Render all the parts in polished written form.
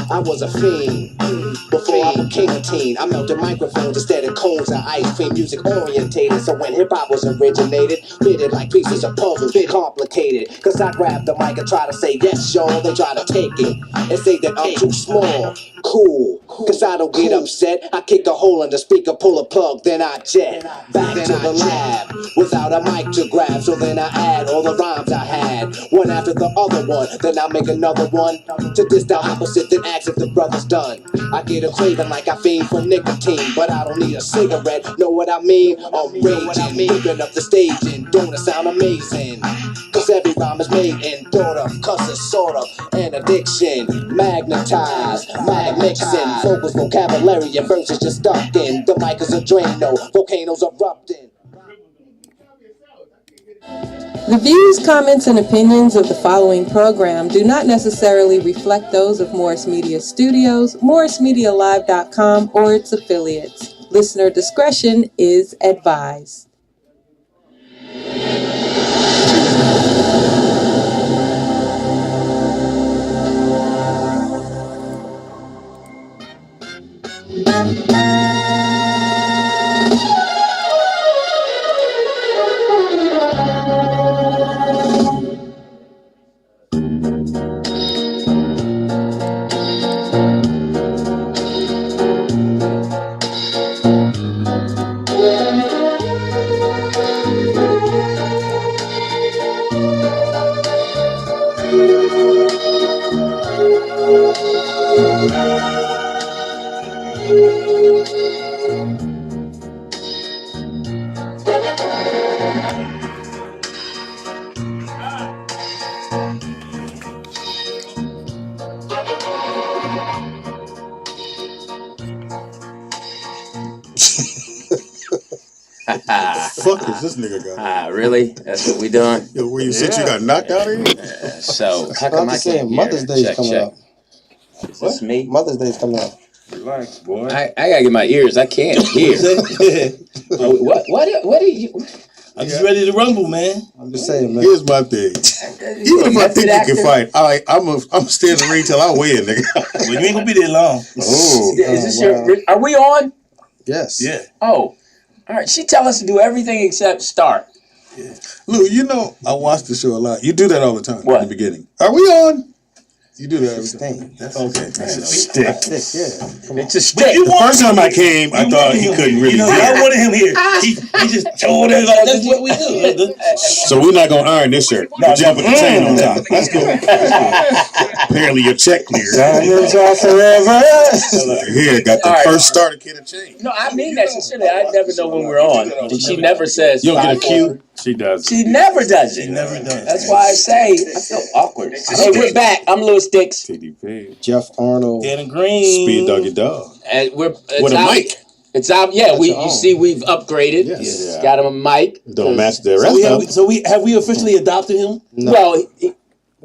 I was a fiend before I became a teen. I melted microphones instead of cones of ice cream. Music orientated, so when hip hop was originated, fitted like pieces of puzzles, bit complicated. Cause I grabbed the mic and try to say yes, y'all. They try to take it and say that I'm too small. Cool, cause I don't get upset. I kick a hole in the speaker, pull a plug, then I jet back to the lab without a mic to grab. So then I add all the rhymes I had, one after the other one. Then I make another one to diss the opposite, then ask if the brother's done. I get a craving like I fiend for nicotine, but I don't need a cigarette. Know what I mean? I'm raging, whipping up the stage, and don't it sound amazing? Cause every rhyme is made and thought of, cause it's sort of an addiction. Magnetized, mic mixing, vocals, vocabulary, and verses just stuck in. The mic is a Drano, volcanoes erupting. The views, comments, and opinions of the following program do not necessarily reflect those of Morris Media Studios, morrismedialive.com, or its affiliates. Listener discretion is advised. Fuck is this nigga got? Really? That's what we doing? Yo, where you said you got knocked out of here? So how come I can't hear? Mother's Day is coming up. Is this me? Mother's Day is coming up. Relax, boy. I gotta get my ears. I can't hear. What are you? I'm just ready to rumble, man. I'm just saying, man. Here's my thing. Even if I think you can fight, I'm staying in the ring till I win, nigga. Well, you ain't gonna be there long. Oh, Is this your? Are we on? Yes. Yeah. Oh, all right. She tell us to do everything except start. Yeah. Lou, you know I watch the show a lot. You do that all the time What? in the beginning. Are we on? You do that every time. That's Okay, that's a stick. It's a stick. The first time I came, I thought he couldn't really. I wanted him here. He just told us like that's what we do. So we're not gonna iron this shirt. We're jumping the chain on top. That's cool. Apparently your check cleared. Here, got the first starter kit of chain. No, I mean that sincerely. I never know when we're on, and she never says. You don't get a cue. She does. She never does it. She never does. That's why I say I feel awkward. Hey, we're back. I'm Louis Sticks. TDP. Jeff Arnold. Dannon Green. Speed Doggy Dog. And with a mic. It's out. Yeah, you see, we've upgraded. Yes. Yeah. Got him a mic. Don't match the rest. So have we officially adopted him? No. Well,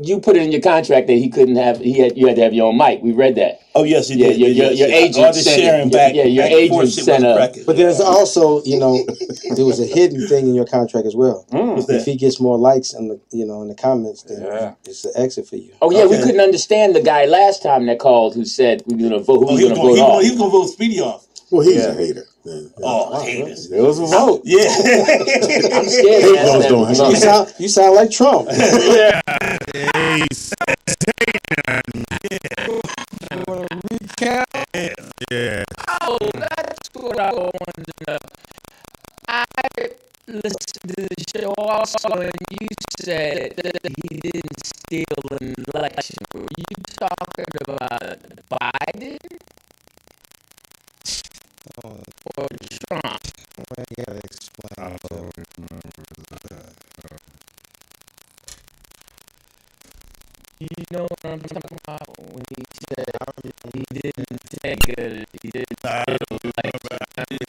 you put it in your contract that he couldn't have. You had to have your own mic. We read that. Oh yes, you did. Your agent sent. Your agent sent a. But there's also, there was a hidden thing in your contract as well. If he gets more likes in the comments, then it's an exit for you. Oh yeah, we couldn't understand the guy last time that called who said we're gonna vote. Who was gonna vote off? He was gonna vote Speedy off. Well, he's a hater. Oh, haters. There was a vote. Yeah. I'm scared. You sound like Trump. Yeah. Yeah. Oh, that's what I wanted to know. I listened to the show also, and you said that he didn't steal an election. Were you talking about Biden or Trump? I gotta explain. You know what I'm talking about when he said he didn't take it. He didn't steal an election.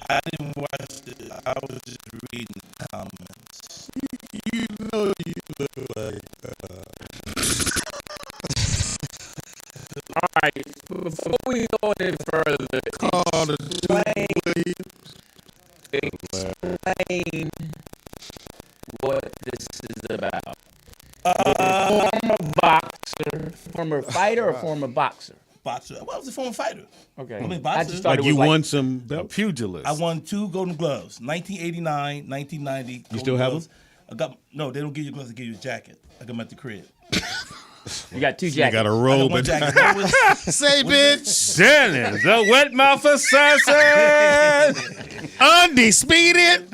I didn't watch it. I was just reading the comments. You know you look like right. Before we go any further, explain what this is about. Former boxer, former fighter, or former boxer? Boxer. Well, I was a former fighter. Okay. I mean, boxer. just thought Like it was you won some pugilist. I won 2 Golden Gloves, 1989, 1990. You still have gloves. I got no. They don't give you gloves. They give you a jacket. I got them at the crib. You got 2 You jackets. got a I got robe. one jacket. That was- Say, bitch. Dannon, the wet mouth assassin. Undisputed.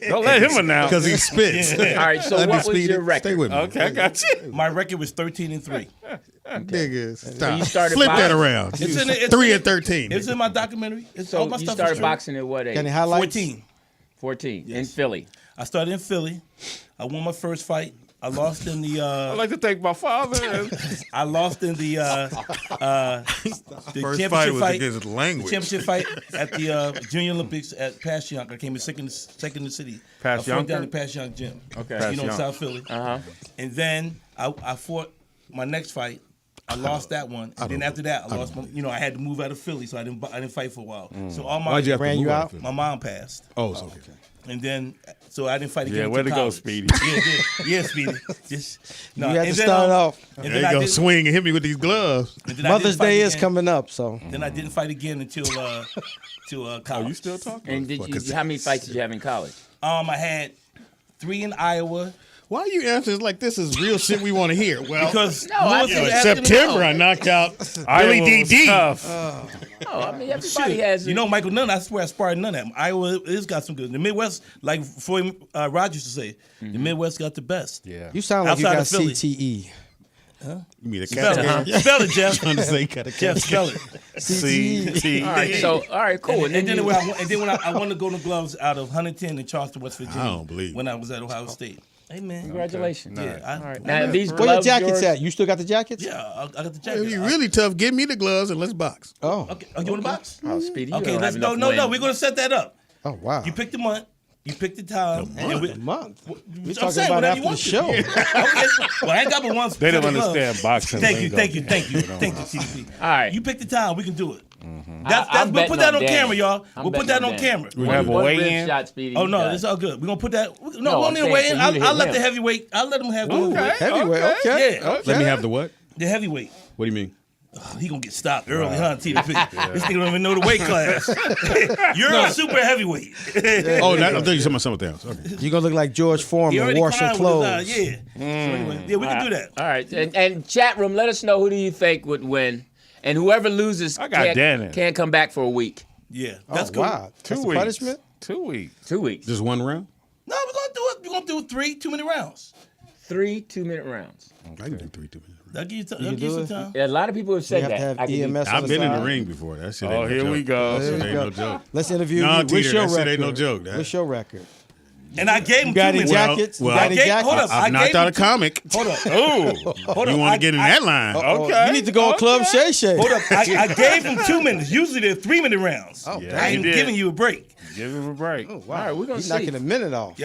Don't let him announce. Because he spits. All right, so what was your record? Stay with me. Okay, I got you. My record was 13-3. Niggas, So stop. you started Flip that boxing? around. It's in it- it's 3 in and 13. It's in my documentary. It's all So my you stuff. started is true. boxing at what age? Got any highlights? 14. 14 in Yes. Philly. I started in Philly. I won my first fight. I lost in the. I'd like to thank my father. I lost in the First championship fight was fight. against language. Championship fight at the Junior Olympics at Passyunk. I came in second in the city. I fought Passyunk? down the Passyunk gym. Okay. You know, in Passyunk. South Philly. And then I fought my next fight. I lost that one. And then after that, I lost. I had to move out of Philly, so I didn't fight for a while. So all my Why'd you have to Ran move you out? out? my mom passed, Oh, it's okay. and then so I didn't fight again. Yeah, way to until go, college. Speedy. Yeah, Speedy. Just no. You had and to then, start off. And There then you I go, didn't- swing and hit me with these gloves. and then I Mother's didn't fight Day is again. coming up, so Then I didn't fight again until college. You still talking? And how many fights did you have in college? I had 3 in Iowa Why are you answering like this is real shit we want to hear? Well, because I Lewis think was in asking me- September I knocked out Billy DD. Oh, I mean, everybody Shit. has. You know, Michael Nunn, I swear I sparred none of them. Iowa has got some good. The Midwest, like Floyd Rogers used to say, the Midwest got the best. Yeah. you sound like you Outside got of Philly. CTE. You mean a Spell cat? it. Spell it, Jeff. Trying to say cut a Jeff, cat. spell it. C-T. all right, so all right, cool. And then when I won the Golden Gloves out of Huntington and Charleston, West Virginia. I don't believe when I was at Ohio State. Hey man, Congratulations. Yeah, All right. Now these Where your gloves jackets yours? at? You still got the jackets? yeah, I got the If jacket. you really tough, give me the gloves and let's box. Oh. Okay, you want a box? Oh, Speedy. You Okay, don't let's have go. enough No, wind. we're gonna set that up. Oh wow. You pick the month. You pick the time. and we- a month. We're I'm talking saying, about whatever after you the want to. show. Okay. Well, I ain't got but one. They don't set of gloves. understand boxing. Thank you, lingo. thank you, TDP. All right. You pick the time. We can do it. I'm We'll betting put that on Danny. camera, y'all. I'm We'll put betting that on Danny. camera. We have a One weigh rib in. shot, Speedy. Oh you no, got it's it. all good. We're gonna put that. No, No, we don't I'm need a saying weigh in. for you to I'll hit let him. the heavyweight. I'll let him have the Heavyweight, okay. Yeah. Let me have the what? The heavyweight. What do you mean? He gonna get stopped early, huh? TDP. This nigga don't even know the weight class. You're a super heavyweight. Oh, I thought you were talking about something else. Okay. You're gonna look like George He Foreman already washing climbed clothes. with his eye. Yeah. So anyway, yeah, we can do that. All right, and chat room, let us know who do you think would win, and whoever loses I got Dannon. can't come back for a week. Yeah, Oh, that's cool. wow. That's 2 the weeks. punishment? 2 weeks. 2 weeks. Just one round? No, we're gonna do it. We're gonna do 3 2-minute rounds. 3 2-minute rounds. I can do 3 2 minutes. That'll give you, can that'll give you do some it? time. Yeah, a lot of people have You said have to that. have I can do- EMS on I've the been in the side. ring before. That shit Oh, ain't no here joke. we go. That shit There ain't you no go. joke. Let's interview No, you. What's Teeder, your that shit record? ain't no joke. That- What's your record? And I gave him You got 2 any minutes. jackets? well, you got I any gave- jackets? hold up. I've I knocked gave out him a comic. Hold up. Oh, Hold you up. want to get in that line? Okay. You need to go on Club Shay Shay. Hold up. I gave him 2 minutes. Usually they're 3-minute rounds. Oh, Yeah, I he ain't did. giving you a break. Give him a break. wow. All right, we're gonna He's see. knocking a minute off.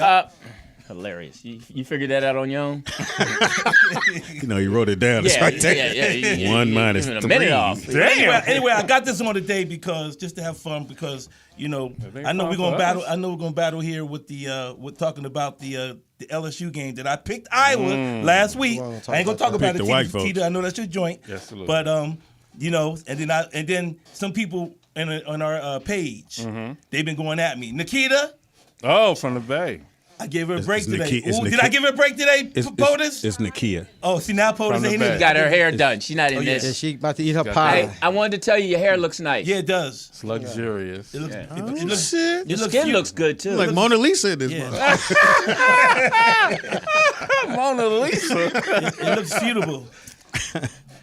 Hilarious. You figured that out on your own? You know, you wrote it down. It's right there. yeah. One minus Giving a 3. minute off. Anyway, I got this on today because just to have fun because I know we're gonna battle. I know we're gonna battle here with the with talking about the LSU game that I picked Iowa last week. Well, I ain't gonna talk about it. Pick the white folks. Teeder, I know that's your joint. Yes, absolutely. But and then some people on our page they've been going at me. Nakia, Oh, from the Bay. I gave her a break it's today. Nakia- it's Ooh, did Nakia- I give her a break today, POTUS? It's Nakia. Oh, see now POTUS From the ain't back. in. She got her hair done. She's not in yeah. Yeah, this. she about to eat her Got pie. Hey, I wanted to tell you your hair looks nice. Yeah, it does. It's luxurious. It looks. Yeah. It looks. Shit. Your looks skin cute. looks good too. Like Mona Lisa in this Yeah. motherfucker. Mona Lisa. It looks suitable.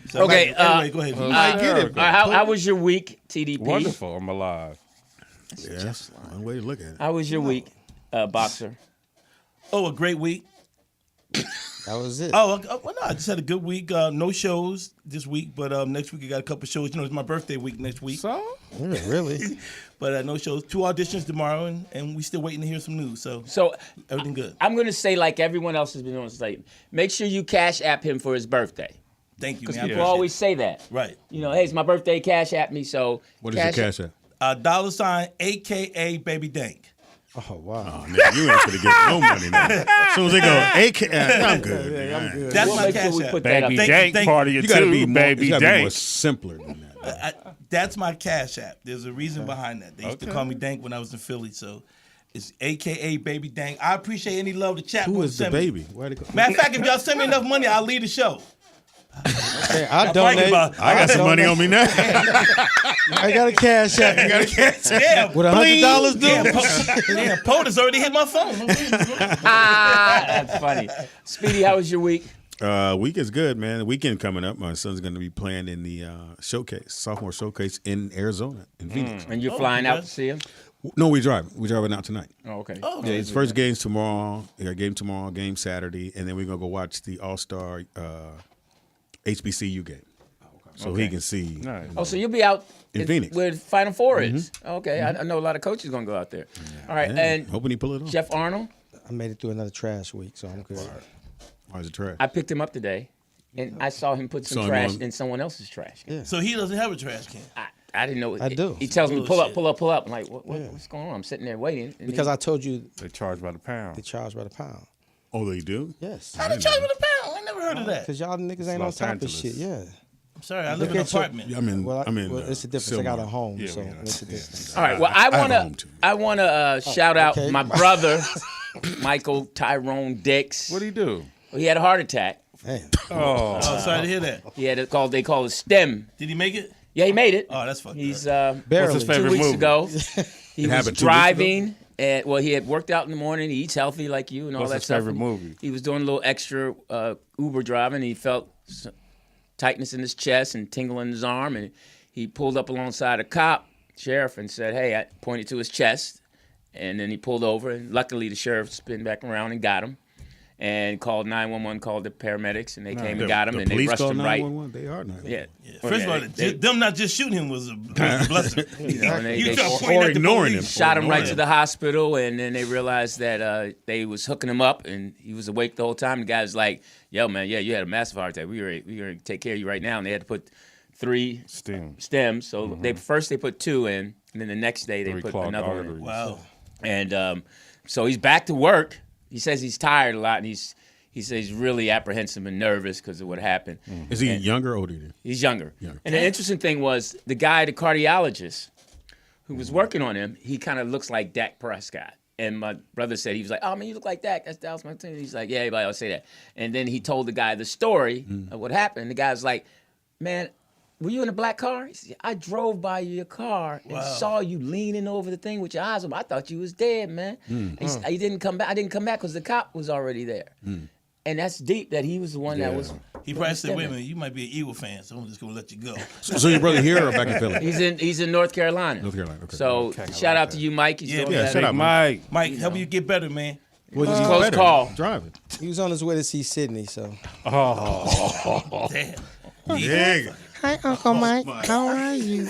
So, Okay, Anyway, go ahead. I get it. All right, how was your week, TDP? Wonderful. I'm alive. Yeah, that's one way to look at it. How was your week, boxer? Oh, a great week. That was it. Oh, well, no, I just had a good week. No shows this week, but next week I got a couple shows. You know, it's my birthday week next week. So? Really? But no shows. 2 auditions tomorrow, and we still waiting to hear some news. So everything good. I'm going to say, like everyone else has been doing, say, make sure you cash app him for his birthday. Thank you, Because man. people always say that. Right. You know, hey, it's my birthday, cash at me. So What is your cash app? $ AKA Baby Dank. Oh wow. Oh, nigga, you ain't gonna get no money now. As soon as they go, I'm good. Yeah, I'm good. That's We'll my make sure cash we app. put that up. Baby Thank- Dank thank- part of your You gotta be too, more, Baby you gotta be more Dank. simpler than that. That's my cash app. There's a reason behind that. They used to call me Dank when I was in Philly, so it's AKA Baby Dank. I appreciate any love the chat. Who room is the send me. baby? Where they go? Matter of fact, if y'all send me enough money, I'll leave the show. Hey, I I'm donate. bragging about- I got some money on me now. I got a cash app. I got a cash app. Yeah, With $100 due. Yeah, POTUS already hit my phone. That's funny. Speedy, how was your week? Week is good, man. The weekend coming up. My son's going to be playing in the sophomore showcase in Arizona, in Phoenix. And you're flying out to see him? No, we're driving. We're driving out tonight. Oh, okay. Oh, Yeah, his first game's tomorrow. Yeah, game tomorrow, game Saturday, and then we're gonna go watch the All-Star HBCU game, so he can see. Nice. Oh, so you'll be out In Phoenix. where Final Four is. Okay, I know a lot of coaches going to go out there. All right, Yeah, and hoping he pull it off. Jeff Arnold, I made it through another trash week, so I'm good. Why is it trash? I picked him up today, and I saw him put some Saw him trash on- in someone else's trash can. Yeah. So he doesn't have a trash can. I didn't know. I do. He tells me, pull Bullshit. up. I'm like, what's going on? I'm sitting there waiting. And Because I told you They charge by the pound. they charge by the pound. Oh, they do. Yes. How they charge with a pound? I never heard of that. Because y'all niggas ain't on Los top Angeles. of shit. Yeah. I'm sorry, I live in an at your- apartment. I'm in. Well, I'm in. it's a difference. I got a Silmar. home, Yeah, so yeah. it's a difference. All right. Well, I have a wanna home, too. shout out okay. my brother, Michael Tyrone Dix. What'd he do? He had a heart attack. Damn. Oh, Oh, sorry to hear that. He had they call it STEM. Did he make it? Yeah, he made it. Oh, that's fucked He's up. Barely. What's his 2 favorite weeks movie? ago. He was happened 2 weeks driving. And, well, he had worked out in the morning. He eats healthy like you and all What's that his stuff. favorite And movie? He was doing a little extra Uber driving. He felt tightness in his chest and tingle in his arm. And he pulled up alongside a cop, sheriff, and said, hey, I pointed to his chest. And then he pulled over. And luckily, the sheriff spun back around and got him. And called 911, called the paramedics, and they came and got him, The and they police rushed call him right. 911? They are 911. Yeah. First of all, them not just shooting him was a blessing. You know, and they You try shot pointing at the ignoring police. him. him right to the hospital, and then they realized that they was hooking him up, and he was awake the whole time. The guy was like, "Yo, man, yeah, you had a massive heart attack. We were gonna take care of you right now." And they had to put 3 stems. So they put 2 in, and then the next day they 3 put clogged another one in. arteries. Wow. And so he's back to work. He says he's tired a lot, and he says he's really apprehensive and nervous because of what happened. Is he younger or older than you? He's younger. Younger. And the interesting thing was the cardiologist who was working on him, he kind of looks like Dak Prescott. And my brother said, he was like, oh, man, you look like Dak. That's Dallas Martinez. He's like, yeah, everybody will say that. And then he told the guy the story of what happened. The guy was like, man, were you in a black car? He said, I drove by your car and saw you leaning over the thing with your eyes open. I thought you was dead, man. He said, he didn't come back. I didn't come back because the cop was already there. And that's deep that he was the one that was. He probably said, wait a minute, you might be an Eagle fan, so I'm just going to let you go. So your brother here or back in Philly? He's in North Carolina. North Carolina. Okay. So shout out to you, Mike. He's doing yeah, that. shout out, Mike. Mike, help you get better, man. Well, He's Close better. call. Driving. he was on his way to see Sydney, so. Damn. Yeah. Hi, Uncle Mike. How are you?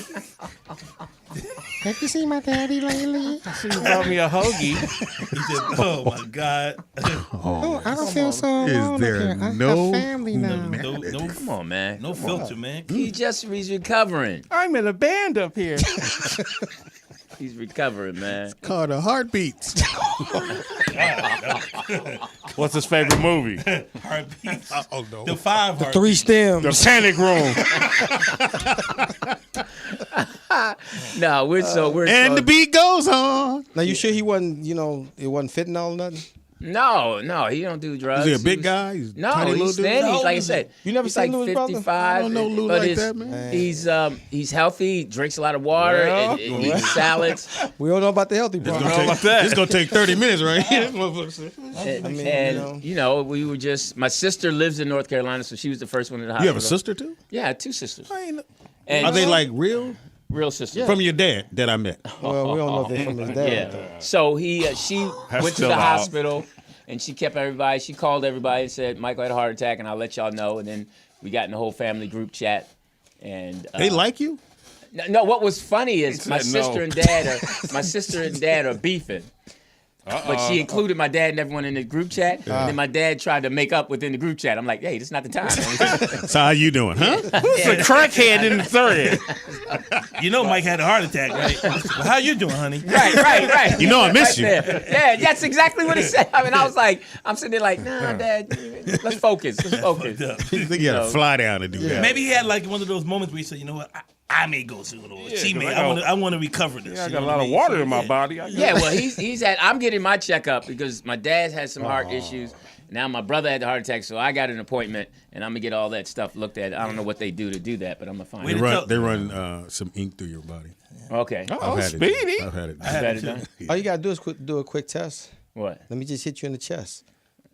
Have you seen my daddy lately? She brought me a hoagie. He said, oh, my God. Oh, I don't feel so Is alone up there here. I no- have family now. No, Come on, man. no filter, man. He's recovering. I'm in a band up here. He's recovering, man. Called the Heartbeats. What's his favorite movie? Heartbeats. Oh, no. The 5 heartbeats. 3 stems. The Panic Room. No, we're And the beat goes on. Now, you sure he wasn't, it wasn't fentanyl or nothing? No, he don't do drugs. Is he a big was- guy? He's No, tiny little he's dude? thin. How He's old like I is said. You never he's seen like Louie's brother? 55. I don't know Lou but like that, man. He's healthy. He drinks a lot of water Well, and eats salads. We don't know about the healthy part. It's going to take 30 minutes right here. And we were just. My sister lives in North Carolina, so she was the first one in the hospital. You have a sister, too? Yeah, I had 2 sisters. Are they like real? Real sisters? From your dad that I met. Well, we don't know if they're from his dad. Yeah. So she went to still the out. hospital, and she kept everybody. She called everybody and said, Michael had a heart attack, and I'll let y'all know. And then we got in the whole family group chat. And They like you? no, what was funny is my said no. sister and dad are beefing. But she included my dad and everyone in the group chat. And then my dad tried to make up within the group chat. I'm like, hey, this is not the time. So how you doing, huh? Who's the crackhead in the thread? You know Mike had a heart attack, right? Well, how you doing, honey? Right. You know I miss you. There. Yeah, that's exactly what he said. I mean, I was like, I'm sitting there like, nah, Dad, let's focus. You think you had to fly down and do that? Maybe he had like one of those moments where he said, you know what, I may go to it, or she may. I want to recover this. I got a lot of water in my body. Well, he's had. I'm getting my checkup because my dad has some heart issues. Now my brother had the heart attack, so I got an appointment, and I'm gonna get all that stuff looked at. I don't know what they do to do that, but I'm gonna find it. They run some ink through your body. Okay. Speedy. I've had it. I've had it done. All you gotta do is do a quick test. What? Let me just hit you in the chest.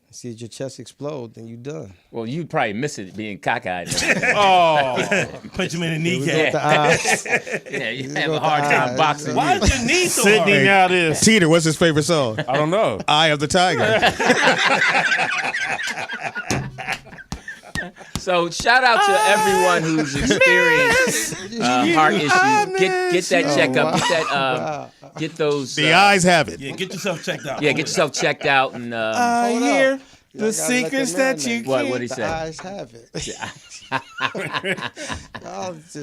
See if your chest explode, then you done. Well, you probably miss it being cockeyed. Punch him in the kneecap. Yeah, you have a hard time boxing. Why is your knee so hard? Sydney now this. Teeder, what's his favorite song? I don't know. Eye of the Tiger. So shout out to everyone who's experienced heart issues. Get that checkup. Get that. Get those. The eyes have it. Yeah, get yourself checked out. Yeah, get yourself checked out and. I hear the secrets that you keep. What he say? The eyes have it.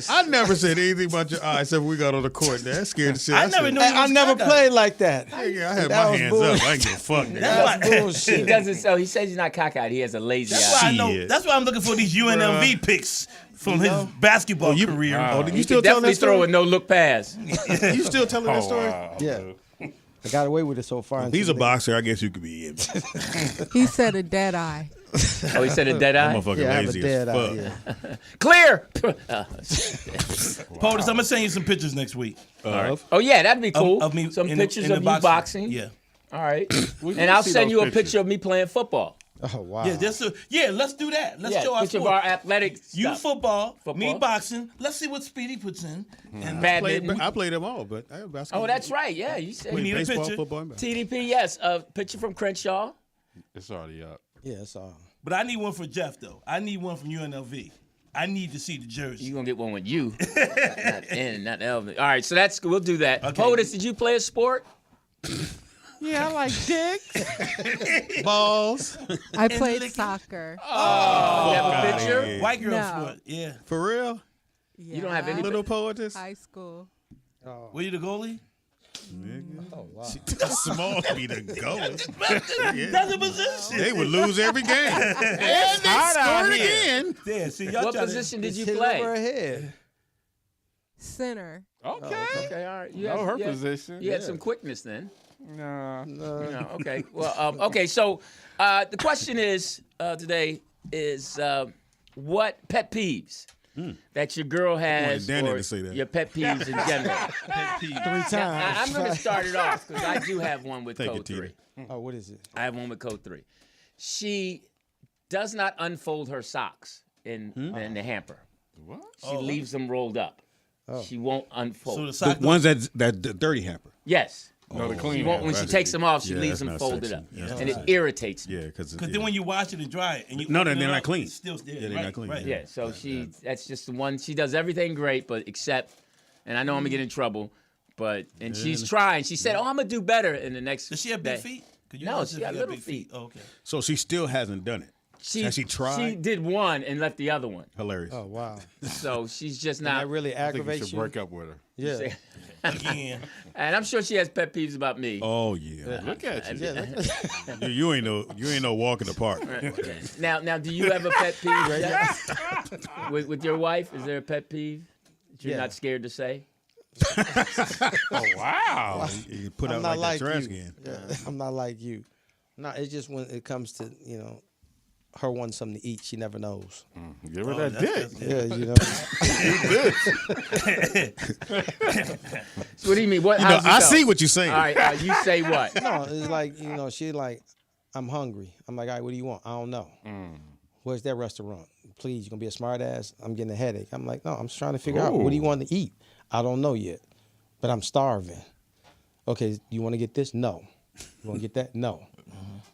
I never said anything about your eyes except we got on the court. That scared the shit. I never knew. I never played like that. Yeah, I had my hands up. I ain't give a fuck. That's bullshit. He doesn't. So he says he's not cockeyed. He has a lazy That's eye. why I know. That's why I'm looking for these UNLV picks from his basketball career. You still telling Definitely that story? throw a no look pass. You still telling that story? Wow. Yeah. I got away with it so far. He's a boxer. I guess you could be in. He said a dead eye. Oh, he said a dead eye. Motherfucker Yeah, I have a lazy dead as eye. fuck. Yeah. Clear. POTUS, I'm gonna send you some pictures next week. Oh yeah, that'd be cool. Of me some in the- pictures in the of you boxing. Yeah. All right. And I'll send you a picture of me playing football. Oh wow. Yeah, let's do that. Let's show our picture of sport. our athletic You stuff. football, me boxing. Let's see what Speedy puts in. And Badminton. I played them all, but I have basketball. Oh, that's right. Yeah, you said We need a baseball, picture. football, and basketball. TDP. Yes, a picture from Crenshaw. It's already up. Yeah, it's all. But I need one for Jeff though. I need one from UNLV. I need to see the jersey. You gonna get one with you, not Elvin. All right, so we'll do that. Okay. POTUS, did you play a sport? Yeah, I like dicks. Balls. I played soccer. Oh, you have a picture? White girl No. sport. Yeah. For real? Yeah. You don't have any Little poetess? high school. Were you the goalie? Oh wow. Small to be the goal. That's a position. They would lose every game. And they scored again. Yeah, see, y'all What trying position did you Hit play? over her head. Center. Okay. Okay, all right. You Know had- her you had- position. You had some quickness then. Nah. No, okay. Well, okay. So the question is today is what pet peeves that your girl has, Dannon or to say that. your pet peeves in general. 3 Now, times. I'm going to start it off because I do have one with Thank you, code 3. Teeder. Oh, what is it? I have one with code 3. She does not unfold her socks in the hamper. What? She leaves them rolled up. She won't unfold. So the The sock ones that the dirty hamper. Yes. No, the She clean. won't, when she that's- takes them off, she yeah, leaves that's them not folded sexy. up. Yeah, that's And it not irritates me. Yeah, because then when you wash it and dry it, and you No, open they're it not up, clean. it's still there. Yeah, they're right, not clean, Right. yeah. Yeah, so that's just the one. She does everything great, but except, and I know I'm gonna get in trouble, but she's trying. She said, "Oh, I'm gonna do better." In the next, Does she have big day. feet? 'Cause you No, know she if got you little big feet. Oh, okay. So she still hasn't done it. Has she tried? She did one and left the other one. Hilarious. Oh wow. So she's just That not. really I think you aggravates should you. break up with her. Yeah. Again. And I'm sure she has pet peeves about me. Oh yeah. Look at you. Yeah. You ain't no walk in the park. Now, do you have a pet peeve Jeff? with your wife? Is there a pet peeve that you're Yeah. not scared to say? Oh, wow. You put I'm out not like that like trash you. can. Yeah, I'm not like you. No, it's just when it comes to, her wanting something to eat, she never knows. Give her that dick. So what do you mean? What? You know, how's it I go? see what you're saying. All right, you say what? No, it's like, she like, I'm hungry. I'm like, all right, what do you want? I don't know. Where's that restaurant? Please, you gonna be a smart ass? I'm getting a headache. I'm like, no, I'm just trying to figure out, what do you want to eat? I don't know yet, but I'm starving. Okay, you want to get this? No. You want to get that? No.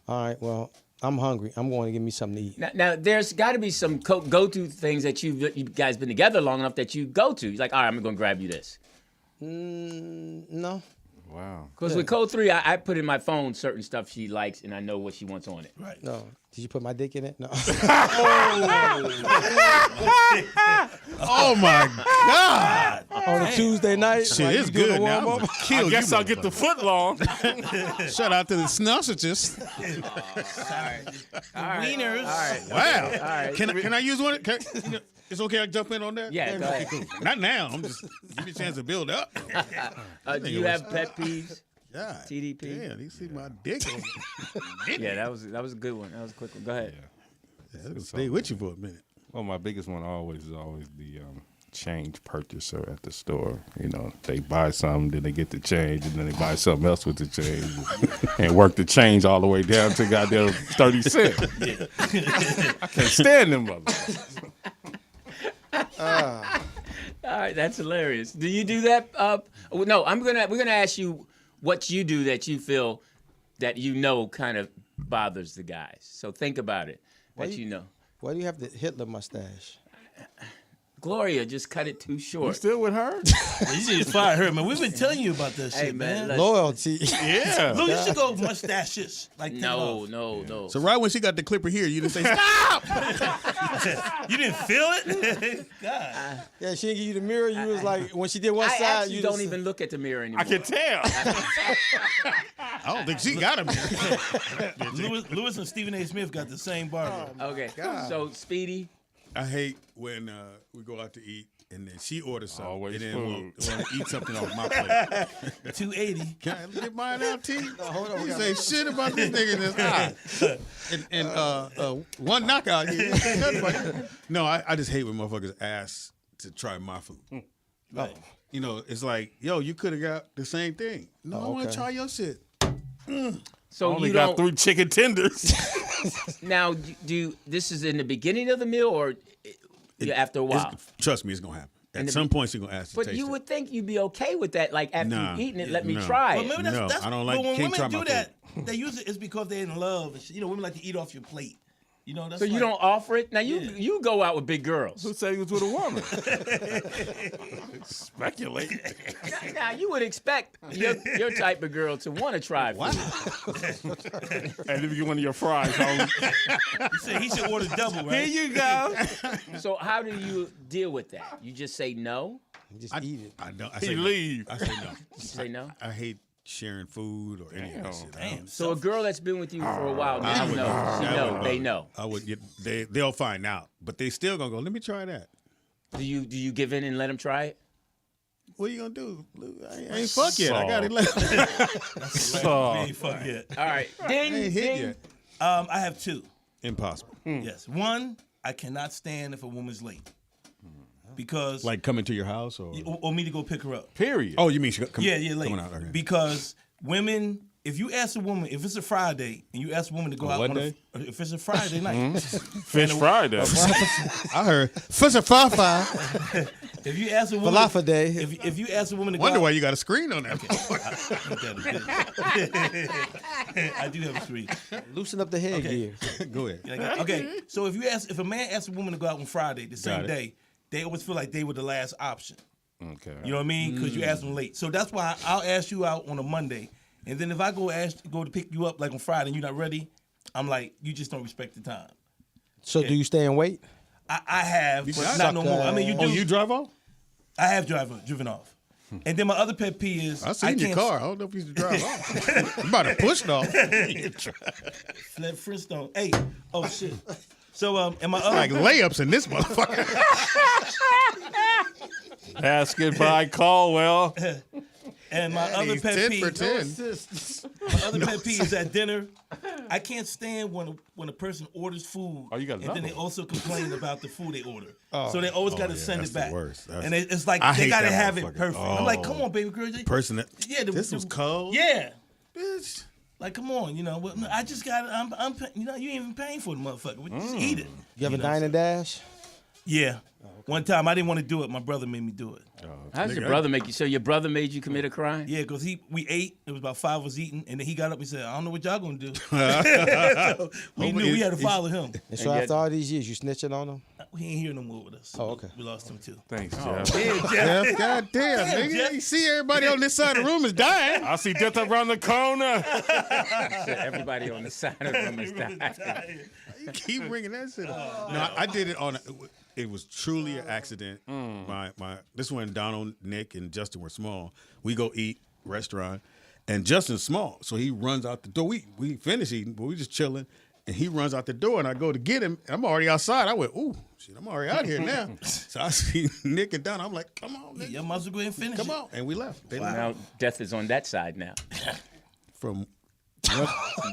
All right, well, I'm hungry. I'm going to give me something to eat. Now there's got to be some go-to things that you guys been together long enough that you go to. You're like, all right, I'm going to grab you this. No. Wow. Because with Code 3, I put in my phone certain stuff she likes, and I know what she wants on it. Right. No. Did you put my dick in it? No. Oh my God! On a Tuesday night. Shit, while it's you doing good the now. warm-up? I guess I'll get the foot long. Shout out to the snussicist. Wieners. All right. Wow. All right. Can I use one? It's okay. I jump in on that. Yeah, go ahead. Cool. Not now. I'm just give me a chance to build up. Do you have pet peeves? Yeah. TDP? Yeah, you see my dick. Yeah, that was a good one. That was a quick one. Go ahead. Yeah, it'll stay with you for a minute. Well, my biggest one always is always the change purchaser at the store. You know, they buy something, then they get the change, and then they buy something else with the change, and work the change all the way down to goddamn 30 cents. I can't stand them motherfuckers. All right, that's hilarious. Do you do that? No, we're gonna ask you what you do that you feel that kind of bothers the guys. So think about it. Why do you have the Hitler mustache? Gloria just cut it too short. You still with her? You should fire her, man. We've been telling you about this shit, man. Loyalty. Yeah. Look, you should go mustaches. Like no. So right when she got the clipper here, you didn't say stop. You didn't feel it? God. Yeah, she didn't give you the mirror. You was like, when she did one I side, actually you don't even look at the mirror anymore. I can tell. I don't think she got him. Lewis and Stephen A. Smith got the same barber. Okay. So Speedy. I hate when we go out to eat and then she orders something Always and then food. want to eat something off my plate. 280. Can I get mine out, T? No, hold on. You say shit about this nigga in this eye. And one knockout here. No, I just hate when motherfuckers ask to try my food. Right. You know, it's like, yo, you could have got the same thing. No, I want to try your shit. So Only you got don't 3 chicken tenders. now do this is in the beginning of the meal or after a while? Trust me, it's gonna happen. At some point, she's gonna ask to But taste you it. would think you'd be okay with that. Like after you've eaten it, let me no. try Well, it. maybe No, that's, I don't like- But when can't try women my do that, they use it. It's because they're in love. And shit. You know, women like to eat off your plate. You know, that's So you like, don't offer it? Now you go out with big girls. Who said he was with a woman? Speculate. Now you would expect your type of girl to want to try food. And if you get one of your fries, homie. You said he should order double, right? Here you go. So how do you deal with that? You just say no? Just eat it. I don't. I He say no. leave. I say no. You say no? I hate sharing food or any of that shit. Damn. So a girl that's been with you for a while I now would knows. They know. I would get. They'll find out, but they still gonna go. Let me try that. Do you give in and let them try it? What are you gonna do? I ain't fuck yet. I got it left. We ain't fucked yet. All right. Ding, I ain't hit ding. yet. I have 2. Impossible. Yes. One, I cannot stand if a woman's late. Because Like coming to your house or me to go pick her up. Period. oh, you mean she Late. coming out? Okay. Because women, if you ask a woman, if it's a Friday and you ask a woman to go out what on day? if it's a Friday night, Fish Friday. I heard fafa. if you ask a woman, Falafel day. if you ask a woman to go Wonder out, why you got a screen on that. I do have a screen. Loosen up the headgear. Go ahead. Okay, so if a man asks a woman to go out on Friday the same it. day, they always feel like they were the last option. Okay. You know what I mean? Because you asked them late. So that's why I'll ask you out on a Monday, and then if I go to pick you up like on Friday and you're not ready, I'm like, you just don't respect the time. So do you stay and wait? I have, but suck not no more. I mean, you do. Oh, you drive off? I have driven off. And then my other pet peeve is I seen your car. I don't know if you should drive off. You about to push it off. Flip Flintstone. Hey, oh shit. So and my other Like layups in this motherfucker. Basket by Caldwell. and my other He's pet 10 peeve. for 10. My other pet peeve is at dinner. I can't stand when a person orders food Oh, you got and then another they one. also complain about the food they order. So they always got to send that's it the back. worst. That's- And it's like I they hate got to that have it motherfucker. perfect. I'm like, come Oh. on, baby girl. Person that this was cold. Yeah. Bitch. Like, come on, you know. Well, I just got. I'm. You know, you ain't even paying for the motherfucker. We just eat it. You have a know? dine and dash? Yeah. One time I didn't want to do it. My brother made me do it. How does your brother make you? So your brother made you commit a crime? Yeah, because we ate. It was about 5 of us eating, and then he got up and said, "I don't know what y'all gonna do." So we knew we had to follow him. And so after all these years, you snitching on them? he ain't here no more with us. Oh, okay. We lost him too. Thanks, Jeff. Yeah, Jeff. Jeff, goddamn, nigga. Jeff. You see everybody on this side of the room is dying. I see death around the corner. Everybody on the side of the room is dying. You keep bringing that shit up. No, I did it on. It was truly an accident. This is when Donald, Nick, and Justin were small. We go eat restaurant, and Justin's small, so he runs out the door. We finish eating, but we just chilling. And he runs out the door, and I go to get him. And I'm already outside. I went, ooh, shit, I'm already out here now. So I see Nick and Don. I'm like, come on, nigga. You might as well go ahead and finish Come it. on. And we left. They left. Now death is on that side now. From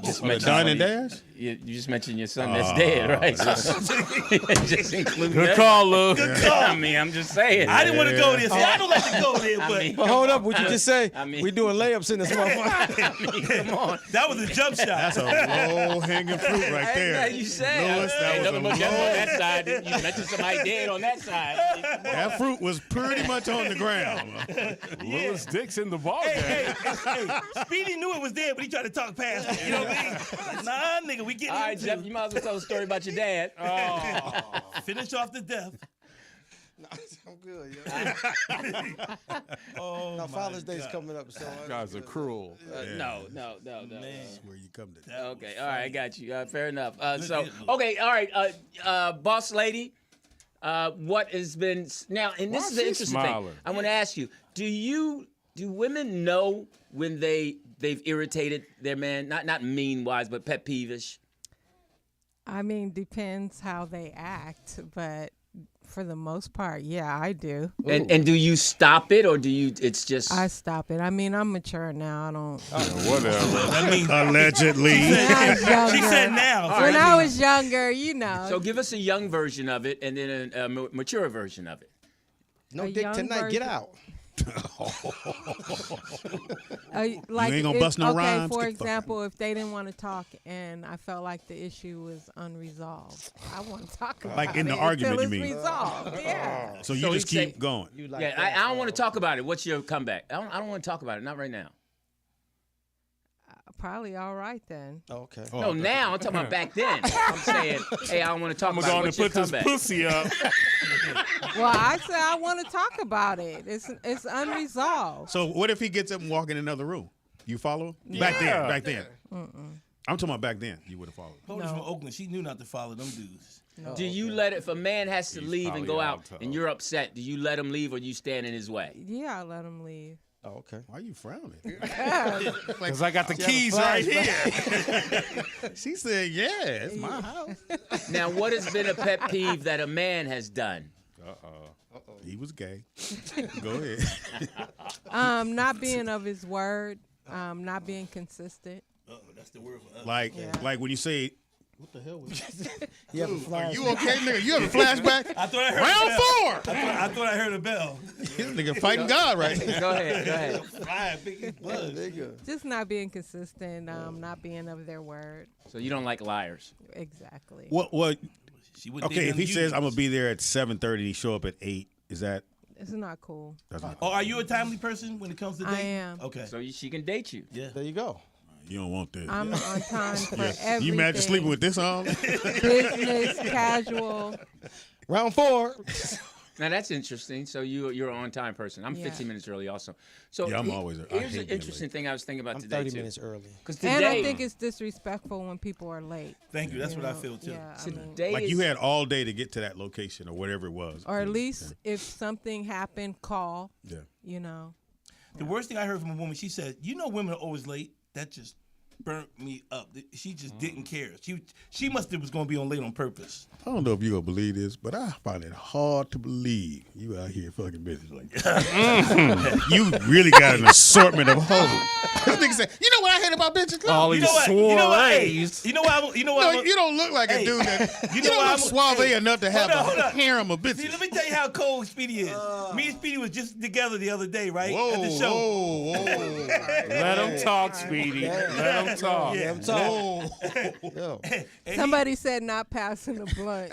Just the Dine and Dash? You just mentioned your son that's dead, right? Just include Good that. call, Lou. Good call. I mean, I'm just saying. I didn't want to go there. See, I don't like to go there, but But hold up, what you just say? I mean- We doing layups in this motherfucker. I mean, come on. that was a jump shot. That's a low-hanging fruit right there. Ain't that you said? Louis, that Ain't was nothing a but death on low- that side. You mentioned somebody dead on that side. That fruit was pretty much on the ground. Louis Dick's in the ball game. Hey, Speedy knew it was there, but he tried to talk past it. You know what I mean? Nah, nigga, we getting All right, into Jeff, you might as well tell a story about your dad. finish off the death. I'm good, yo. Oh, Now my Father's Day's God. coming up, so You guys are cruel. No. That's where you come to. Okay, all right, I got you. Fair enough. Okay, all right, boss lady, what has been now? And this Why is she an interesting smiling? thing. I want to ask you: Do women know when they've irritated their man? Not mean wise, but pet peevish. I mean, depends how they act, but for the most part, yeah, I do. And do you stop it, or do you? It's just I stop it. I mean, I'm mature now. I don't. Whatever. I mean, Allegedly. When I was younger, she said now. when I was younger, you know. So give us a young version of it, and then a mature version of it. no A dick young tonight. Get version. out. Like ain't gonna bust no okay, rhymes? for Get the fuck example, if they didn't want to talk and I felt like the issue was unresolved, I want to talk about Like in it the argument, until you it's mean? resolved. Yeah. So you So just he'd keep say- going. You like Yeah, that? I don't want to talk about it. What's your comeback? I don't want to talk about it. Not right now. Probably all right then. Okay. No, now I'm talking about back then. I'm saying, hey, I don't want to talk I'm about it. going to What's your put this comeback? pussy up. Well, I said I want to talk about it. It's unresolved. So what if he gets up and walk in another room? You follow him? Back then. I'm talking about back then. You would have followed. Polish from Oakland, she knew not to follow them dudes. Do you let it, if a man has to He's leave and go probably out out tough. and you're upset, do you let him leave or you stand in his way? Yeah, I let him leave. Oh, okay. Why are you frowning? Because I got the keys right here. She said, yeah, it's my house. Now, what has been a pet peeve that a man has done? He was gay. Go ahead. Not being of his word, not being consistent. That's the word for us. Like when you say, what the hell was that? You have a Are flash. you okay, nigga? You have a flashback? I thought I heard Round a bell. 4. I thought I heard a bell. This nigga fighting God right now. Go ahead. Flying big buzz. Just not being consistent, not being of their word. So you don't like liars. Exactly. What? She would Okay, if he says I'm gonna be there at 7:30 and he show up at 8, is that? It's not cool. That's not Oh, are you a timely person when it comes to I dating? am. Okay. So she can date you. Yeah. There you go. You don't want this. I'm on time for everything. You imagine sleeping with this on? business, casual. Round 4. Now that's interesting. So you're an on-time person. I'm Yeah. 15 minutes early also. So Yeah, I'm always. I Here's hate an being interesting late. thing I was thinking about I'm today 30 too. minutes early. Because today, And I think it's disrespectful when people are late. Thank you. That's you what I know? feel too. Yeah, I mean, today Like is, you had all day to get to that location or whatever it was. or at least if something happened, call. Yeah. You know. The worst thing I heard from a woman, she said, "You know, women are always late." That just burnt me up. She just didn't care. She must have was going to be on late on purpose. I don't know if you're going to believe this, but I find it hard to believe you out here fucking bitches like that. You really got an assortment of hoes. This nigga said, you know what I hate about bitches? All You these know what? You know what? Hey, soirees. you know what? You know what? No, you don't look like a Hey, dude that you you know don't what look I'm- suave enough to have hold a up. harem of See, bitches. let me tell you how cold Speedy is. Me and Speedy was just together the other day, right? Whoa, At the show. whoa, whoa. Let him talk, Speedy. Let him talk. Yeah. I'm talking. Yo. Somebody said not passing a blunt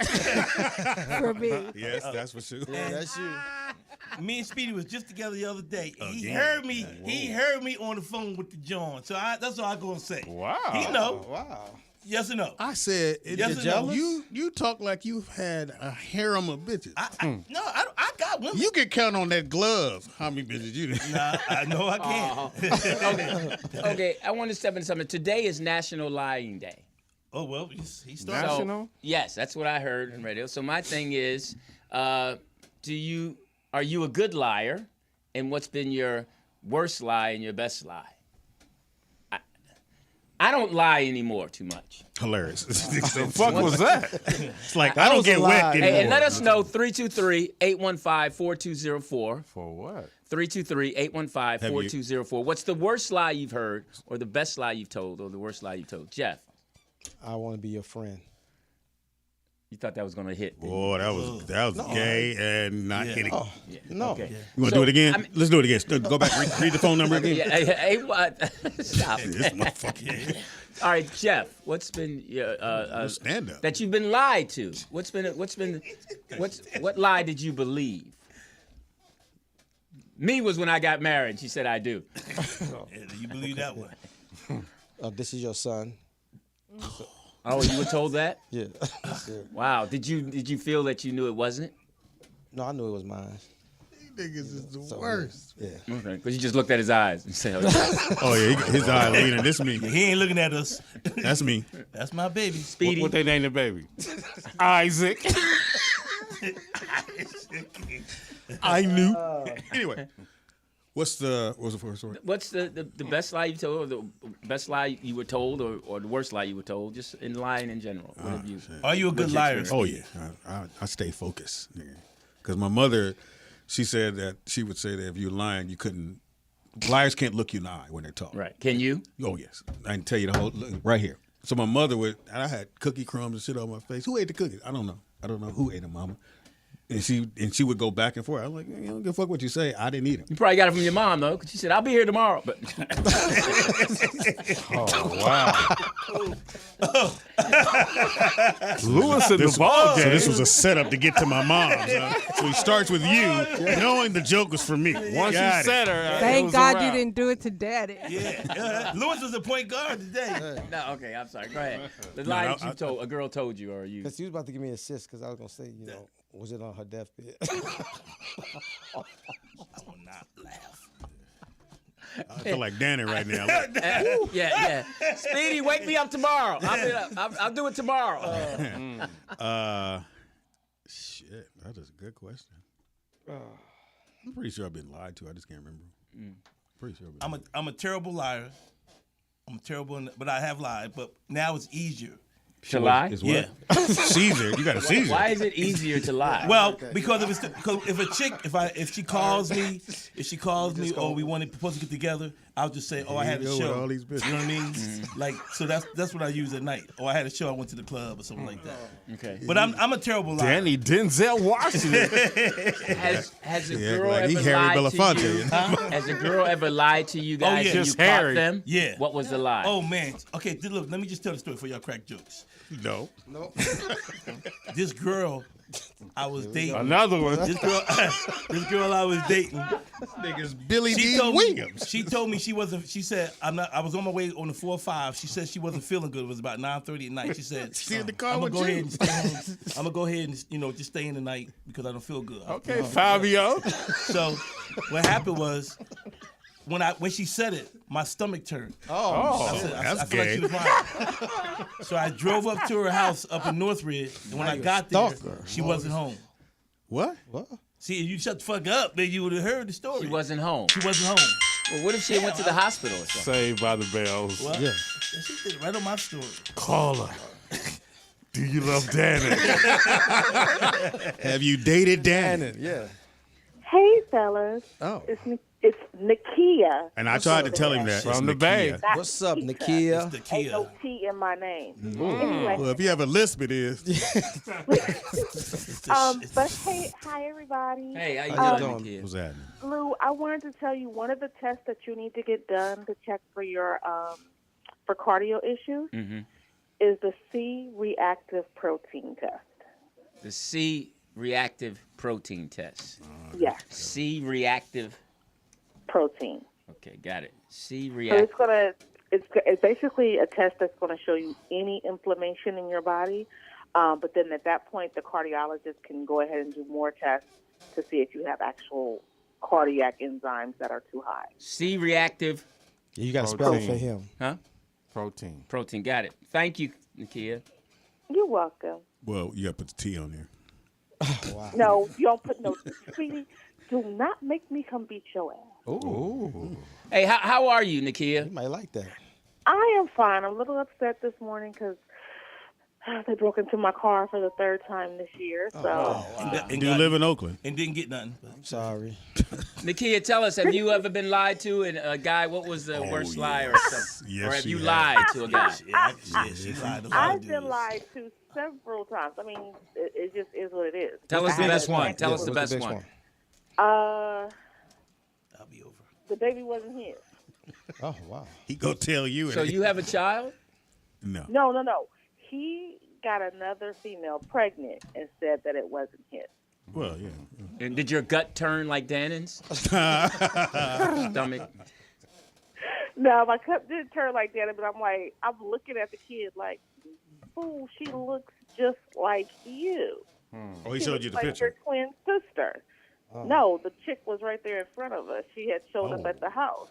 for me. Yes, that's for sure. Yeah, that's you. Me and Speedy was just together the other day. He Again. heard me. He heard me on the phone with the John. So that's all I gonna say. Wow. He know. Wow. Yes or no? I said, Yes or no? you talk like you've had a harem of bitches. No, I got women. You can count on that glove how many bitches you did. Nah, I know I can't. Okay, I want to step into something. Today is National Lying Day. Oh, well, he started. So, yes, that's what I heard on radio. So my thing is, are you a good liar? And what's been your worst lie and your best lie? I don't lie anymore too much. Hilarious. The fuck was that? It's like, I don't get wet anymore. Hey, and let us know, 323-815-4204. For what? 323-815-4204. What's the worst lie you've heard, or the best lie you've told, or the worst lie you've told? Jeff. I want to be your friend. You thought that was going to hit. Boy, that was gay and not hitting. Oh, no. Okay. You want to do it again? Let's do it again. Go back, read the phone number again. Hey, what? Stop. This motherfucker. All right, Jeff. What's been your stand up that you've been lied to? What lie did you believe? Me was when I got married. She said I do. You believe that one? This is your son. Oh, you were told that? Yeah. Wow. Did you feel that you knew it wasn't? No, I knew it was mine. Niggas is the worst. Yeah. Okay. Because you just looked at his eyes and said, oh yeah, his eye leaning. This me. He ain't looking at us. That's me. That's my baby. Speedy. What they named the baby? Isaac. I knew. Anyway. What's the first story? What's the best lie you told, or the best lie you were told, or the worst lie you were told, just in lying in general? What have you? Are you a good liar? Oh yeah, I stay focused, because my mother, she said that she would say that if you're lying, liars can't look you in the eye when they talk. Right? Can you? Oh yes, I can tell you the whole right here. So my mother and I had cookie crumbs and shit on my face. Who ate the cookies? I don't know who ate them, Mama. And she would go back and forth. I'm like, I don't give a fuck what you say. I didn't eat them. You probably got it from your mom though, because she said, "I'll be here tomorrow." But oh wow, Lewis in the ball game. So this was a setup to get to my mom's. So he starts with you, knowing the joke was for me. Once you said her, thank God you didn't do it to Daddy. Yeah, Lewis was a point guard today. No, okay, I'm sorry. Go ahead. The lie that you told, a girl told you, or you? Because he was about to give me an assist, because I was gonna say, was it on her deathbed? I will not laugh. I feel like Dannon right now. Yeah. Speedy, wake me up tomorrow. I'll do it tomorrow. Shit, that is a good question. I'm pretty sure I've been lied to. I just can't remember. Pretty sure. I'm a terrible liar. I'm terrible, but I have lied. But now it's easier. To lie? Yeah. Caesar, you got a Caesar. Why is it easier to lie? Well, because if she calls me, or we want to propose to get together, I'll just say, I had a show. All these bitches. You know what I mean? Like, so that's what I use at night. Or I had a show, I went to the club or something like that. Okay. But I'm a terrible liar. Danny Denzel Washington. Has a girl ever Harry lied to you? Has a girl ever lied to you guys and you caught them? Yeah. What was the lie? Oh man. Okay, look, let me just tell the story for y'all crack jokes. No. This girl I was dating. Another one. This girl I was dating. Niggas Billy D. Williams. She told me she wasn't. She said I was on my way on the 405. She said she wasn't feeling good. It was about 9:30 at night. She said she in the car I'm with gonna go you. ahead and stay home. I'm gonna go ahead and just stay in the night because I don't feel good. Okay, Fabio. So what happened was when she said it, my stomach turned. That's I feel like she was lying. So I drove up to her house up in Northridge, and when I got there, she wasn't home. What? See, if you shut the fuck up, then you would have heard the story. She wasn't home. She wasn't home. Well, what if she went to the hospital or something? Saved by the bells. What? Yeah. She did it right on my story. Call her. Do you love Dannon? Have you dated Dannon? Yeah. Hey, fellas. Oh. It's Nakia. And I tried to tell him that. From the Bay. What's up, Nakia? It's Ain't no Nakia. T in my name. Well, if you have a lisp, it is. But hey, hi everybody. Hey, how you doing, Nakia? What's that? Lou, I wanted to tell you one of the tests that you need to get done to check for your for cardio issues is the C-reactive protein test. The C-reactive protein test. Yes. C-reactive protein. Okay, got it. So C-reactive. it's gonna It's basically a test that's going to show you any inflammation in your body. But then at that point, the cardiologist can go ahead and do more tests to see if you have actual cardiac enzymes that are too high. C-reactive. You got to spell it for him. Huh? Protein. Protein. Got it. Thank you, Nakia. You're welcome. Well, you got to put the T on there. Wow. No, you don't put no. Speedy, do not make me come beat your ass. Ooh. Hey, how are you, Nakia? You might like that. I am fine. I'm a little upset this morning because they broke into my car for the third time this year. So, And you live in Oakland. And didn't get nothing. I'm sorry. Nakia, tell us, have you ever been lied to? And a guy, what was the worst lie or something? Yes, or have she you has. lied to a guy? She lied to a lot of I've dudes. been lied to several times. I mean, it just is what it is. Tell us the best one. Tell us the best one. I'll be over. The baby wasn't his. Oh, wow. He go tell you. So you have a child? No. No. He got another female pregnant and said that it wasn't his. Well, yeah. And did your gut turn like Dannon's? Stomach. No, my cup did turn like that, but I'm looking at the kid like, oh, she looks just like you. Oh, he She showed you looks the like picture. your twin sister. Oh. No, the chick was right there in front of us. She had showed up at the house.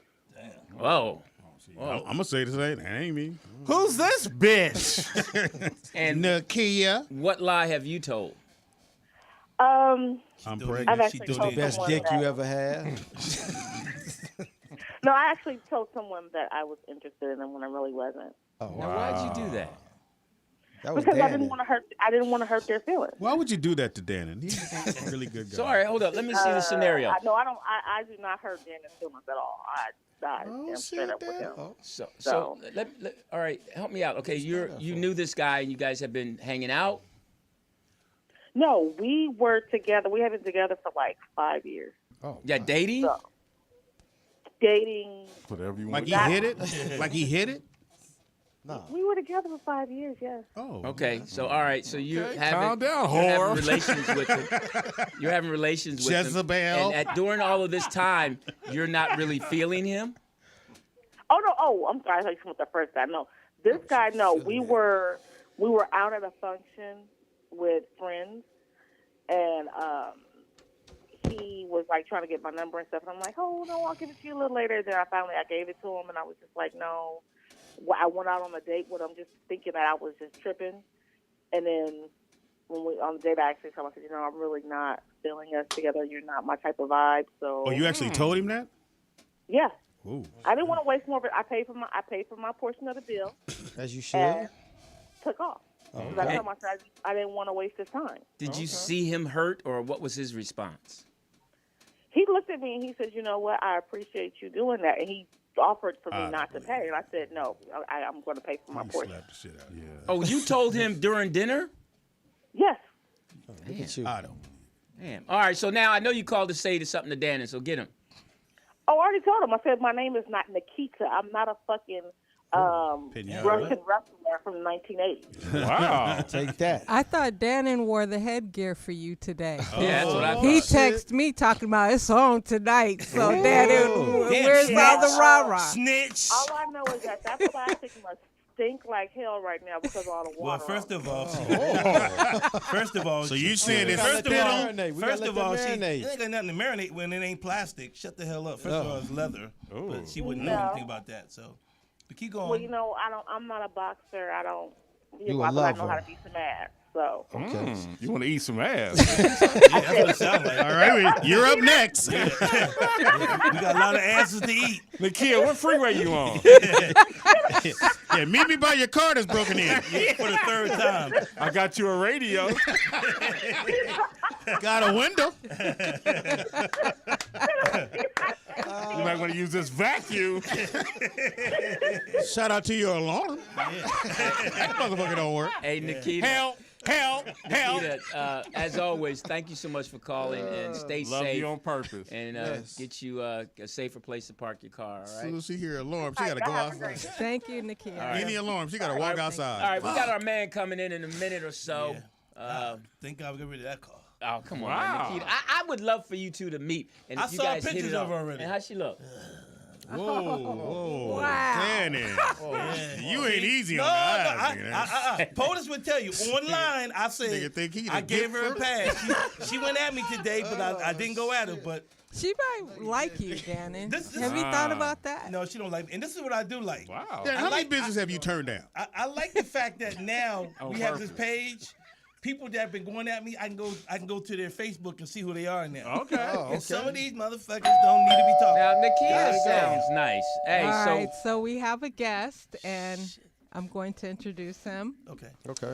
Whoa. I'm going to say the same. That ain't me. Who's this bitch? And Nakia. what lie have you told? I'm pregnant. I've actually told Best someone dick that, you ever had? No, I actually told someone that I was interested in them when I really wasn't. Oh, Now, why'd you do that? That was Because I Dannon. didn't want to hurt their feelings. Why would you do that to Dannon? He's a really good guy. So, all right, hold up. Let me see the scenario. I do not hurt Dannon's feelings at all. I am straight up with him. So all right, help me out. Okay, you knew this guy and you guys have been hanging out? No, we were together. We have been together for like 5 years. Oh, Yeah, dating? So, dating. Whatever you Like want. he hit it? Like he hit it? no. We were together for 5 years, yes. Oh. Okay, so all right, so you're calm down, you're having whore. relations with him. You're having relations with Jezebel. him. And during all of this time, you're not really feeling him? Oh no! Oh, I'm sorry. I thought you with the first guy. No, this guy. No, we were out at a function with friends, and he was like trying to get my number and stuff. And I'm like, oh no, I'll give it to you a little later. Then I gave it to him, and I was just like, no. I went out on a date with him, just thinking that I was just tripping. And then when we on the date, I actually told him, I said, I'm really not feeling us together. You're not my type of vibe. So. Oh, you actually told him that? Yeah. Ooh. I didn't want to waste more of it. I paid for my portion of the bill. As you should. And took off. Okay. Because I told him, I said, I didn't want to waste his time. Did you see him hurt, or what was his response? He looked at me and he said, you know what, I appreciate you doing that. And he offered for me not to pay. And I said, no, I'm going to pay for my portion. Slap the shit out of you. Oh, you told him during dinner? Yes. Look at you. I don't. Damn. All right, so now I know you called to say something to Dannon, so get him. Oh, I already told him. I said, my name is not Nikita. I'm not a fucking Russian wrestler from the 1980s. Wow. Take that. I thought Dannon wore the headgear for you today. Yeah, that's what I thought. He texted me talking about it's on tonight. So Dannon, where's all the rah-rah? Snitch. All I know is that plastic must stink like hell right now because of all the Well, water. first of all, So you saying it's first of spit all, on? she ain't got nothing to marinate when it ain't plastic. Shut the hell up. First of all, it's leather, but she wouldn't know anything about that. So, but keep going. Well, I'm not a boxer. I don't. You I a know how to lover. beat some ass. So. Okay. You want to eat some ass? Yeah, that's what it sounds like. All right, you're up next. We got a lot of asses to eat. Nakia, what freeway you on? Yeah, meet me by your car that's broken in. For the third time. I got you a radio. Got a window. You might want to use this vacuum. Shout out to your alarm. That motherfucker don't work. Hey, Nikita. Help. Nikita, as always, thank you so much for calling, and stay Love safe. you on purpose. And get you a safer place to park your car, all As right? soon as she hear alarm, she got to go outside. Thank you, Nakia. Any alarm, she got to walk outside. All right, we got our man coming in a minute or so. Thank God we got rid of that car. Oh, come on, Wow. man, Nikita. I would love for you two to meet. And I if you saw guys hit pictures it of off. her already. And how she look? Whoa. Wow. Dannon. You ain't easy on the eyes. POTUS would tell you online. I said Nigga think he I the gave gift her a first? pass. She went at me today, but I didn't go at her. But She might like you, Dannon. This- Have you thought about that? no, she don't like me. And this is what I do like. Wow. Dan, how many businesses have you turned down? I like the fact that now On we have this purpose. page. People that have been going at me, I can go to their Facebook and see who they are now. Okay. And some of these motherfuckers don't need to be talking. Now, Nakia sounds nice. Hey, All so right, so we have a guest, and I'm going to introduce him. Okay.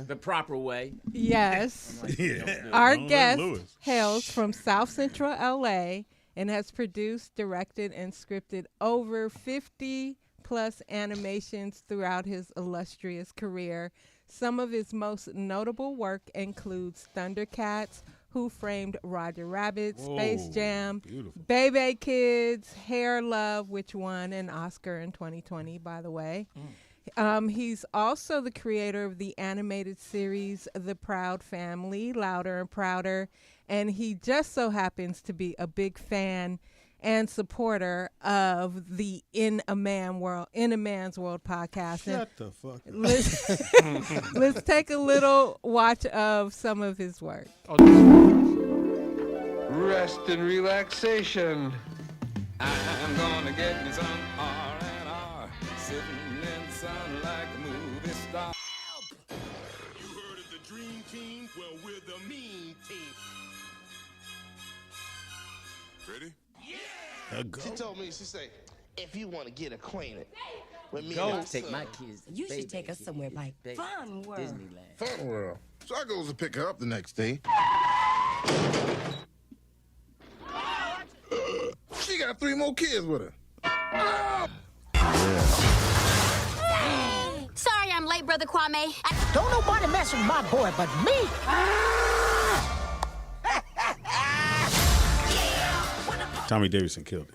the proper way. Yes. Yeah. Our Don't let guest Louis. hails from South Central LA and has produced, directed, and scripted over 50 plus animations throughout his illustrious career. Some of his most notable work includes Thundercats, Who Framed Roger Rabbit, Space Jam, Beautiful. Baby Kids, Hair Love, which won an Oscar in 2020, by the way. He's also the creator of the animated series The Proud Family, Louder and Prouder, and he just so happens to be a big fan and supporter of the In a Man's World podcast. Shut the fuck up. Let's take a little watch of some of his work. Rest and relaxation. I'm gonna get me some R&R, sitting in the sun like a movie star. You heard of the Dream Team? Well, we're the Mean Team. Ready? She told me, she said, if you want to get acquainted with me, Go. and Take my kids. You should take us somewhere like Fun World. Disneyland. Fun World. So I goes to pick her up the next day. She got 3 more kids with her. Sorry I'm late, Brother Kwame. Don't nobody mess with my boy but me. Tommy Davidson killed it.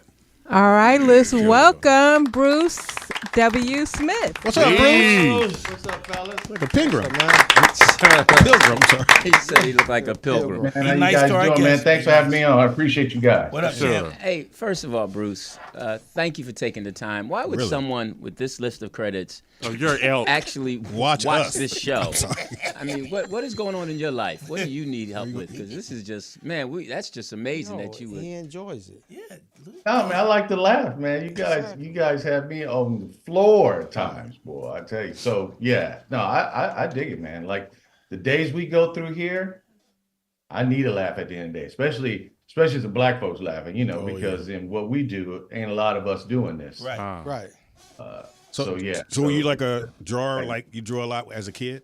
All right, let's welcome Bruce W. Smith. What's up, Bruce? What's up, fellas? Like a pilgrim. Pilgrim, sorry. He said he looked like a pilgrim. Man, how you guys doing, man? Thanks for having me on. I appreciate you guys. What up, Jim? Hey, first of all, Bruce, thank you for taking the time. Why would Really? someone with this list of credits You're elk. actually Watch us. this show? I mean, what is going on in your life? What do you need help with? Because this is just, man, that's just amazing that you would. He enjoys it. Yeah. No, man, I like to laugh, man. You guys have me on the floor at times, boy. I tell you. So yeah, no, I dig it, man. Like the days we go through here, I need a laugh at the end of the day, especially the black folks laughing, because in what we do, ain't a lot of us doing this. Right. Right. So yeah. So were you like a drawer? Like you drew a lot as a kid?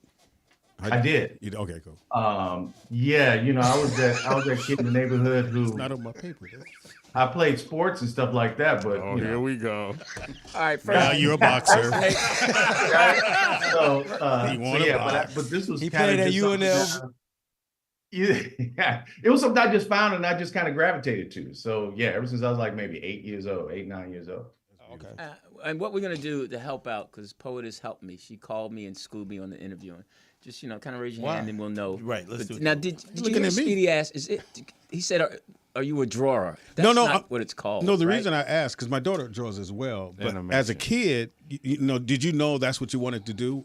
I did. Okay, cool. Yeah, I was that kid in the neighborhood who Not on my paper. I played sports and stuff like that, but Here we go. All right, first. Now you're a boxer. So, You want to box. but this was He kind played of at just something UNL. that- Yeah, it was something I just found and I just kind of gravitated to. So yeah, ever since I was like maybe 8, 9 years old. Okay. And what we're gonna do to help out, because POTUS helped me. She called me and schooled me on the interview. And just kind of raise your hand and we'll know. Right, let's do it. Now, did you Looking hear at me. Speedy ask? Is it? He said, "Are you a drawer?" That's No, not what it's called. No, the right? reason I asked because my daughter draws as well. But Animation. as a kid, did you know that's what you wanted to do,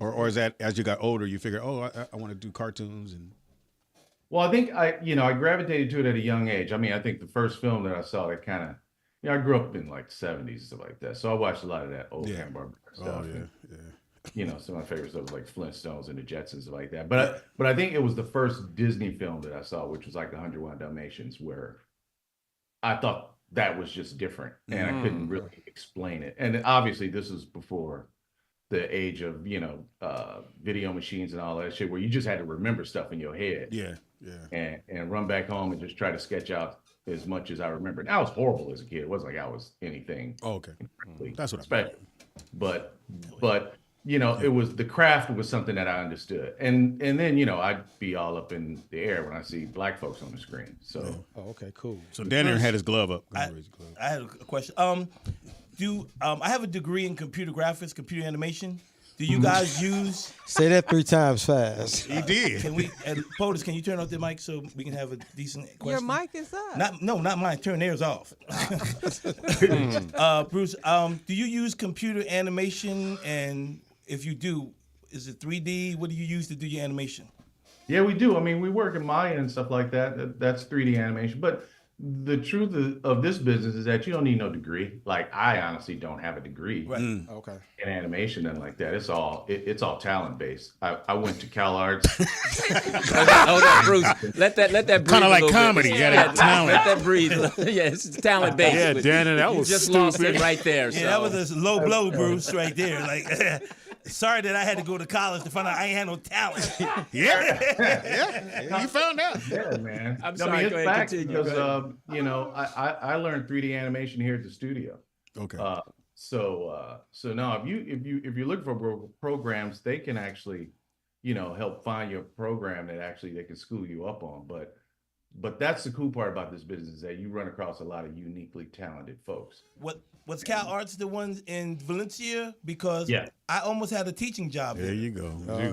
or is that as you got older you figured, I want to do cartoons and. Well, I think I gravitated to it at a young age. I mean, I think the first film that I saw that kind of, I grew up in like the 70s and stuff like that. So I watched a lot of that old Hanna-Barbera stuff. Oh yeah, yeah. Some of my favorite stuff was like Flintstones and the Jetsons and like that. But I think it was the first Disney film that I saw, which was like the 101 Dalmatians, where I thought that was just different and I couldn't really explain it. And obviously this was before the age of, video machines and all that shit where you just had to remember stuff in your head. Yeah, yeah. And run back home and just try to sketch out as much as I remembered. I was horrible as a kid. It wasn't like I was anything. Oh, okay. That's what I special. But it was the craft was something that I understood. And then, I'd be all up in the air when I see black folks on the screen. So Oh, okay, cool. So Dannon had his glove up. I had a question. I have a degree in computer graphics, computer animation. Do you guys use? Say that 3 times fast. He did. Can we, POTUS, can you turn off the mic so we can have a decent question? Your mic is up. Not mine. Turn theirs off. Bruce, do you use computer animation? And if you do, is it 3D? What do you use to do your animation? Yeah, we do. I mean, we work in Maya and stuff like that. That's 3D animation. But the truth of this business is that you don't need no degree. Like, I honestly don't have a degree Okay. in animation and like that. It's all talent based. I went to Cal Arts. Hold on, Bruce. Let that breathe. Kind of like a comedy. Bit. You gotta talent. Let that breathe. Yeah, it's talent based. Yeah, Dannon, that was you just stupid. lost it right there. Yeah, so. that was a low blow, Bruce, right there. Like, sorry that I had to go to college to find out I ain't had no talent. Yeah. You found out. Yeah, man. I'm sorry. It's Go ahead, fact continue. because I learned 3D animation here at the studio. Okay. So no, if you're looking for programs, they can actually, help find your program that actually they can school you up on. But that's the cool part about this business, is that you run across a lot of uniquely talented folks. Was Cal Arts the ones in Valencia? Because I almost had a teaching job there. There you go. Oh,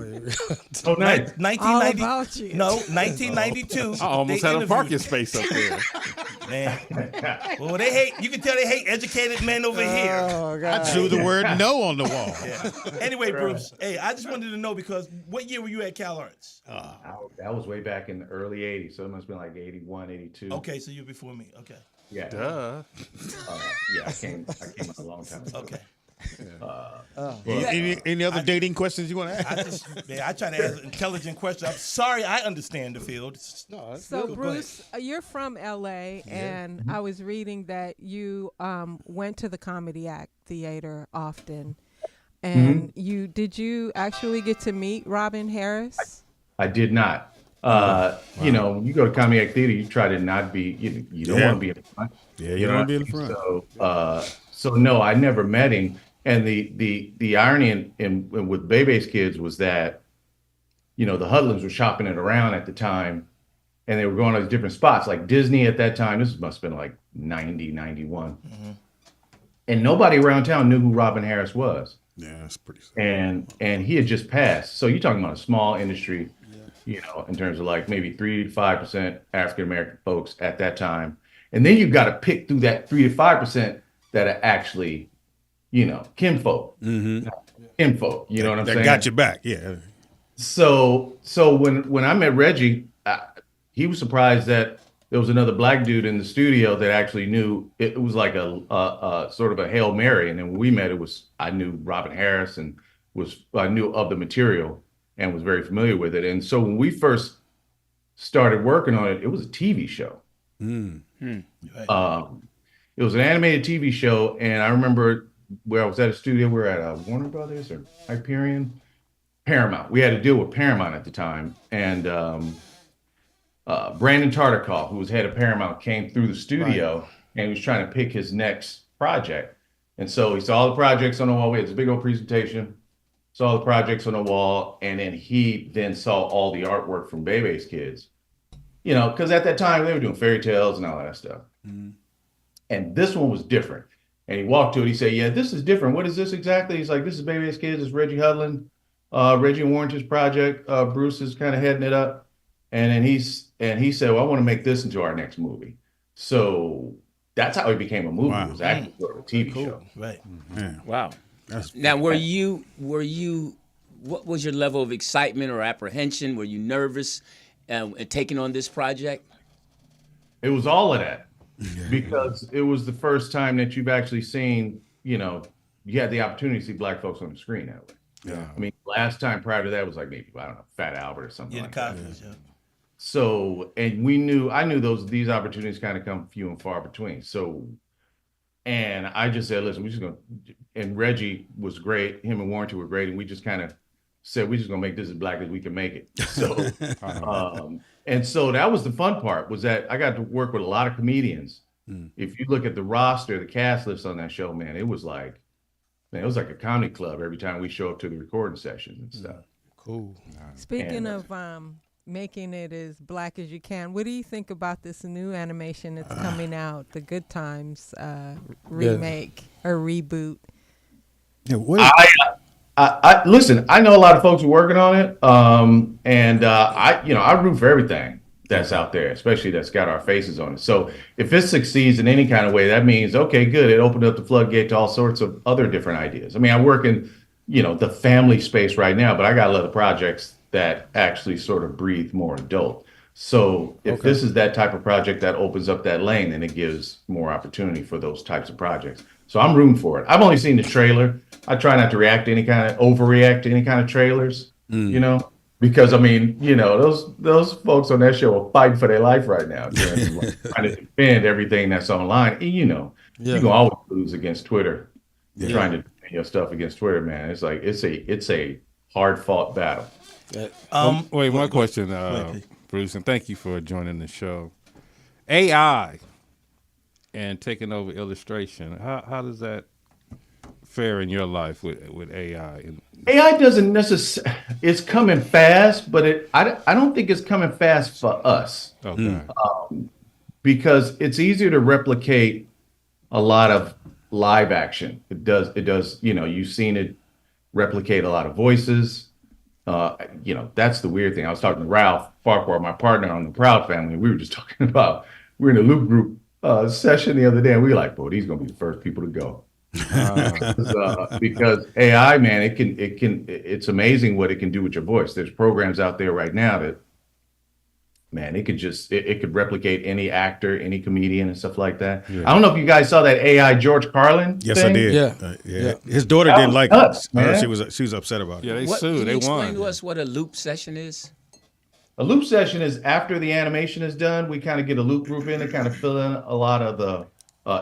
nice. 1990. All about you. No, 1992. I almost had a parking space up there. Man. Well, they hate. You can tell they hate educated men over here. Oh, God. I drew the word no on the wall. Yeah. Anyway, Bruce. Hey, I just wanted to know, because what year were you at Cal Arts? That was way back in the early 80s, so it must have been like 81, 82. Okay, so you're before me. Okay. Yeah. Duh. I came out a long time ago. Okay. Any other dating questions you want to ask? I try to ask intelligent questions. I'm sorry, I understand the field. No, that's So, good. Bruce, you're from LA, and I was reading that you went to the Comedy Act Theater often. And did you actually get to meet Robin Harris? I did not. When you go to Comedy Act Theater, you try to not be, you don't want to be in the front. Yeah, you don't want to be in the front. So no, I never met him. And the irony in with Bebe's kids was that, the Hudlins were shopping it around at the time, and they were going to different spots. Like Disney at that time, this must have been like 90, 91. Mm-hmm. And nobody around town knew who Robin Harris was. Yeah, that's pretty sad. And he had just passed. So you're talking about a small industry, in terms of like maybe 3 to 5% African American folks at that time. And then you've got to pick through that 3 to 5% that are actually, kinfolk. Mm-hmm. Kinfolk, you know what I'm saying? That got your back, yeah. So when I met Reggie, he was surprised that there was another black dude in the studio that actually knew. It was like a sort of a Hail Mary. And then when we met, I knew Robin Harris and I knew of the material and was very familiar with it. And so when we first started working on it, it was a TV show. It was an animated TV show. And I remember where I was at a studio, we were at Warner Brothers or Hyperion, Paramount. We had to deal with Paramount at the time. And Brandon Tartikoff, who was head of Paramount, came through the studio and he was trying to pick his next project. And so he saw all the projects on the wall. We had this big old presentation, saw the projects on the wall, and then he saw all the artwork from Bebe's kids. Because at that time they were doing fairy tales and all that stuff. Mm-hmm. And this one was different. And he walked to it, he said, "Yeah, this is different. What is this exactly?" He's like, "This is Bebe's kids, it's Reggie Hudlin, Reggie and Warrenton's project. Bruce is kind of heading it up." And then he said, "Well, I want to make this into our next movie." So that's how it became a movie. Wow. It was actually sort of a TV show. Right. Yeah. Wow. Now, were you? What was your level of excitement or apprehension? Were you nervous taking on this project? It was all of that, because it was the first time that you've actually seen, you had the opportunity to see black folks on the screen that way. Yeah. I mean, last time prior to that was like maybe, I don't know, Fat Albert or something like that. Yeah. So, and I knew these opportunities kind of come few and far between. So, and I just said, listen, we're just going to, and Reggie was great. Him and Warrenton were great. And we just kind of said, we're just going to make this as black as we can make it. So, and so that was the fun part, was that I got to work with a lot of comedians. If you look at the roster, the cast list on that show, man, it was like a comedy club every time we show up to the recording sessions and stuff. Cool. Speaking of making it as black as you can, what do you think about this new animation that's coming out, the Good Times remake or reboot? Yeah, I listen. I know a lot of folks are working on it, and I root for everything that's out there, especially that's got our faces on it. So if it succeeds in any kind of way, that means okay, good. It opened up the floodgate to all sorts of other different ideas. I mean, I work in the family space right now, but I got a lot of projects that actually sort of breathe more adult. So if this is that type of project that opens up that lane, then it gives more opportunity for those types of projects. So I'm rooting for it. I've only seen the trailer. I try not to overreact to any kind of trailers, because I mean, those folks on that show are fighting for their life right now, trying to defend everything that's online. And, you can always lose against Twitter, trying to defend your stuff against Twitter, man. It's like it's a hard fought battle. Wait, one question, Bruce, and thank you for joining the show. AI and taking over illustration. How does that fare in your life with AI? AI doesn't necessarily. It's coming fast, but I don't think it's coming fast for us. Okay. Because it's easier to replicate a lot of live action. It does. You've seen it replicate a lot of voices. That's the weird thing. I was talking to Ralph Farquhar, my partner on the Proud Family. We were just talking about, we're in a Loop Group session the other day, and we were like, boy, these are going to be the first people to go. Because AI, man, it's amazing what it can do with your voice. There's programs out there right now that, man, it could replicate any actor, any comedian and stuff like that. Yeah. I don't know if you guys saw that AI George Carlin Yes, thing. I did. Yeah. His daughter didn't like it. She was upset about it. Yeah, they sued. They won. Explain to us what a loop session is. A loop session is after the animation is done, we kind of get a loop group in to kind of fill in a lot of the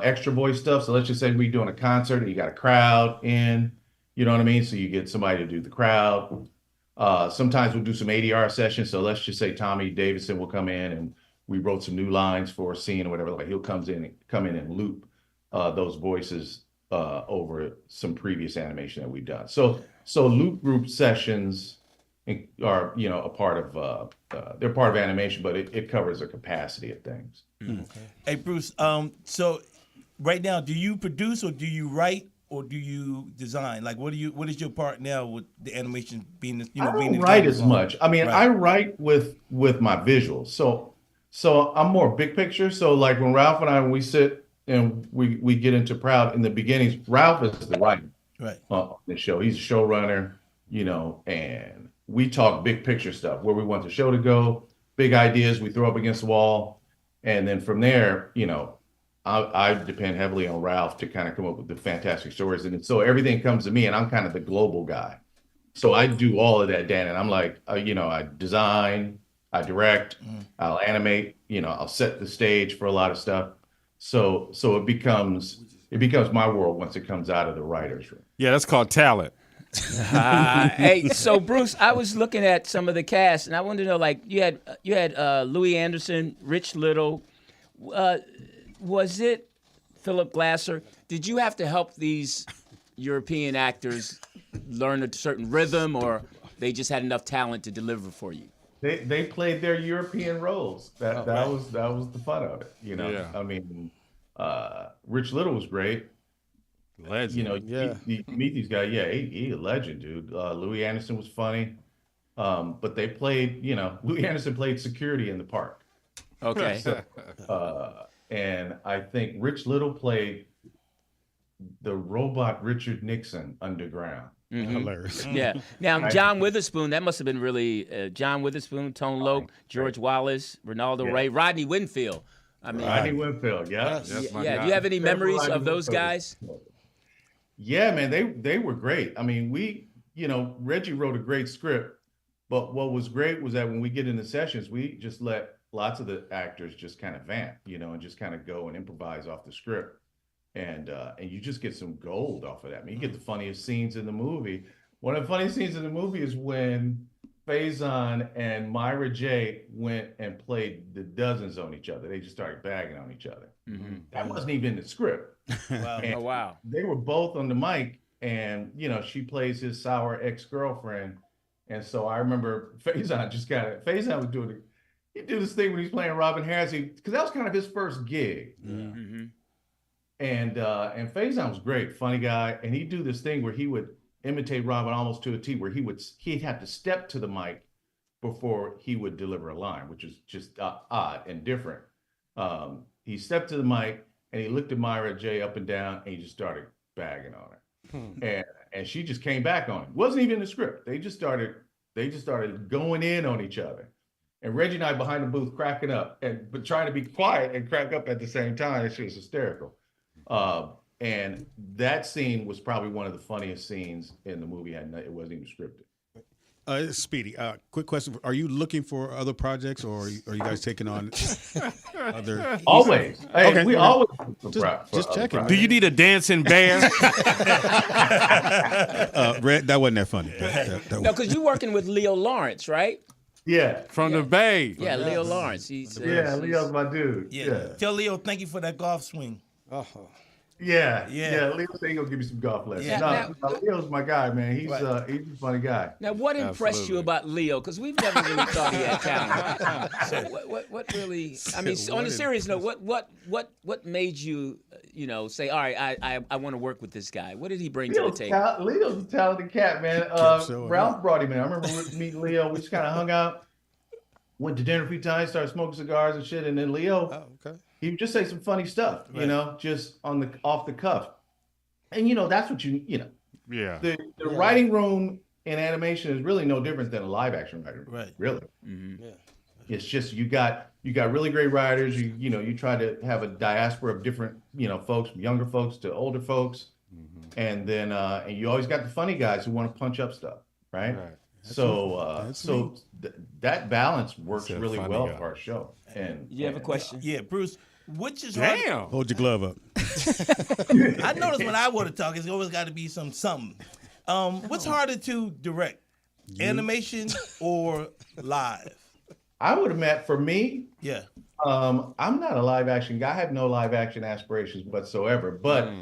extra voice stuff. So let's just say we're doing a concert and you got a crowd in, you know what I mean? So you get somebody to do the crowd. Sometimes we'll do some ADR sessions. So let's just say Tommy Davidson will come in and we wrote some new lines for a scene or whatever. Like he'll come in and loop those voices over some previous animation that we've done. So loop group sessions are a part of they're part of animation, but it covers a capacity of things. Okay. Hey Bruce, so right now, do you produce or do you write or do you design? Like, what is your part now with the animation being? I don't write as much. I mean, I write with my visuals. So I'm more big picture. So like when Ralph and we sit and we get into Proud in the beginnings, Ralph is the writer, right, on the show. He's a showrunner, and we talk big picture stuff, where we want the show to go, big ideas we throw up against the wall. And then from there, I depend heavily on Ralph to kind of come up with the fantastic stories. And so everything comes to me and I'm kind of the global guy. So I do all of that, Dan. And I'm like, I design, I direct, I'll animate, I'll set the stage for a lot of stuff. So it becomes my world once it comes out of the writer's room. Yeah, that's called talent. Hey, so Bruce, I was looking at some of the cast, and I wanted to know, like, you had Louie Anderson, Rich Little. Was it Philip Glasser? Did you have to help these European actors learn a certain rhythm, or they just had enough talent to deliver for you? They played their European roles. That was the fun of it. Yeah. I mean, Rich Little was great. Legend. You meet these guys. Yeah, he a legend, dude. Louie Anderson was funny, but they played. Louie Anderson played security in the park. Okay. So, and I think Rich Little played the robot Richard Nixon underground. Mm-hmm. Hilarious. Yeah. Now, John Witherspoon, that must have been really John Witherspoon, Tone Loc, George Wallace, Ronaldo Ray, Rodney Winfield. I mean, Rodney Winfield. Yeah. Yeah. Do you have any memories of those guys? Yeah, man, they were great. I mean, Reggie wrote a great script, but what was great was that when we get into sessions, we just let lots of the actors just kind of vamp, and just kind of go and improvise off the script. And you just get some gold off of that. I mean, you get the funniest scenes in the movie. One of the funniest scenes in the movie is when Faison and Myra J went and played the dozens on each other. They just started bagging on each other. Mm-hmm. That wasn't even in the script. Wow. Oh, wow. They were both on the mic, and she plays his sour ex-girlfriend. And so I remember Faison was doing it. He did this thing when he's playing Robin Harris, because that was kind of his first gig. Mm-hmm. And Faison was great, funny guy, and he'd do this thing where he would imitate Robin almost to a T, where he'd have to step to the mic before he would deliver a line, which is just odd and different. He stepped to the mic and he looked at Myra J up and down and he just started bagging on her. And she just came back on it. Wasn't even in the script. They just started going in on each other. And Reggie and I behind the booth cracking up, but trying to be quiet and crack up at the same time. She was hysterical. And that scene was probably one of the funniest scenes in the movie. It wasn't even scripted. Speedy, quick question. Are you looking for other projects, or are you guys taking on other? Always. Hey, Okay. we always Just checking. Do you need a dancing bear? Red, that wasn't that funny. No, because you're working with Leo Lawrence, right? Yeah. From the Bay. Yeah, Leo Lawrence. Leo's my dude. Yeah. Tell Leo thank you for that golf swing. Yeah. Leo said he's gonna give me some golf lessons. Yeah. No, Leo's my guy, man. He's a funny guy. Now, what impressed you about Leo? Because we've never really thought he had talent. So, what really? I mean, on a serious note, what made you, say, all right, I want to work with this guy? What did he bring to the table? Leo's a talented cat, man. Ralph brought him in. I remember meeting Leo. We just kind of hung out, went to dinner a few times, started smoking cigars and shit, and then Leo. He would just say some funny stuff, just off the cuff. And that's what Yeah. The writing room in animation is really no different than a live action writer. Right. Really. Mm-hmm. Yeah. It's just you got really great writers. You try to have a diaspora of different, folks, from younger folks to older folks. Mm-hmm. And then and you always got the funny guys who want to punch up stuff, right? That balance works really well for our show. And you have a question? Yeah, Bruce. Which is Damn. Hold your glove up. I noticed when I want to talk, it's always got to be something. What's harder to direct, animation or live? I would have met for me. Yeah. I'm not a live action guy. I have no live action aspirations whatsoever. But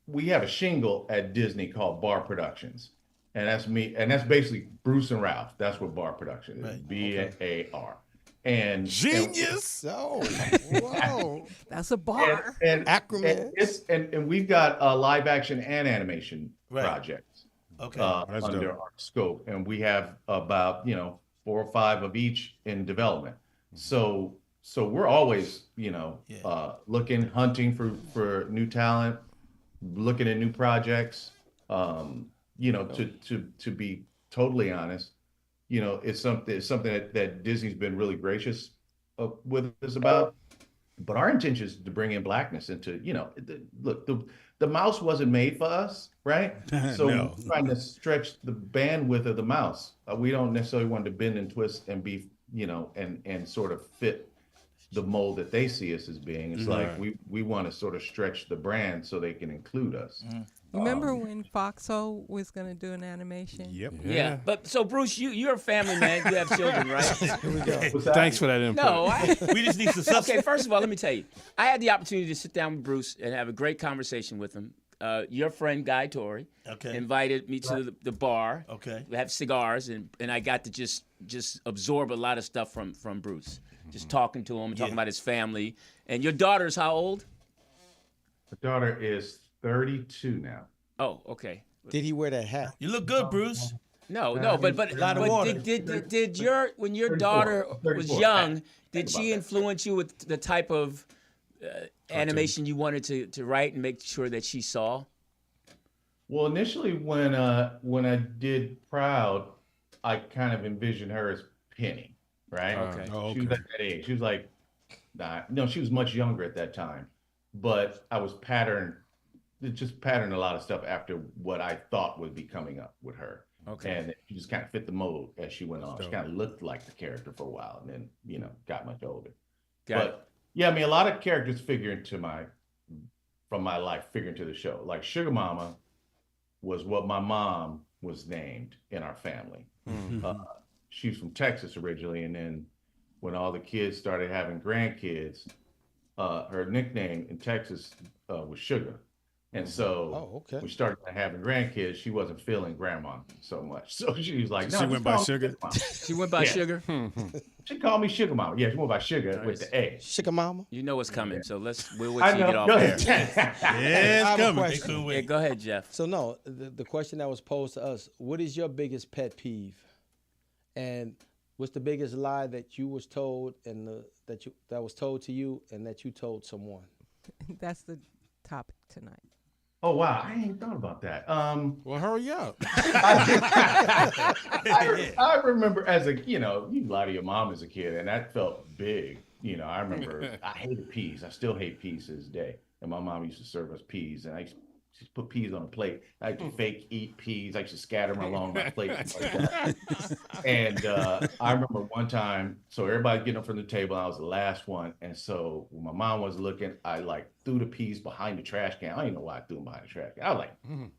we have a shingle at Disney called Bar Productions, and that's me. And that's basically Bruce and Ralph. That's what Bar Production is. Right. BAR. And genius. Whoa, that's a bar. And acronym. And we've got live action and animation projects. Okay, under our scope, and we have about 4 or 5 of each in development. So we're always looking, hunting for new talent, looking at new projects. To be totally honest. It's something that Disney's been really gracious with us about. But our intention is to bring in blackness into, look, the mouse wasn't made for us, right? So we're trying to stretch the bandwidth of the mouse. We don't necessarily want to bend and twist and be, and sort of fit the mold that they see us as being. It's like we want to sort of stretch the brand so they can include us. Remember when Foxhole was going to do an animation? Yep. Yeah. But so Bruce, you're a family man. You have children, right? Here we go. Thanks for that input. No, we just need to. Okay, first of all, let me tell you, I had the opportunity to sit down with Bruce and have a great conversation with him. Your friend Guy Torrey invited me to the bar. Okay. We have cigars, and I got to just absorb a lot of stuff from Bruce. Just talking to him and talking about his family. And your daughter's how old? My daughter is 32 now. Oh, okay. Did he wear that hat? You look good, Bruce. No, but did when your daughter was young, did she influence you with the type of animation you wanted to write and make sure that she saw? Well, initially when I did Proud, I kind of envisioned her as Penny, right? Okay. She was at that age. She was like, she was much younger at that time, but I was patterned a lot of stuff after what I thought would be coming up with her. Okay. And she just kind of fit the mold as she went on. She kind of looked like the character for a while and then, got much older. Yeah, I mean, a lot of characters from my life figure into the show. Like Sugar Mama was what my mom was named in our family. Mm-hmm. She's from Texas originally. And then when all the kids started having grandkids, her nickname in Texas was Sugar. And so when we started having grandkids, she wasn't feeling grandma so much. So she was like, no, she went by Sugar. She went by Sugar. She called me Sugar Mama. Yeah, she went by Sugar with the A. Sugar Mama. You know what's coming, so we'll I wait till you know. get off Go there. ahead. I have a coming. question. Yeah, go ahead, Jeff. So no, the question that was posed to us: what is your biggest pet peeve, and what's the biggest lie that you was told and that was told to you and that you told someone? That's the topic tonight. Oh wow, I ain't thought about that. Well, hurry up. I remember as you lie to your mom as a kid, and that felt big. I remember I hated peas. I still hate peas to this day. And my mom used to serve us peas, and I used to put peas on a plate. I used to fake eat peas. I used to scatter them along my plate. And I remember one time, so everybody getting up from the table, and I was the last one. And so when my mom was looking, I threw the peas behind the trash can. I don't even know why I threw them behind the trash can. I was like 5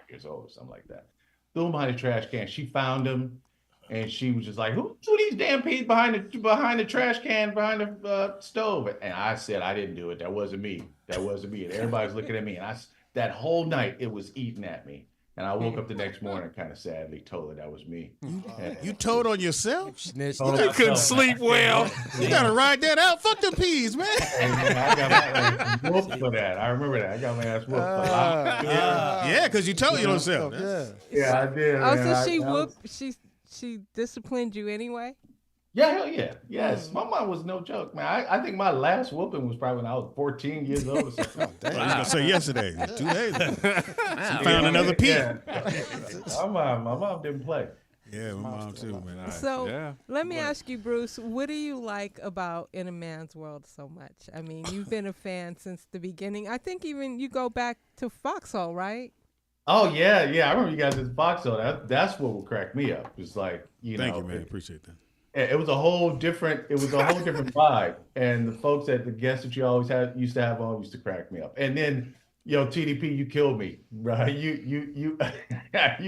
years old or something like that. Threw them behind the trash can. She found them, and she was just like, "Who threw these damn peas behind the trash can behind the stove?" And I said, "I didn't do it. That wasn't me. That wasn't me." And everybody's looking at me, and that whole night it was eating at me. And I woke up the next morning, kind of sadly, told her that was me. You told on yourself? Snitch. You couldn't sleep well. You gotta ride that out. Fuck the peas, man. Hey, man, I got my ass whooped for that. I remember that. I got my ass whooped for that. Yeah, because you told yourself. Yeah, I did. Oh, man. so she whooped. She disciplined you anyway. Yeah, hell yeah. Yes. My mom was no joke, man. I think my last whooping was probably when I was 14 years old or something. I was going to say yesterday. 2 days ago. She found another pea. Yeah. My mom didn't play. Yeah, my mom too, man. So let me ask you, Bruce, what do you like about In a Man's World so much? I mean, you've been a fan since the beginning. I think even you go back to Foxhole, right? Oh, yeah. I remember you guys at Foxhole. That's what would crack me up. It's like, Thank you, man. Appreciate that. It was a whole different vibe. And the folks the guests that you always used to have on used to crack me up. And then, TDP, you killed me, right? You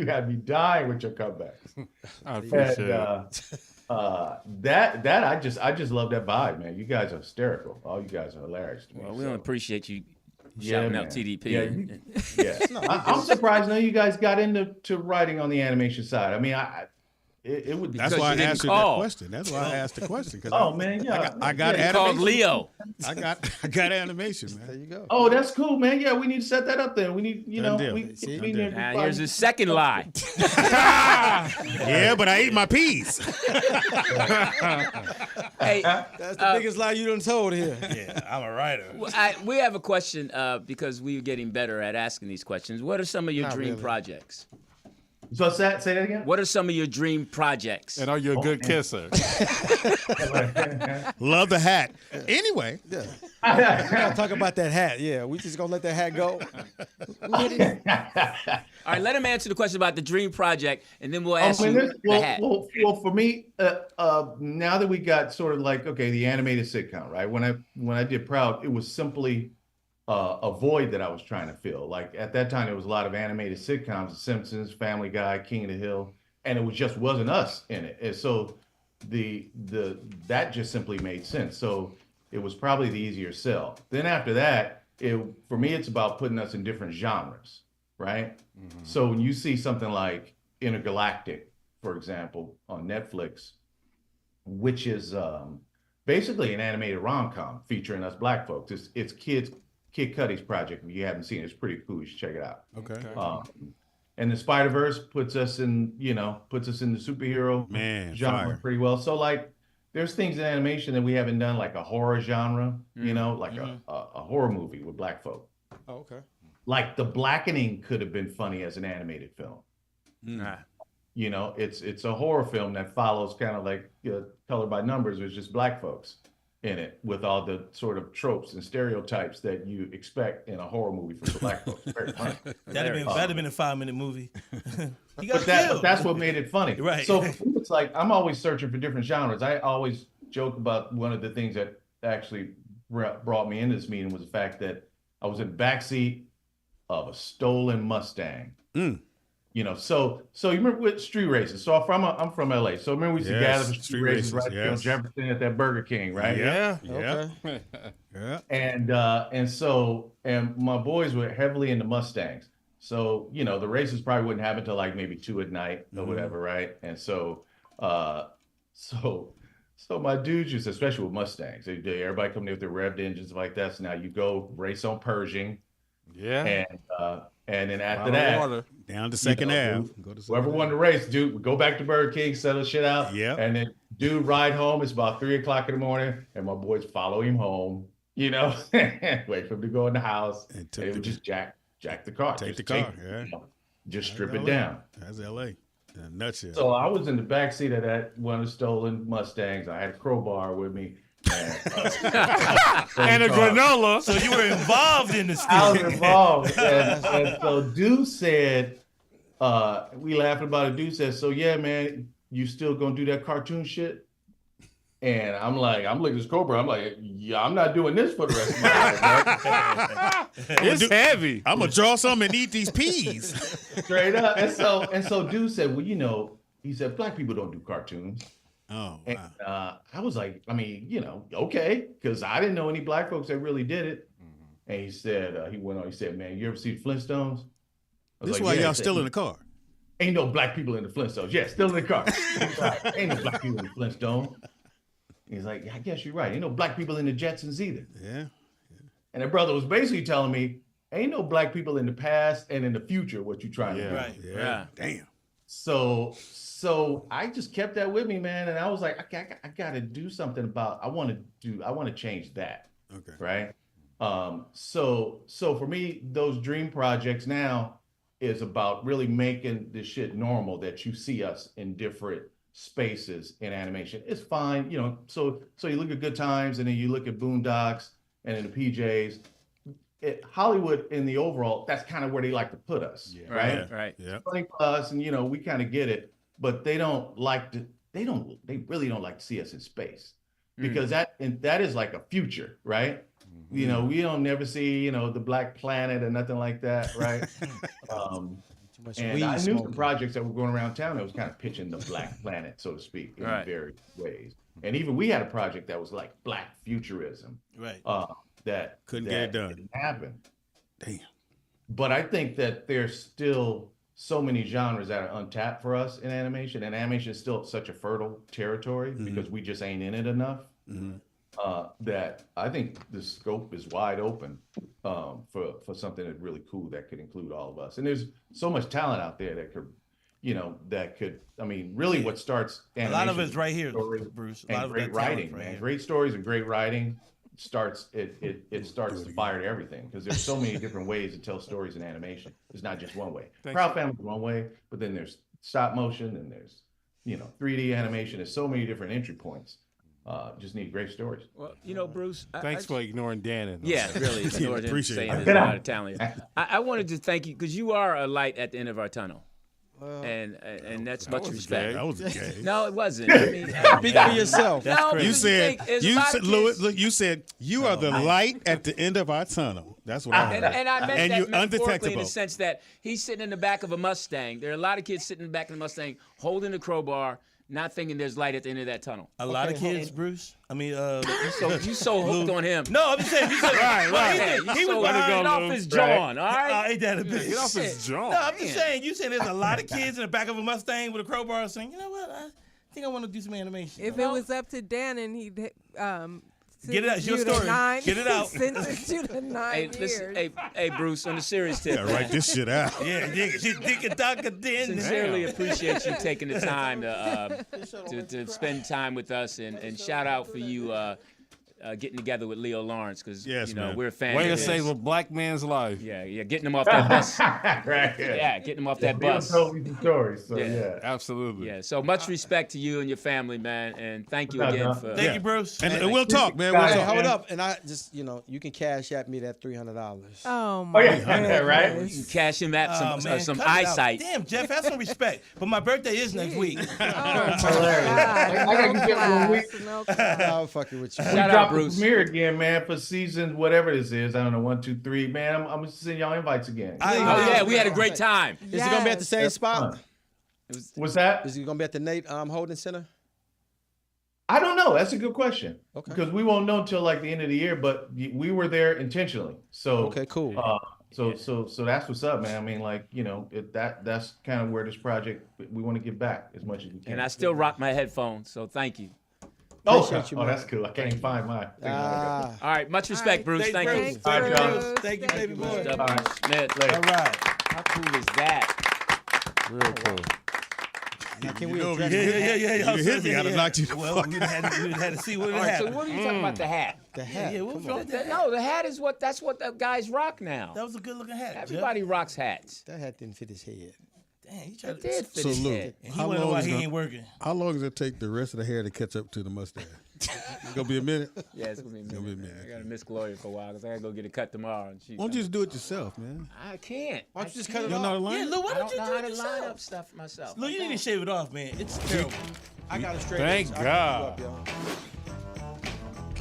had me dying with your comebacks. I appreciate it. That I just love that vibe, man. You guys are hysterical. All you guys are hilarious to me. Well, we don't appreciate you shouting out TDP. Yeah, I'm surprised none of you guys got into writing on the animation side. I mean, it would. That's why I asked you that question. That's why I asked the question. I got animation. Called Leo. I got animation, man. There you go. Oh, that's cool, man. Yeah, we need to set that up then. We need, Here's his second lie. Yeah, but I ate my peas. Hey, that's the biggest lie you done told here. Yeah, I'm a writer. We have a question because we're getting better at asking these questions. What are some of your dream projects? So say that again. What are some of your dream projects? And are you a good kisser? Love the hat. Anyway. Yeah. We're gonna talk about that hat. Yeah, we just gonna let that hat go. All right, let him answer the question about the dream project, and then we'll ask you the hat. Well, for me, now that we got sort of like the animated sitcom, right? When I did Proud, it was simply a void that I was trying to fill. Like at that time, there was a lot of animated sitcoms: The Simpsons, Family Guy, King of the Hill, and it wasn't us in it. And so that just simply made sense. So it was probably the easier sell. Then after that, for me, it's about putting us in different genres, right? Mm-hmm. So when you see something like Intergalactic, for example, on Netflix, which is basically an animated rom-com featuring us Black folks. It's Kid Cudi's project. If you haven't seen it, it's pretty cool. You should check it out. Okay. And the Spider-Verse puts us in the superhero genre pretty well. So like, there's things in animation that we haven't done, like a horror genre, a horror movie with Black folk. Oh, okay. Like The Blackening could have been funny as an animated film. It's a horror film that follows kind of like Color by Numbers. It's just Black folks in it with all the sort of tropes and stereotypes that you expect in a horror movie from Black folks. Very funny. That'd have been a 5-minute movie. But that's what made it funny. Right. So it's like I'm always searching for different genres. I always joke about one of the things that actually brought me into this meeting was the fact that I was in the backseat of a stolen Mustang. You know, so you remember with street races. So I'm from LA. So remember we used to gather for street races right there on Jefferson at that Burger King, right? Yeah. Okay. Yeah. And my boys were heavily into Mustangs. So, you know, the races probably wouldn't happen until like maybe 2 at night or whatever, right? And so my dudes used, especially with Mustangs, everybody come there with their revved engines like that. So now you go race on Pershing. Yeah. And then after that, down to Second Ave. Whoever won the race, dude, would go back to Burger King, settle shit out. Yeah. And then dude ride home. It's about 3 o'clock in the morning, and my boys follow him home. You know, wait for him to go in the house, and they would just jack the car. Take the car. Just strip it down. That's LA. In a nutshell. So I was in the back seat of that one of the stolen Mustangs. I had a crowbar with me. And a granola. So you were involved in the steal. I was involved. And so Deuce said, we laughing about it. Deuce said, so yeah, man, you still gonna do that cartoon shit? And I'm looking at this Cobra. I'm like, yeah, I'm not doing this for the rest of my life. It's heavy. I'm gonna draw some and eat these peas. Straight up. And so Deuce said, well, you know, he said, black people don't do cartoons. Oh, wow. And I was like, I mean, you know, okay, because I didn't know any black folks that really did it. And he said, he went on, he said, man, you ever see the Flintstones? This is why y'all still in the car. Ain't no black people in the Flintstones. Yeah, still in the car. Like, ain't no black people in the Flintstones. He's like, yeah, I guess you're right. Ain't no black people in the Jetsons either. Yeah. And that brother was basically telling me, ain't no black people in the past and in the future what you trying to do. Right. Yeah. Damn. So I just kept that with me, man. And I was like, I got to do something about, I want to change that. Okay. Right. So for me, those dream projects now is about really making this shit normal that you see us in different spaces in animation. It's fine. You know, so you look at Good Times and then you look at Boondocks and then the PJs. Hollywood in the overall, that's kind of where they like to put us. Yeah. Right. Right. Yeah. Us, and you know, we kind of get it, but they really don't like to see us in space because that is like a future, right? You know, we don't never see, you know, the Black Planet or nothing like that, right? And I knew some projects that were going around town that was kind of pitching the Black Planet, so to speak, in various ways. And even we had a project that was like Black futurism, right? That couldn't get it done. Didn't happen. Damn. But I think that there's still so many genres that are untapped for us in animation, and animation is still such a fertile territory because we just ain't in it enough. That I think the scope is wide open for something that's really cool that could include all of us. And there's so much talent out there that could, I mean, really what starts animation. A lot of it's right here, Bruce. A lot of great writing, man. Great stories and great writing starts to fire to everything because there's so many different ways to tell stories in animation. There's not just one way. Proud Family is one way, but then there's stop motion and there's 3D animation. There's so many different entry points. Just need great stories. Well, Bruce. Thanks for ignoring Dannon. Yeah, really. Ignoring him saying there's a lot of talent. I wanted to thank you because you are a light at the end of our tunnel. And that's much respect. That was gay. No, it wasn't. I mean, speak for yourself. No, you said Louis, look, you said you are the light at the end of our tunnel. That's what I heard. And I meant and that you're metaphorically undetectable. in the sense that he's sitting in the back of a Mustang. There are a lot of kids sitting in the back of the Mustang holding the crowbar, not thinking there's light at the end of that tunnel. A lot of kids, Bruce. I mean, you so hooked on him. No, I'm just saying. Right. He was behind off his John. All right. Ain't that a bitch? Get off his John. No, I'm just saying. You said there's a lot of kids in the back of a Mustang with a crowbar saying, you know what? I think I want to do some animation. If it was up to Dannon, he'd get it out. It's your story. Get it out. Sentence you to 9 years. Hey, Bruce, on the serious tip. Yeah, write this shit out. Sincerely appreciate you taking the time to spend time with us and shout out for you getting together with Leo Lawrence because we're a fan. Way of to save a black man's life. Yeah, getting him off that bus. Right. Yeah, getting him off that bus. Told me some stories, so yeah. Absolutely. Yeah, so much respect to you and your family, man, and thank you again for. Thank you, Bruce. And we'll talk, man. We'll talk. Hold up, and I just you can cash at me that $300. Oh my God! Right? You can cash him at some eyesight. Damn, Jeff, have some respect. But my birthday is next week. Oh my God! I got to get 1 week. No I'm fucking with you. Shout out about the Bruce. premiere again, man, for season whatever this is. I don't know, 1, 2, 3, man. I'm gonna send y'all invites again. Oh yeah, we had a great time. Is it gonna be at the same That's spot? fun. What's that? Is it gonna be at the Nate Holden Center? I don't know. That's a good question. Okay. Because we won't know until like the end of the year, but we were there intentionally. So Okay, cool. So that's what's up, man. I mean, like, you know, that's kind of where this project, we want to give back as much as we can. And I still rock my headphones, so thank you. Appreciate you, man. That's cool. I can't even find mine. All right, much respect, Bruce. Thank you. Thank you, All right, Bruce. Thank you, baby boy. All right, Smith. All right. How cool is that? Real cool. Now, can we You address You hit me. I'd have knocked you the Well, fuck we'd have had to see what All right, so happened. what are you talking about the hat? the hat? Yeah, what was wrong with that? No, the hat is that's what the guys rock now. That was a good looking hat. Everybody rocks hats. That hat didn't fit his head. Damn, he tried It to. did fit So, his Lou, head. And he wonder why he ain't working. How long does it take the rest of the hair to catch up to the mustache? It's gonna be a minute. Yeah, it's gonna be a minute. Gonna be a minute. I gotta miss Gloria for a while because I gotta go get it cut tomorrow. And she, Why don't you just do it yourself, man? I can't. Why don't you just cut it You're off? not aligned. Yeah, Lou, why I don't don't you know do how it to line yourself? up stuff myself. Lou, you need to shave it off, man. It's terrible. I got a straight. Thank edge. I God. can hook you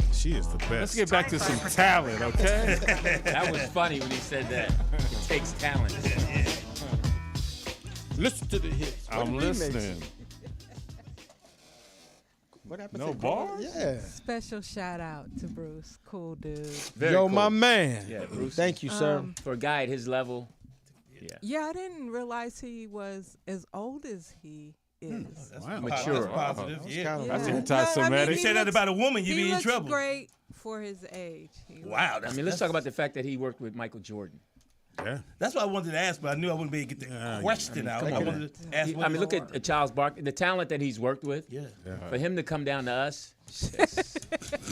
up, She is the best. Let's get back to some talent, okay? That was funny when he said that. It takes talent. yo. Listen to the hits. What I'm the remix? listening. What happened No to bars? Yeah. Special shout out to Bruce. Cool dude. Very Yo, cool. my man. Yeah, Bruce. Thank you, sir. For a guy at his level. Yeah, I didn't realize he was as old as he is. Wow. Mature. That's positive. Yeah. That's Yeah. anti-Semitic. You say that about a woman, you he be in looks trouble. great for his age. Wow. I mean, let's talk about the fact that he worked with Michael Jordan. Yeah. That's what I wanted to ask, but I knew I wouldn't be able to get the question out. I wanted to ask. I mean, look at Charles Barkley, the talent that he's worked with. Yeah. For him to come down to us.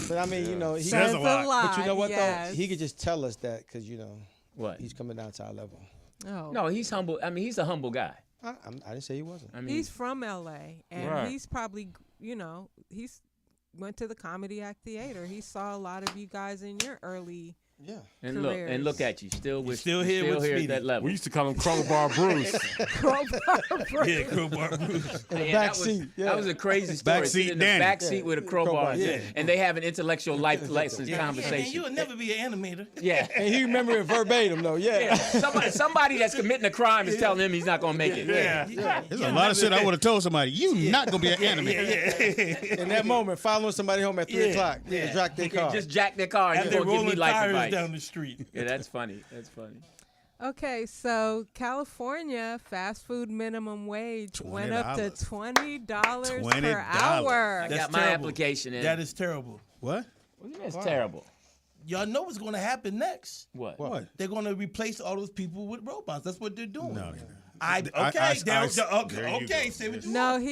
But I mean, you know, he Says a lot. But you know what yes. though? He could just tell us that because you know What? he's coming down to our level. Oh. No, he's humble. I mean, he's a humble guy. I didn't say he wasn't. I mean, He's from LA, and Right. he's probably, he's went to the Comedy Act Theater. He saw a lot of you guys in your early Yeah. and look at you, still with still here with at Speedy. that level. We used to call him Crowbar Bruce. Yeah, crowbar Bruce. In the Yeah, back that was, seat. Yeah. That was a crazy story. Back seat in the Danny. back seat with a crowbar, Yeah. and they have an intellectual life lessons Yeah, and conversation. you'll never be an animator. Yeah. And he remember it verbatim though. Yeah. Yeah. Somebody that's committing a crime is telling him he's not gonna make it. There's a lot of shit I would have told somebody. You not gonna be an animator. In that moment, following somebody home at 3 o'clock, yeah, jack their car. Just jack their car and And you're they're gonna give me rolling life tires advice. down the street. Yeah, that's funny. That's funny. Okay, so California fast food minimum wage went up to $20 per $20. hour. I That's got my terrible. application in. That is terrible. What? What do you mean it's terrible? Y'all know what's going to happen next. What? What? They're going to replace all those people with robots. That's what they're doing. No. Okay, say what you No, want.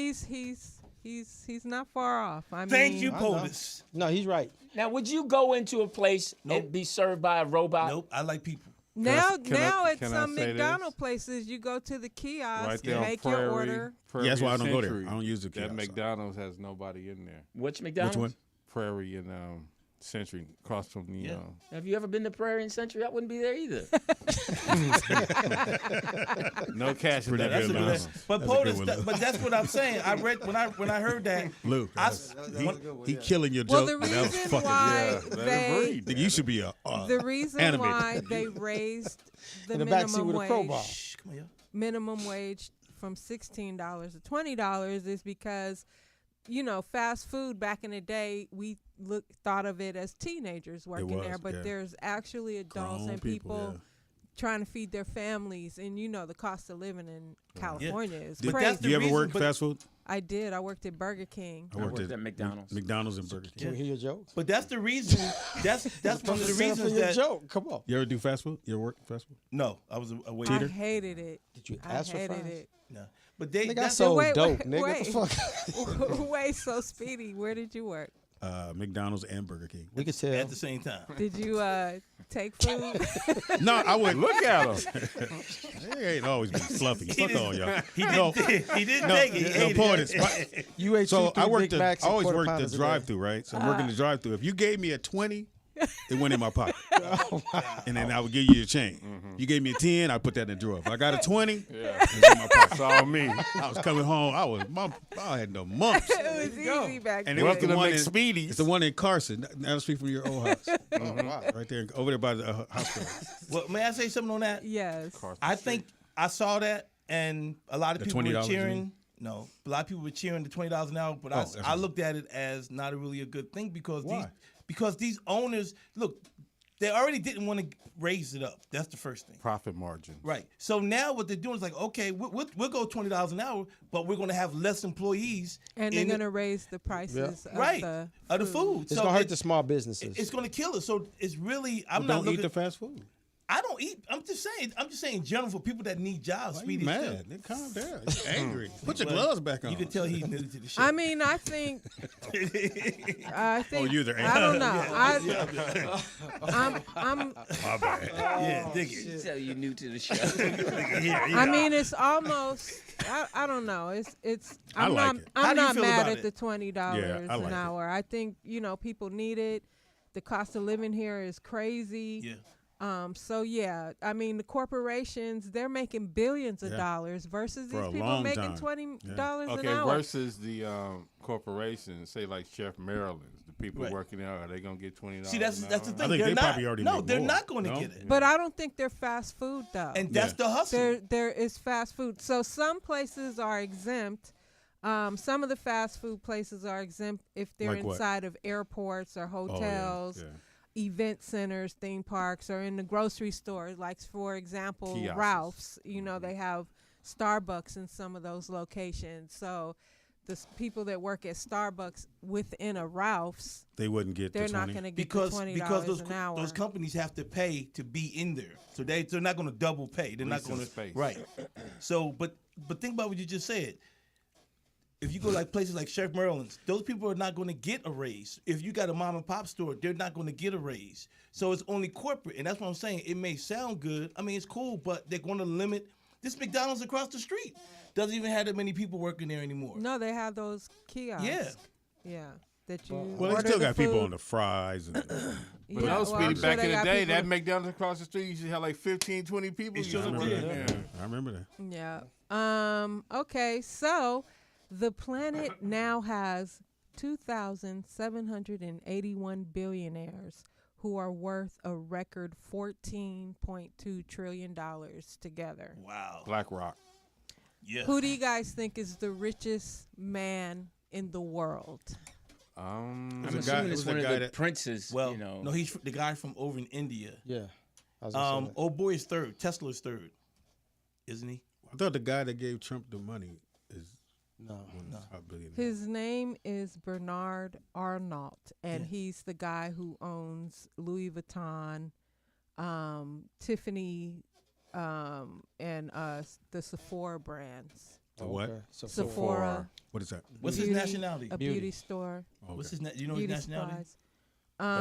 he's not far off. I mean, Thank you, I know. POTUS. No, he's right. Now, would you go into a place and be served by a robot? Nope, I like people. Now Can I at some say McDonald's places, you go to the kiosk, Right there on make Prairie. your order. Prairie Yeah, that's why I don't go there. Century. I don't use the That kiosk. McDonald's has nobody in there. Which McDonald's? Which one? Prairie and Century, across from the. Have you ever been to Prairie and Century? I wouldn't be there either. No cash in Pretty that good, Lou. McDonald's. But That's a good POTUS, one, Lou. but that's what I'm saying. I read when I heard that. Lou, he killing your Well, joke. the but that was reason fucking why good. Think you should be a the reason animator. why they raised the In the back seat minimum with a crowbar. wage, minimum wage from $16 to $20 is because, fast food back in the day, we thought of it as teenagers working was, there, but yeah. there's actually adults Grown and people trying to feed their families, and the cost of living in California is crazy. Do you ever work fast food? I did. I worked at Burger King. I worked at McDonald's. McDonald's and Burger King. Can we hear your jokes? But that's the reason. That's one of the Set up for reasons your that. joke. Come on. You ever do fast food? You ever work fast food? No, I was a I waiter. hated it. Did you I ask for hated fries? it. No, but they. Nigga, I that's- sold Wait, dope, wait, nigga. wait. What the fuck? Wait, so Speedy, where did you work? McDonald's and Burger King. We could tell. at the same time. Did you take food? No, I wouldn't. Look at him. He ain't always been fluffy. Fuck all y'all. He didn't take it. He ate POTUS. You ate So two, I three worked Big the, Macs I and always quarter worked the pounders a day. drive-through, right? So I'm working the drive-through. If you gave me a 20, it went in my pocket. And then I would give you your change. You gave me a 10, I put that in the drawer. If I got a 20, it was in my pocket. It's all me. I was coming home. I had no mumps. It was easy back And then. it was the one in Speedy. It's the one in Carson, down the street from your old house. Right there, over there by the hospital. Well, may I say something on that? Yes. I think I saw that, and a lot of The people were $20 cheering. No, a lot of people were cheering the $20 an hour, but I looked at it as not really a good thing because these owners, look, they already didn't want to raise it up. That's the first thing. Profit margin. Right. So now what they're doing is like, okay, we'll go $20 an hour, but we're going to have less employees. And they're going to raise the prices of the food. It's going to hurt the small businesses. It's going to kill us. So it's really, don't eat the fast food. I don't eat. I'm just saying in general for people that need jobs. Why you mad? They calm down. He's angry. Put your Well, gloves back on. You can tell he's new to the show. I mean, I think. Oh, you're the I don't Yeah. I'm. My bad. Yeah, dig it. Tell you new to the show. I mean, it's almost. I don't know. It's. I like not. it. How I'm do you not feel mad about at it? the $20 I like an it. hour. I think people need it. The cost of living here is crazy. Yeah. So yeah, I mean the corporations, they're making billions of dollars versus For these a people long making time. $20 an Okay, hour. versus the corporations, say like Chef Maryland's, the people Right. working there, are they gonna get $20? See, that's the I thing. think They're they not. probably already No, make they're more. not going to No? get it. But I don't think they're fast food though. And that's the hustle. There is fast food. So some places are exempt. Some of the fast food places are exempt if they're Like what? inside of airports or Oh, yeah, hotels. yeah. Event centers, theme parks, or in the grocery stores. Like, for example, Kiosks. Ralph's, they have Starbucks in some of those locations. So the people that work at Starbucks within a Ralph's, They wouldn't get they're the not 20. going to get because the $20 because an hour. those companies have to pay to be in there, so they're not going to double pay. They're not Leasing going to space. right. So, but think about what you just said. If you go like places like Chef Maryland's, those people are not going to get a raise. If you got a mom and pop store, they're not going to get a raise. So it's only corporate, and that's what I'm saying. It may sound good. I mean, it's cool, but they're going to limit. This McDonald's across the street doesn't even have that many people working there anymore. No, they have those kiosks. Yeah. Yeah. That you Well, they order still the got people food. on the fries. And, But Yeah, no, well, Speedy, I'm sure back they in the got day, people- that McDonald's across the street used to have like 15, 20 people. It You sure used to did. work in there. I remember that. Yeah. Okay, so the planet now has 2,781 billionaires who are worth a record $14.2 trillion together. Wow. BlackRock. Yeah. Who do you guys think is the richest man in the world? I'm was a assuming guy- it's it was a one of guy the that- princes. Well, no, he's the guy from over in India. Yeah. I was gonna say that. Old boy is third. Tesla's third, isn't he? I thought the guy that gave Trump the money is No. top billionaire. His name is Bernard Arnault, and he's the guy who owns Louis Vuitton, Tiffany, and the Sephora brands. The what? Okay. Sephora. What is that? What's his nationality? A beauty store. Okay. What's his do you know Beauty his nationality? supplies.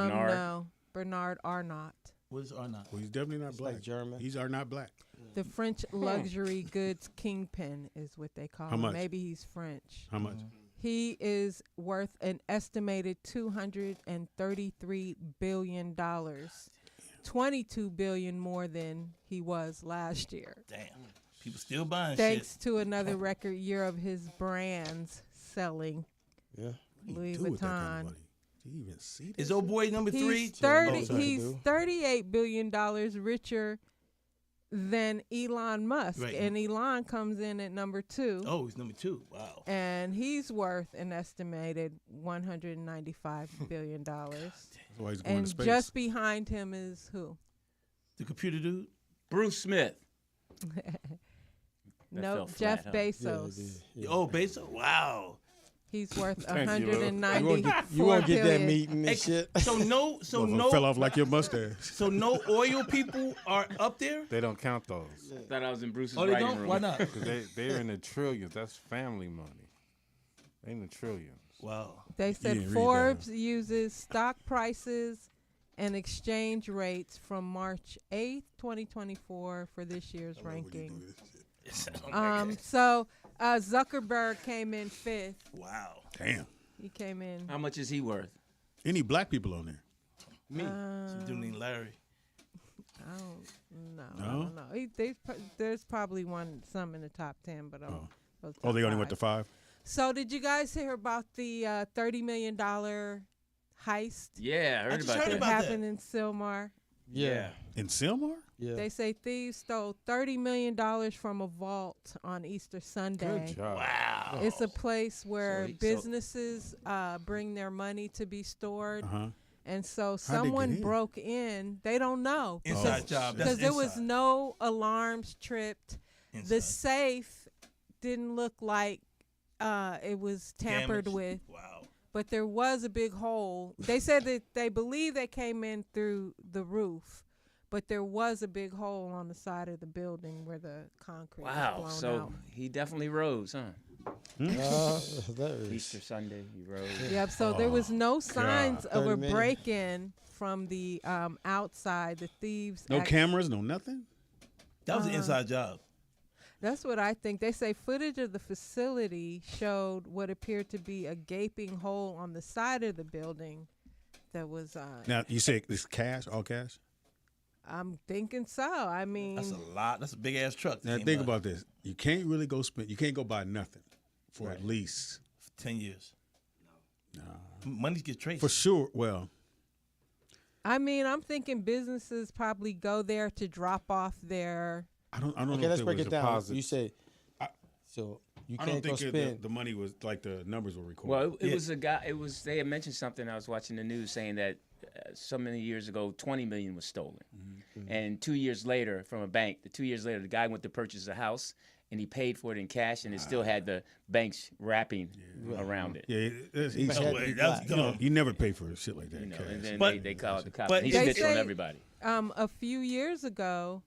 Bernard? No, Bernard Arnault. What is Arnault? Well, he's definitely not black. like German. He's are not black. The French luxury goods kingpin is what they call How him. much? Maybe he's French. How much? He is worth an estimated $233 billion. 22 billion more than he was last year. Damn. People still buying Thanks to another record year of his brands selling. Yeah. Louis Do with that kind of Vuitton. money? Do you even see shit. this? Is old boy number three? He's 30. Oh, sorry. He's $38 billion richer than Elon Musk, Right. and Elon comes in at number 2. Oh, he's number 2. Wow. And he's worth an estimated $195 billion. That's why he's going And to space. just behind him is who? The computer dude? Bruce Smith. No, fell flat, Jeff huh? Bezos. Oh, Bezos? Wow. He's worth Thank you, Lou. $194 You won't get that billion. meeting and Hey, shit. So no, Motherfucker fell off like your mustache. so no oil people are up there? They don't count those. Thought I was in Bruce's Oh, they writing don't? room. Why not? 'Cause they're in the trillions. That's family money. They in the trillions. Wow. They said didn't read that, Forbes uses stock prices and exchange rates from March 8th, 2024 for this year's ranking. So Zuckerberg came in 5th. Wow. Damn. He came in. How much is he worth? Any black people on there? Me. Some dude named Larry. I don't know. No? I don't know. There's probably some in the top 10, but they only went to 5? So did you guys hear about the $30 million heist? Yeah, I heard about that. That happened in Sylmar. Yeah. In Sylmar? Yeah. They say thieves stole $30 million from a vault on Easter Sunday. Good job. Wow. It's a place where businesses bring their money to be stored. Uh-huh. And so How'd they someone get in? broke in. They don't know. Inside job. Because there was no alarms tripped. Inside. The safe didn't look like it was tampered with. Wow. But there was a big hole. They said that they believe they came in through the roof, but there was a big hole on the side of the building where the concrete was blown So out. he definitely rose, huh? Easter Sunday, he rose. Yep. So there was no signs of a 30 minutes. break-in from the outside. The thieves. No cameras, no nothing? That was an inside job. That's what I think. They say footage of the facility showed what appeared to be a gaping hole on the side of the building that was. Now, you say it's cash, all cash? I'm thinking so. I mean, That's a lot. That's a big ass truck. Now, think about this. You can't really go spend, you can't go buy nothing for at least 10 years. No. Money get traced. For sure. Well, I mean, I'm thinking businesses probably go there to drop off their. I don't know. Okay, if let's there break was it down. deposits. You said so you I don't can't go think spend. the money was like the numbers were recorded. Well, it was a guy. It was they had mentioned something. I was watching the news saying that so many years ago, 20 million was stolen, and 2 years later, from a bank. 2 years later, the guy went to purchase a house, and he paid for it in cash, and it still had the bank's wrapping around it. You never pay for shit like that. You know, cash. and then they called the cops. And he They snitched on say, everybody. A few years ago,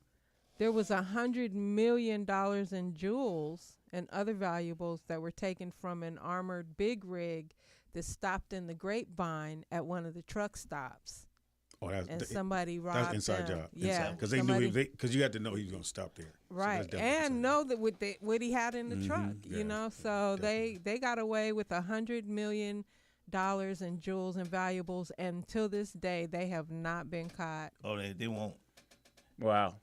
there was $100 million in jewels and other valuables that were taken from an armored big rig that stopped in the Grapevine at one of the truck stops. Oh, somebody robbed that's inside them. job. Yeah, because they knew because you had to know he was going to stop there. Right, So and know that what he had in the truck. You know, so they got away with $100 million in jewels and valuables, and until this day they have not been caught. Oh, they won't. Wow.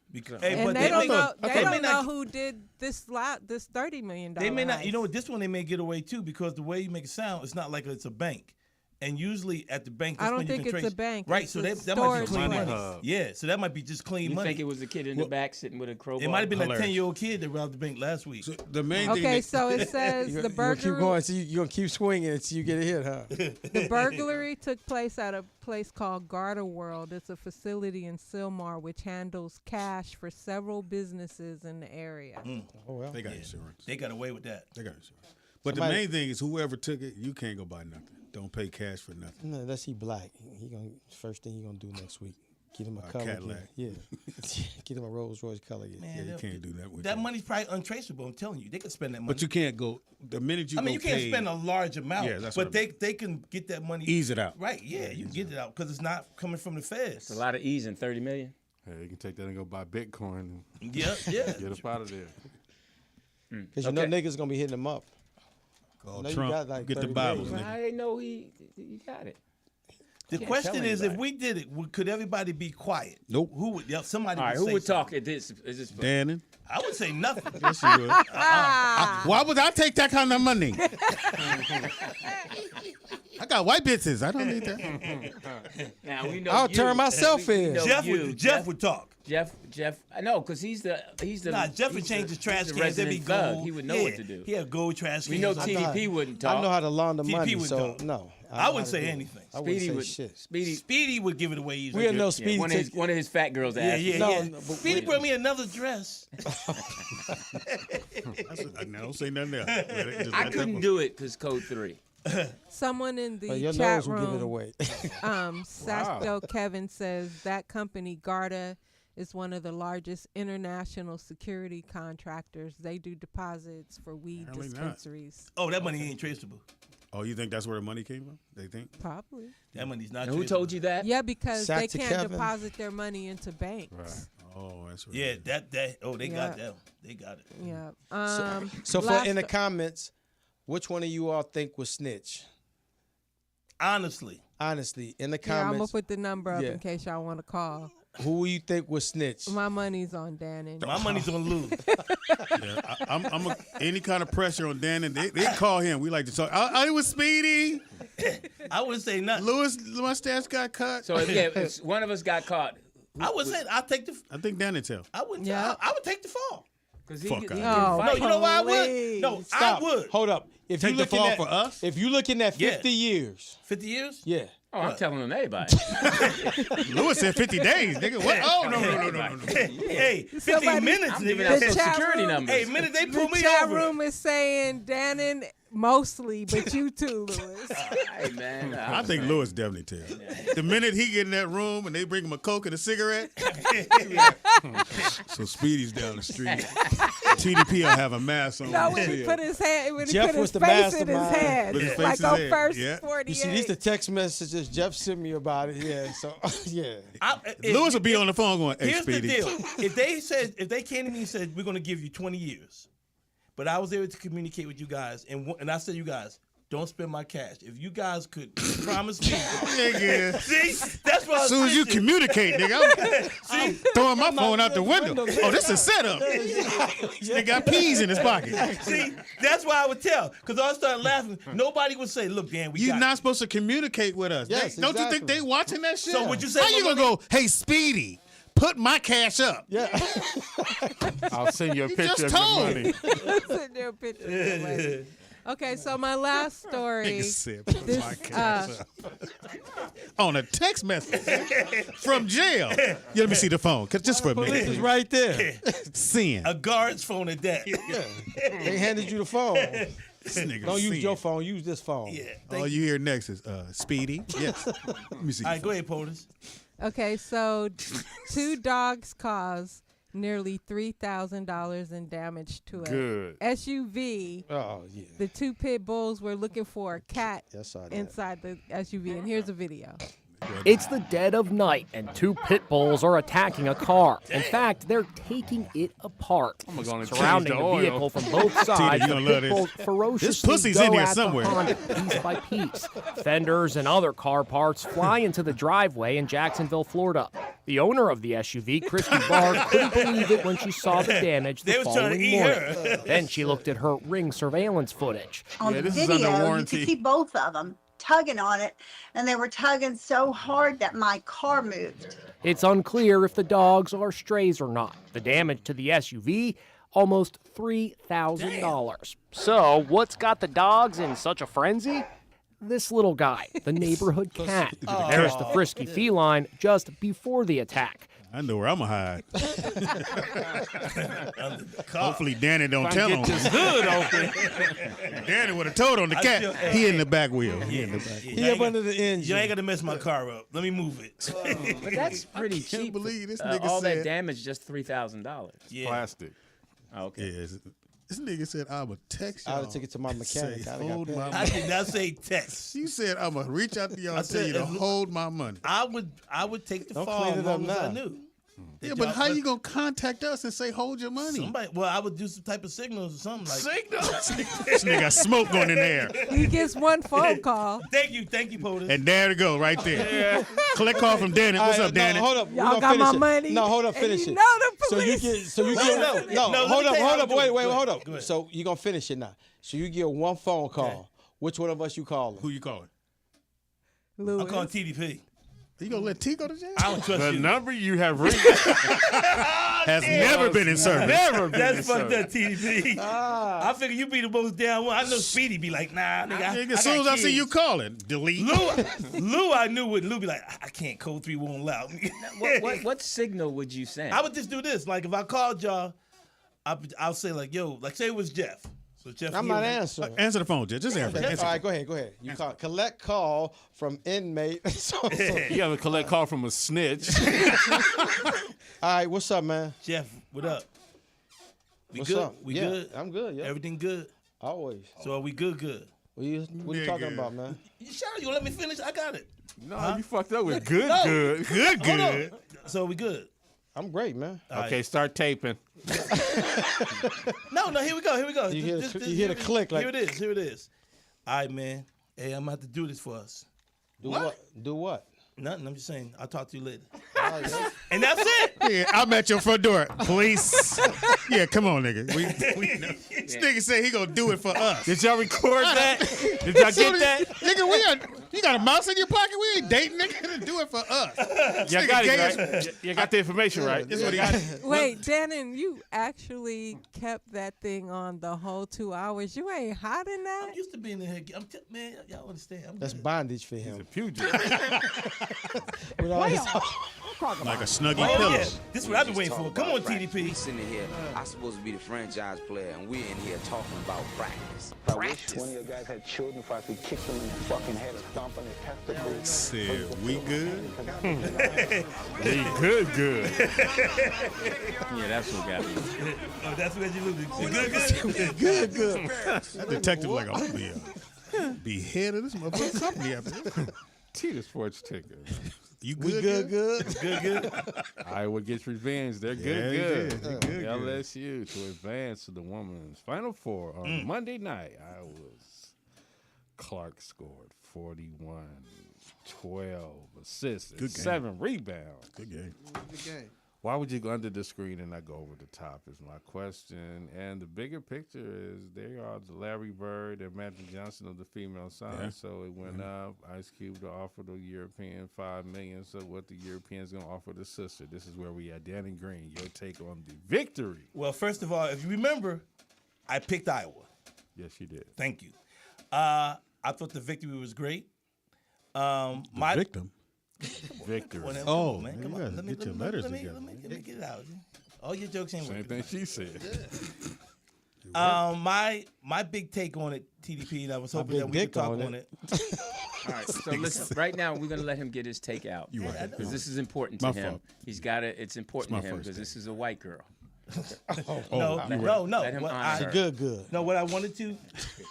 And they don't know. They don't know who did this $30 million. They may not. heist. You know what? This one they may get away too because the way you make it sound, it's not like it's a bank. And usually at the bank, that's I don't when you think can it's trace. a bank. Right, It's so a that might be clean storage money. place. Yeah, so that might be just clean You money. think it was a kid in the back sitting with a crowbar? It might have been a 10-year-old kid that robbed the bank last week. So the main Okay, so it says You're the gonna keep burglary. going. So you're gonna keep swinging until you get a hit, huh? The burglary took place at a place called Garter World. It's a facility in Sylmar which handles cash for several businesses in the area. Oh well, they got insurance. They got away with that. They got insurance. But the main thing is whoever took it, you can't go buy nothing. Don't pay cash for nothing. No, unless he black. He gonna first thing he gonna do next week. Get him a color. Cadillac. Yeah. Get him a Rolls Royce color. Man, you can't do that with that. Money's probably untraceable. I'm telling you, they could spend that money. But you can't go the minute you. I mean, you can't pay, spend a large amount. Yeah, that's but what I mean. they can get that money. Ease it out. Right? Yeah, you can get it out because it's not coming from the feds. It's a lot of ease in 30 million. Hey, you can take that and go buy Bitcoin. And Yeah. Get up out of there. Because you know niggas gonna be hitting him up. Call No, you Trump. got like Get the 30 Bible. days. Well, I didn't know he got it. The Can't question tell is, if anybody. we did it, could everybody be quiet? Nope. Who would? Yeah, somebody. All right, would who say would something. talk at this? Is this Dannon. I would say nothing. Yes, you would. Why would I take that kind of money? I got white bitches. I don't need that. Now we know I'll you. turn myself We in. know Jeff would talk. Jeff, I know, because he's the. Nah, Jeff would he's change the- his trash he's the cans. They'd be resident thug. gold. He would know what to do. He had gold trash cans. We know I know TDP how- wouldn't talk. I know how to launder TDP money, would so talk. no. I know wouldn't how say to do it. anything. I wouldn't say would. shit. Speedy would give it away easily. We know Speedy. One of his fat girls. Yeah, asked yeah, him. No, yeah. no, but Speedy wait. brought me another dress. Don't say nothing else. I couldn't do it because code 3. Someone in the Your chat nose will room, give it away. Sasto Kevin says that company Garda is one of the largest international security contractors. They do deposits for weed Apparently not. dispensaries. Oh, that money ain't traceable. Oh, you think that's where the money came from? They think? Probably. That money's not. And who told you that? Yeah, because they Sato can't Kevin. deposit their money into banks. Right. Oh, that's what. Yeah, that. Oh, they got Yeah. that. They got it. Yeah. So for last- in the comments, which one of you all think was snitch? Honestly, in the Yeah, I'm gonna comments, put the number up Yeah. in case y'all want to call. who you think was snitch? My money's on Dannon. my money's on Lou. Any kind of pressure on Dannon, they call him. We like to talk. It was Speedy. I wouldn't say nothing. Louis mustache got cut. So if one of us got caught, I would say I'll take the. I think Dannon tell. I wouldn't. I would take the fall. Fuck out. No, you know why I would? No, Stop. I would. Hold up. If Take you the looking fall at, for us? If you're looking at 50 years. 50 years? Yeah. Oh, I'm telling them everybody. Louis said 50 days, nigga. What? Oh, no. Hey, 50 Somebody- minutes, I'm giving nigga. out social security numbers. Hey, minute they pull The me chat over. room is saying Dannon mostly, but you too, Louis. Hey, man. I think Louis definitely tell. The minute he get in that room and they bring him a Coke and a cigarette, so Speedy's down the street. TDP will have a mask on. No, when he put his hand, when he Jeff put his was the face in his mastermind. hand, With his face like in on his first head. Yeah. 48. You see, these the text messages Jeff sent me about it. Yeah. So yeah. Louis will be on the phone going, "Hey, Here's Speedy." the deal: if they came to me and said we're going to give you 20 years, but I was able to communicate with you guys, and I said, you guys, don't spend my cash. If you guys could promise me, Nigga. see, that's what. As soon as you communicate, nigga, I'm throwing my phone out the window. Oh, this is a setup. They got peas in his pocket. See, that's why I would tell. Because I started laughing. Nobody would say, "Look, Dan, we You're got not supposed to communicate with us. Yes, Don't you think exactly. they watching that shit? So would you say How you my gonna go, "Hey, Speedy, put my cash up"? Yeah. I'll send you a picture just of told. your money. Send you a picture of your money. Okay, so my last story. Nigga said, "Put This, my cash up." On a text message from jail. Yeah, let me see the phone, just for a Police is minute. right there. Sin. a guard's phone at that." They handed you the phone. This nigga Don't use sin. your phone. Use this phone. Yeah. All you hear next is Speedy. Yes. Let me see. All right, go ahead, POTUS. Okay, so 2 dogs caused nearly $3,000 in damage to a Good. SUV. Oh yeah. The 2 pit bulls were looking for a cat Yes, I did. inside the SUV, and here's a video. It's the dead of night, and 2 pit bulls are attacking a car. In fact, they're taking it apart. I'm gonna Surrounding change the the oil. vehicle from both sides, you the gonna love pit bulls this. ferociously This pussy's go in here at the somewhere. Honda piece by piece. Fenders and other car parts fly into the driveway in Jacksonville, Florida. The owner of the SUV, Christy Barr, couldn't believe it when she saw the damage the They was trying to following eat morning. her. Then she looked at her Ring surveillance footage. Yeah, this is under You warranty. could see both of them tugging on it, and they were tugging so hard that my car moved. It's unclear if the dogs are strays or not. The damage to the SUV, almost $3,000. So, what's got the dogs in such a frenzy? This little guy, the neighborhood cat. There's the frisky feline just before the attack. I know where I'm gonna hide. Hopefully Danny don't tell him. Get this hood open. Danny would have told on the cat. He in the back wheel. He in the back. He up under the engine. You ain't got to mess my car up. Let me move it. But that's pretty Can't cheap. believe this for, nigga all that said- damage, just $3,000. Yeah. Plastic. Okay. Yes. This nigga said I'm a text y'all. I would take it to my mechanic. Say, I'd have got hold paid. my I money. did not say text. You said I'm gonna reach out to y'all I and tell said, you to if- hold my money. I would take the Don't fall clean as it up long as I now. knew. Yeah, but how you gonna contact us and say hold your money? Somebody, well, I would do some type of signals or something like This nigga got smoke going in there. He gets one phone call. Thank you, POTUS. And there to go, right there. Collect call from Danny. What's All up, right, Danny? No, hold up. We Y'all gonna got finish my it. money. No, hold up. and Finish you it. know the So you police. get. So you No, get. no, No, let me hold tell up. you how Hold to up. do Wait. it. Go Hold ahead, go up. ahead. So you gonna finish it now. So you get one phone call. Okay. Which one of us you calling? Who you calling? Louis. I'm calling TDP. You gonna let T go to jail? I don't trust The you. number you have reached Has never been in service. never been in That's fucked service. up, TDP. I figure you be the most down one. I know Speedy be like, nah, nigga. As soon as I see you calling, delete. Lou, I knew would. Lou be like, I can't. Code 3 won't allow me. What signal would you send? I would just do this. Like if I called y'all, I'll say like, yo, like say it was Jeff. So Jeff, I'm not answering. Answer the phone, just answer. All right, go ahead. You call. Collect call from inmate. You gotta collect call from a snitch. All right, what's up, man? Jeff, what up? We What's good? up? We Yeah, good? I'm good. Yeah, Everything good? always. So are we good? What you talking about, man? You sure you gonna let me finish? I got it. No, you fucked up with good, No. good. Hold on. So we good? I'm great, man. Okay, start taping. No, here we go. You hear the click, like- Here it is. All right, man. Hey, I'm about to do this for us. Do what? Do what? Nothing. I'm just saying. I'll talk to you later. Oh, yeah. And that's it. Yeah, I'm at your front door. Police. Yeah, come on, nigga. This nigga said he gonna do it for us. Did y'all record that? Did y'all get that? Nigga, you got a mouse in your pocket? We ain't dating, nigga. To do it for us. Y'all got it, right? You got the information, right? This is what he got. Wait, Dannon, you actually kept that thing on the whole 2 hours. You ain't hot in that? I'm used to being in here. Man, y'all understand. That's bondage for him. He's a pugilist. With all his- Like a snuggy Oh, pillow. yeah. This is what I've been waiting for. Come on, TDP. We sitting here. I'm supposed to be the franchise player, and we're in here talking about practice. I wish one of your guys had children if I could kick them in the fucking head or stomp on their testicles. Said, we good? We good. Yeah, that's what got me. Oh, that's what you lose. Good. That detective like, I'm gonna be head of this motherfucking company after this. Teeder sports ticker. You We good? Good. Iowa gets revenge. They're good. Yeah, they good. LSU to advance to the women's Final Four on Monday night. Iowa's Clark scored 41, 12 assists, and Good game. 7 rebounds. Good game. Good game. Why would you go under the screen and not go over the top is my question. And the bigger picture is they are the Larry Bird and Magic Johnson of the female side. Yeah. So it went up. Ice Cube to offer the European $5 million. So what the Europeans going to offer the sister? This is where we at. Dannon Green, your take on the victory. Well, first of all, if you remember, I picked Iowa. Yes, you did. Thank you. I thought the victory was great. My victim? Victory. Whatever. Oh, man, man, come you on. gotta get your letters together. Let me get it out. All your jokes ain't Same working. thing she said. My big take on it, TDP, and I was hoping that we could talk on it. All right, so listen. Right now, we're gonna let him get his take out because this is important to My him. fault. He's got it. It's important It's to my him first because take. this is a white girl. No. Let him What honor her. Good. No, what I wanted to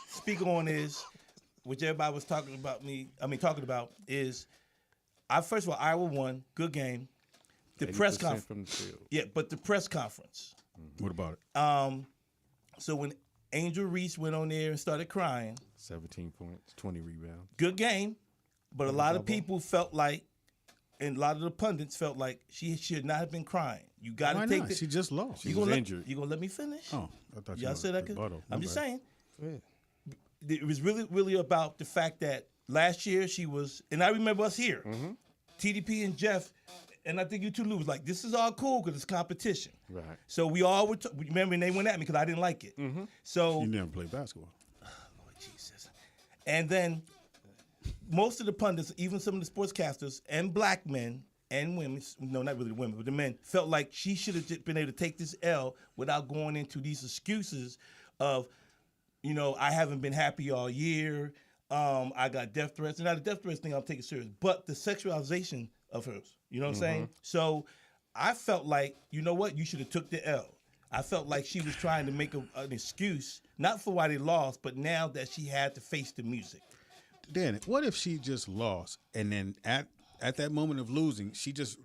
speak on is, which everybody was talking about is, first of all, Iowa won, good game. The press 80% conference, from the field. yeah, but the press conference. What about it? So when Angel Reese went on there and started crying, 17 points, 20 rebounds. good game, but a lot of people felt like, and a lot of the pundits felt like she should not have been crying. You got Why to take not? the. She just lost. She was injured. You gonna let me finish? Oh, I thought you Y'all were said I could. rebuttal. I'm My just bad. saying. Yeah. It was really about the fact that last year she was, and I remember us here, TDP and Jeff, and I think you two Lou was like, this is all cool because it's competition. Right. So we all were, remember, and they went at me because I didn't like it. So, You never played basketball. Lord Jesus. And then most of the pundits, even some of the sportscasters and black men and women, no, not really the women, but the men, felt like she should have been able to take this L without going into these excuses of, I haven't been happy all year. I got death threats. And now the death threats thing, I'm taking serious. But the sexualization of hers, you know what I'm saying? So I felt like, you know what? You should have took the L. I felt like she was trying to make an excuse, not for why they lost, but now that she had to face the music. Dan, what if she just lost and then at that moment of losing, she just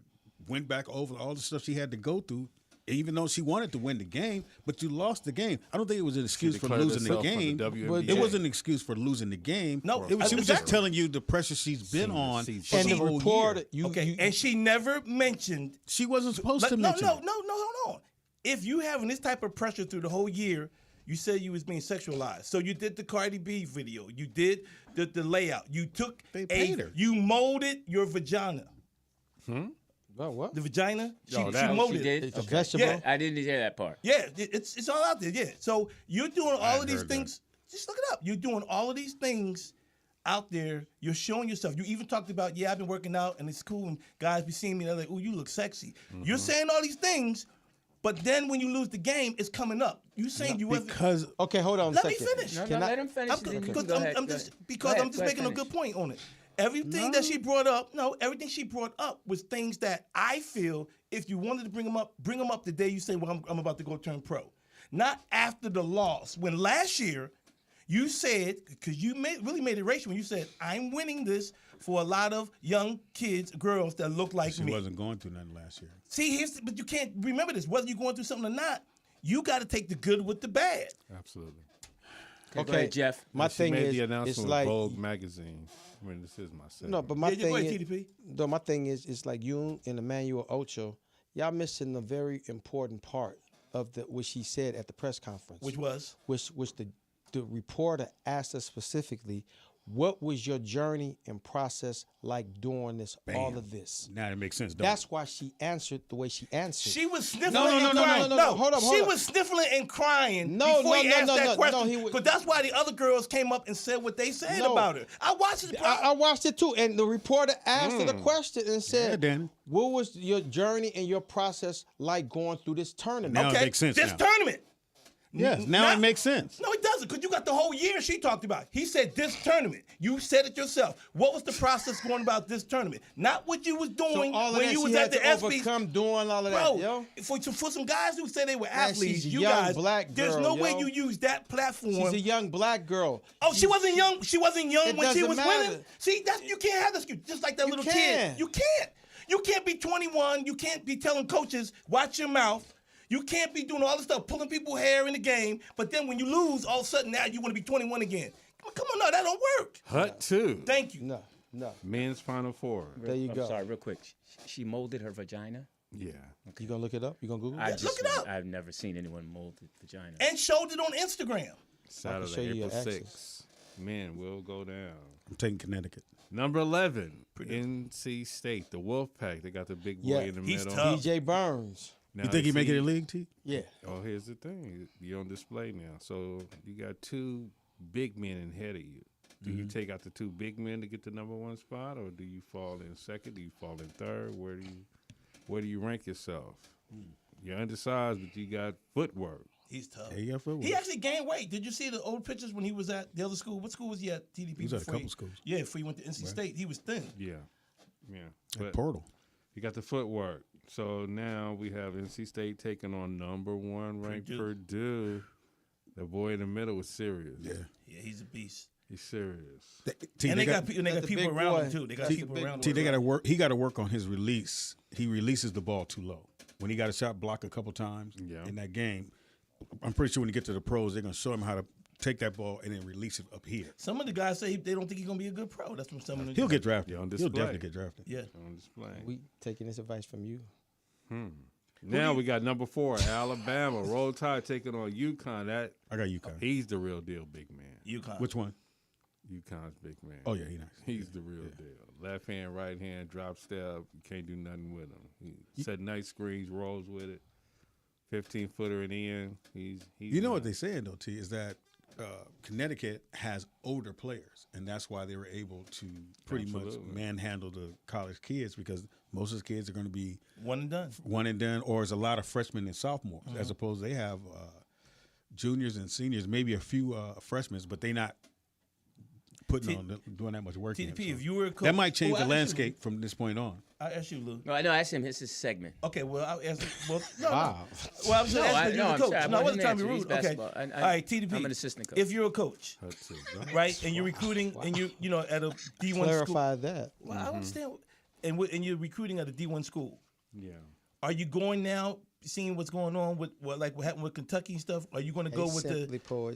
went back over all the stuff she had to go through, even though she wanted to win the game, but you lost the game. I don't think it was an excuse for declared losing the herself for the game. WNBA. It wasn't an excuse for losing the game. No, she was just exactly. telling you the pressure she's been on for And the the whole report, year. And she never mentioned. She wasn't supposed to mention it. No, hold on. If you having this type of pressure through the whole year, you said you was being sexualized. So you did the Cardi B video. You did the layout. You took paid her. You molded your vagina. Well, what? The vagina? She molded did? it. A vegetable? Yeah. I didn't hear that part. Yeah, it's all out there. Yeah. So you're doing all of these heard things. Just look it up. You're doing all of these things out there. You're showing yourself. You even talked about, I've been working out and it's cool. And guys be seeing me and they're like, oh, you look sexy. You're saying all these things, but then when you lose the game, it's coming up. You saying you wasn't. Because Okay, hold on a Let me second. finish. No, Can I- let him finish. and then you can go ahead, I'm go just ahead. because Go I'm just ahead, making a good point on it. Everything that she brought up, everything she brought up was things that I feel if you wanted to bring them up the day you say, well, I'm about to go turn pro. Not after the loss. When last year you said, because you really made it racial when you said, I'm winning this for a lot of young kids, girls that look like she me. wasn't going through nothing last year. See, but you can't remember this. Whether you're going through something or not, you got to take the good with the bad. Absolutely. Go ahead, Jeff. My She thing made is, the it's announcement like with Vogue magazine. I mean, this is my segment. no, but my Yeah, thing go ahead, is, TDP. though my thing is, it's like you and Emmanuel Ocho, y'all missing a very important part of which he said at the press conference, Which was? which the reporter asked us specifically, what was your journey and process like doing all of this? Now it makes sense. That's why she answered the way she answered. She was sniffling No. and crying. No, Hold up. She was sniffling and crying No, before he asked that question. he was- But that's why the other girls came up and said what they said about her. I watched it. I watched it too, and the reporter asked her the question and said, "What was your journey and your process like going through this tournament?" Now it makes sense This now. tournament. Yes, now it makes sense. No, it doesn't, because you got the whole year she talked about. He said this tournament. You said it yourself. What was the process going about this tournament? Not what you was doing all of when that you she was had at the to ESPYs. overcome doing all of that, Bro, yo. For some guys who say they were Man, athletes, she's a you young guys, black there's girl, no way yo. you use that platform. She's a young black girl. Oh, she wasn't young. She wasn't young It when she doesn't was matter. winning. See, you can't have this. Just like that little can. kid. You can't. You can't be 21. You can't be telling coaches, watch your mouth. You can't be doing all this stuff, pulling people's hair in the game. But then when you lose, all of a sudden now you want to be 21 again. Come on, no, that don't work. Hut 2. Thank you. No. Men's Final Four. There you go. I'm sorry, real quick. She molded her vagina? Yeah. Okay. You gonna look it up? You gonna Google it? Look it up. I've never seen anyone mold the vagina. And showed it on Instagram. Saturday, show you April your 6th. Men will go down. I'm taking Connecticut. Number 11, NC State, the Wolfpack. They got the big boy in the middle. DJ Burns. Now, You think he make it in the league, T? Yeah. Oh, here's the thing. You're on display now. So you got two big men ahead of you. Do you take out the two big men to get the number one spot, or do you fall in second? Do you fall in third? Where do you rank yourself? You're undersized, but you got footwork. He's tough. Yeah, you got footwork. He actually gained weight. Did you see the old pictures when he was at the other school? What school was he at? TDP. He was at a before couple schools. Yeah, before he went to NC State, he was thin. Yeah. That portal. You got the footwork. So now we have NC State taking on number one ranked Purdue. The boy in the middle was serious. Yeah. Yeah, he's a beast. He's serious. And they got people around him too. They got people around him. They got to work. He got to work on his release. He releases the ball too low. When he got a shot block a couple times in that game, I'm pretty sure when he get to the pros, they're gonna show him how to take that ball and then release it up here. Some of the guys say they don't think he's gonna be a good pro. That's from some of the He'll get drafted. On He'll display. definitely get drafted. Yeah. On display. We taking this advice from you. Now we got number 4, Alabama. Roll Tide taking on UConn. I got UConn. He's the real deal, big man. UConn. Which one? UConn's big man. Oh yeah, he nice. He's the real deal. Left hand, right hand, drop step. You can't do nothing with him. He set nice screens, rolls with it. 15-footer in the end. He's You know what they're saying though, T, is that Connecticut has older players, and that's why they were able to pretty much manhandle the college kids, because most of the kids are going to be one and done, or there's a lot of freshmen and sophomores, as opposed to they have juniors and seniors, maybe a few freshmen, but they're not doing that much work. TDP, if you were a coach, that might change the landscape from this point on. I asked you, Lou. No, I know. I asked him. It's his segment. Okay, well, I asked. Well, no, Wow. no. Well, I was just asking you, the coach. I'm No, I sorry, wasn't trying to be He's rude. Okay. basketball. All right, TDP. I'm an assistant coach. If you're a coach, right, and you're recruiting, and you know at a D1 school. Clarify that. Well, I understand. And you're recruiting at a D1 school. Yeah. Are you going now, seeing what's going on with what happened with Kentucky and stuff? Are you going to go with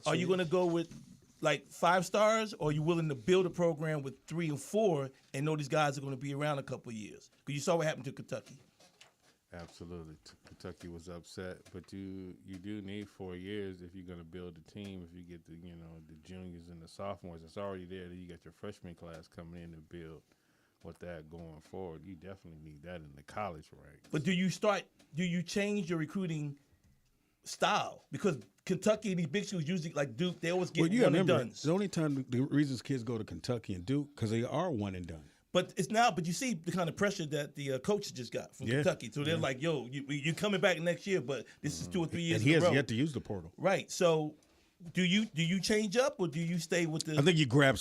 Are you going to go with like 5 stars, or are you willing to build a program with 3 and 4 and know these guys are going to be around a couple of years? Because you saw what happened to Kentucky. Absolutely. Kentucky was upset, but you do need 4 years if you're going to build a team. If you get the juniors and the sophomores, it's already there. Then you got your freshman class coming in to build with that going forward. You definitely need that in the college ranks. But do you change your recruiting style? Because Kentucky and these big schools usually, like Duke, they always get one and done. The only time the reasons kids go to Kentucky and Duke because they are one and done. But you see the kind of pressure that the coaches just got from Kentucky. So they're like, yo, you're coming back next year, but this is 2 or 3 years And he in a has row. yet to use the portal. Right. So do you change up, or do you stay with the? I think you grab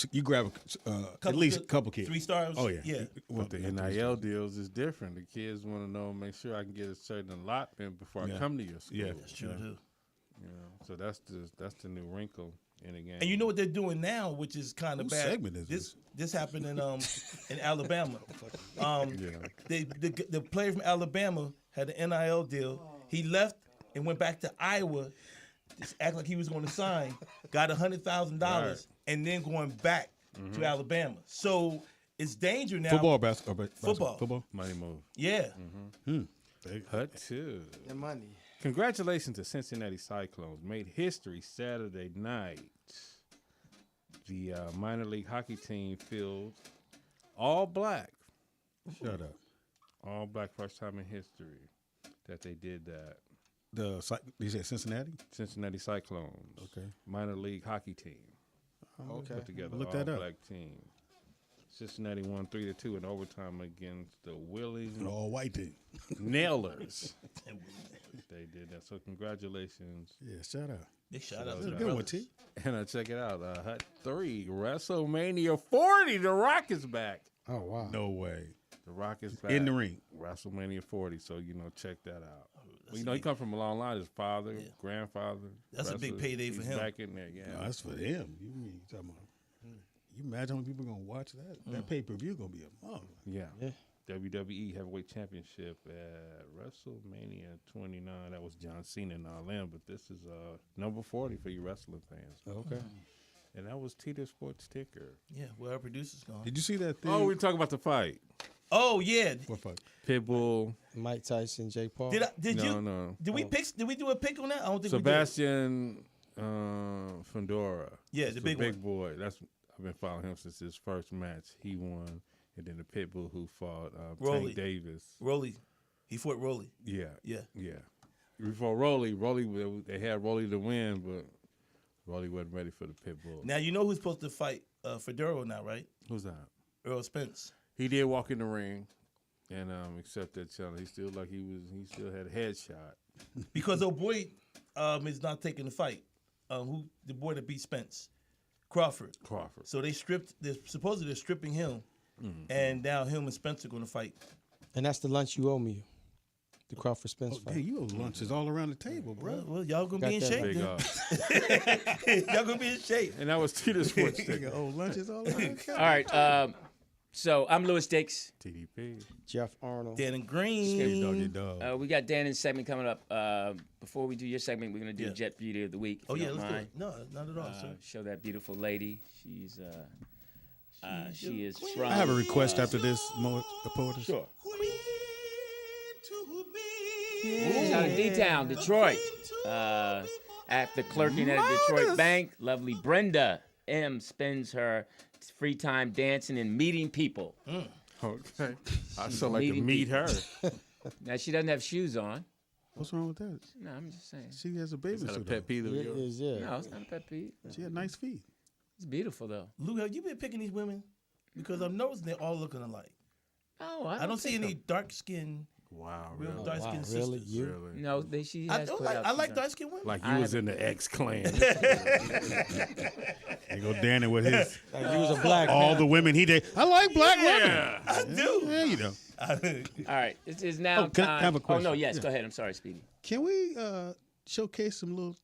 at least a couple kids. 3 stars. Oh yeah. Yeah. With the NIL deals is different. The kids want to know, make sure I can get a certain allotment before I come to your school. Yeah, that's true too. So that's the new wrinkle in the game. And you know what they're doing now, which is kind of Whose bad. segment is this? This happened in Alabama. The player from Alabama had an NIL deal. He left and went back to Iowa just act like he was going to sign, got $100,000, and then going back to Alabama. So it's danger now. Football, basketball, Football. Money move. Yeah. Hut 2. The money. Congratulations to Cincinnati Cyclones. Made history Saturday night. The minor league hockey team filled all black. Shut up. All black, first time in history that they did that. You said Cincinnati? Cincinnati Cyclones. Okay. Minor league hockey team. Okay. Put together Look all that up. black team. Cincinnati won 3-2 in overtime against the Willies. An all white team. Nailers. They did that. So congratulations. Yeah, shout out. Big shout out. That's a good one, T. And check it out. Hut 3, WrestleMania 40. The Rock is back. Oh, wow. No way. The Rock is back. In the ring. WrestleMania 40. So, check that out. Well, he come from a long line. His father, grandfather. That's a big payday for he's him. Back in there, yeah. No, that's for him. You talking about? You imagine how many people are gonna watch that? That pay per view gonna be a month. Yeah. WWE Heavyweight Championship at WrestleMania 29. That was John Cena and all them, but this is number 40 for you wrestling fans. Okay. And that was Teeder Sports Ticker. Yeah, where our producer's gone. Did you see that thing? Oh, we talking about the fight. Oh yeah. What fight? Pitbull. Mike Tyson, Jake Paul. Did No. Did we do a pick on that? I don't think Sebastian Fundora. Yeah, That's the big one. boy. I've been following him since his first match. He won, and then the Pitbull who fought Tank Davis. Rolly, he fought Rolly. Yeah. Yeah. Before Rolly, they had Rolly to win, but Rolly wasn't ready for the Pitbull. Now you know who's supposed to fight Fedora now, right? Who's that? Earl Spence. He did walk in the ring, and accept that challenge. He still he still had a headshot. Because old boy is not taking the fight. Who the boy that beat Spence? Crawford. So they're supposedly stripping him, and now him and Spence are going to fight. And that's the lunch you owe me. The Crawford Spence fight. Hey, you owe lunches all around the table, bro. Well, y'all gonna be in shape. Y'all gonna be in shape. And that was Teeder Sports Ticker. Oh, lunches all around. All right. So I'm Louis Dix. TDP. Jeff Arnold. Dannon Green. Dog. We got Dannon's segment coming up. Before we do your segment, we're going to do Jet Beauty of the Week. Oh, if you yeah, don't let's do mind. it. No, not at all, sir. Show that beautiful lady. She is from... I have a request after this, Poetess. Sure. She's out of D-Town, Detroit. After clerking at a Detroit bank, lovely Brenda M. spends her free time dancing and meeting people. Okay. I still like to meet her. Now, she doesn't have shoes on. What's wrong with that? No, I'm just saying. She has a baby Is that a suit pet on. peeve of It yours? is, yeah. No, it's not a pet peeve. She had nice feet. It's beautiful, though. Lou, have you been picking these women? Because I'm noticing they're all looking alike. Oh, I don't see any dark skin. Wow, real really? dark skin Really? sisters. You? Really? No, she has put out I like some- dark skin women. Like you was in the X-Clan. There go Danny with his. Like you was a black all man. the women he did. I like black women. I do. Yeah, you know. All right, it is now can I time. have a question? Oh, no, yes, Yeah. go ahead. I'm sorry, Speedy. Can we showcase some little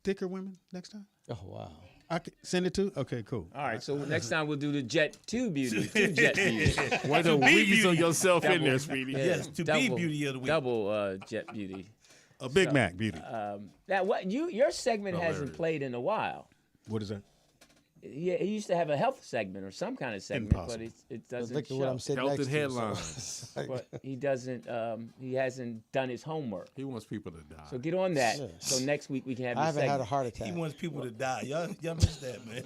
thicker women next time? Oh, wow. I can send it to. Okay, cool. All right, so next time we'll do the Jet 2 Beauty. 2 Jet Beauty. Way to weasel yourself in there, Double. Speedy. Yes, to be beauty of the week. Double Jet Beauty. A Big Mac beauty. Now, what your segment hasn't Hilarious. played in a while. What is that? Yeah, he used to have a health segment or some kind of segment, Impossible. but it doesn't Look at show. what I'm sitting Health next and to. headlines. But he doesn't. He hasn't done his homework. He wants people to die. So get on that. Yeah. So next week we can have. I your haven't had a segment. heart He attack. wants people to die. Y'all missed that, man.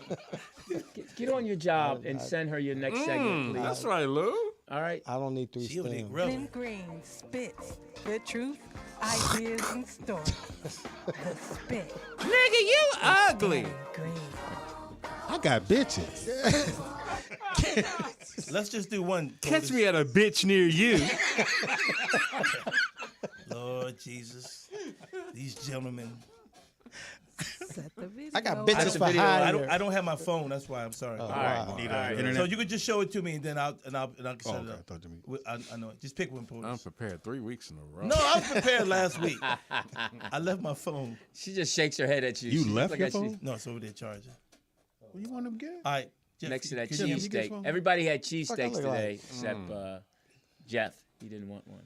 Get on your job and send her your next segment, please. That's right, Lou. All right. I don't need 3 She don't need stems. relevant. Lynn Green spits the truth, ideas, and stories. The spit. Nigga, you ugly. Green. I got bitches. Let's just do one. Catch me at a bitch near you. Lord Jesus. These gentlemen. Set the video. I got Set bitches the for video. hire. I don't have my phone. That's why I'm sorry. Oh, All right. wow. Need All right. internet. So you could just show it to me, and then I'll set Oh, it okay. I up. thought you mean. I know it. Just pick one, I'm please. prepared 3 weeks in a row. No, I was prepared last week. I left my phone. She just shakes her head at you. You She left looks your like she's- phone? No, it's over there charging. What you want them to get? All right. Jeff, Next to that could you- cheesesteak. Everybody had Fuck I cheesesteaks look like? today except Jeff. He didn't want one.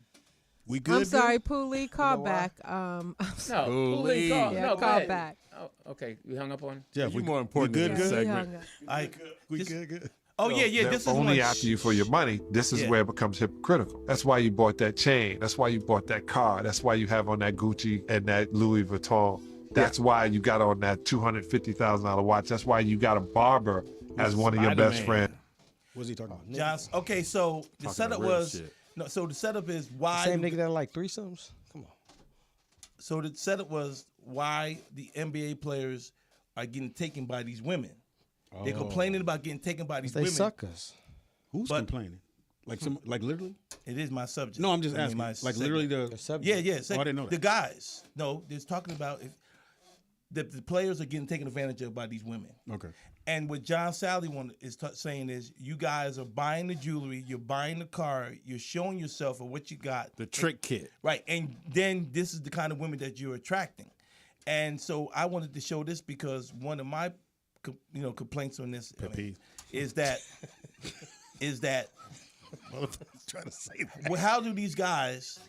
We good? I'm sorry, Poolie, call back. No, Poolie, call, Yeah, no, go call ahead. back. Oh, okay, we hung up on. Jeff, You we more important we than good? this Yeah, he segment. hung up. We good? Oh yeah. They're This is only one. after you for your money. This is Yeah. where it becomes hypocritical. That's why you bought that chain. That's why you bought that car. That's why you have on that Gucci and that Louis Vuitton. That's why you got on that $250,000 watch. That's why you got a barber as one of your best Spider-Man. friends. What's he talking about? John. Okay, so the Talking setup real was shit. no. So the setup is why. Same nigga that like threesomes? Come on. So the setup was why the NBA players are getting taken by these women. They're complaining about getting taken by these They women. suckers. Who's complaining? Like literally? It is my subject. No, I'm just I mean, asking. my Like segment. literally the subject. Yeah. Oh, I didn't know The that. guys. No, they're talking about if the players are getting taken advantage of by these women. Okay. And what John Salley is saying is, you guys are buying the jewelry, you're buying the car, you're showing yourself of what you got. The trick kit. Right, and then this is the kind of women that you're attracting. And so I wanted to show this because one of my, complaints on this is that trying to say that. well, how do these guys?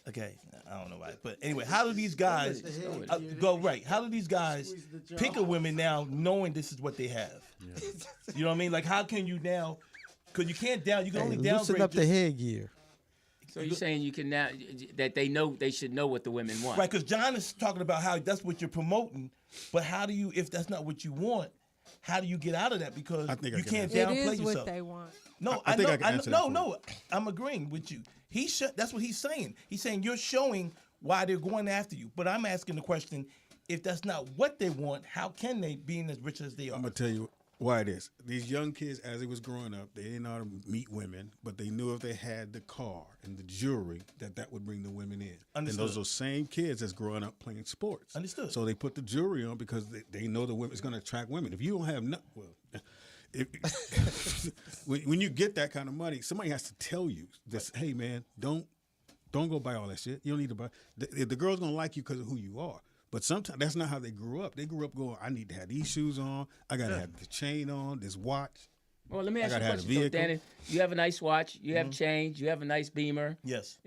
Okay, I don't know why, but anyway, how do these guys go right? How do these guys pick a women now, knowing this is what they have? You know what I mean? Like, how can you now? Because you can't down. You can only Loosen downgrade. up the headgear. So you're saying you can now that they should know what the women want, Right, because John is talking about how that's what you're promoting, but how do you, if that's not what you want, how do you get out of that? Because I think I you can can't It downplay is yourself. what they want. No, I I, think know. I can answer that for you. No, I'm agreeing with you. That's what he's saying. He's saying you're showing why they're going after you. But I'm asking the question: if that's not what they want, how can they, being as rich as they are? I'm gonna tell you why it is. These young kids, as they was growing up, they didn't know how to meet women, but they knew if they had the car and the jewelry, that would bring the women in. Understood. And those are same kids that's growing up playing sports. Understood. So they put the jewelry on because they know the women is going to attract women. If you don't have when you get that kind of money, somebody has to tell you this. Hey man, don't go buy all that shit. You don't need to buy. The girl's gonna like you because of who you are. But sometimes that's not how they grew up. They grew up going, I need to have these shoes on. I got to have the chain on, this watch. Well, let me ask you a gotta have question. a So, vehicle. Danny, you have a nice watch, you have change, you have a nice Beamer. Yes.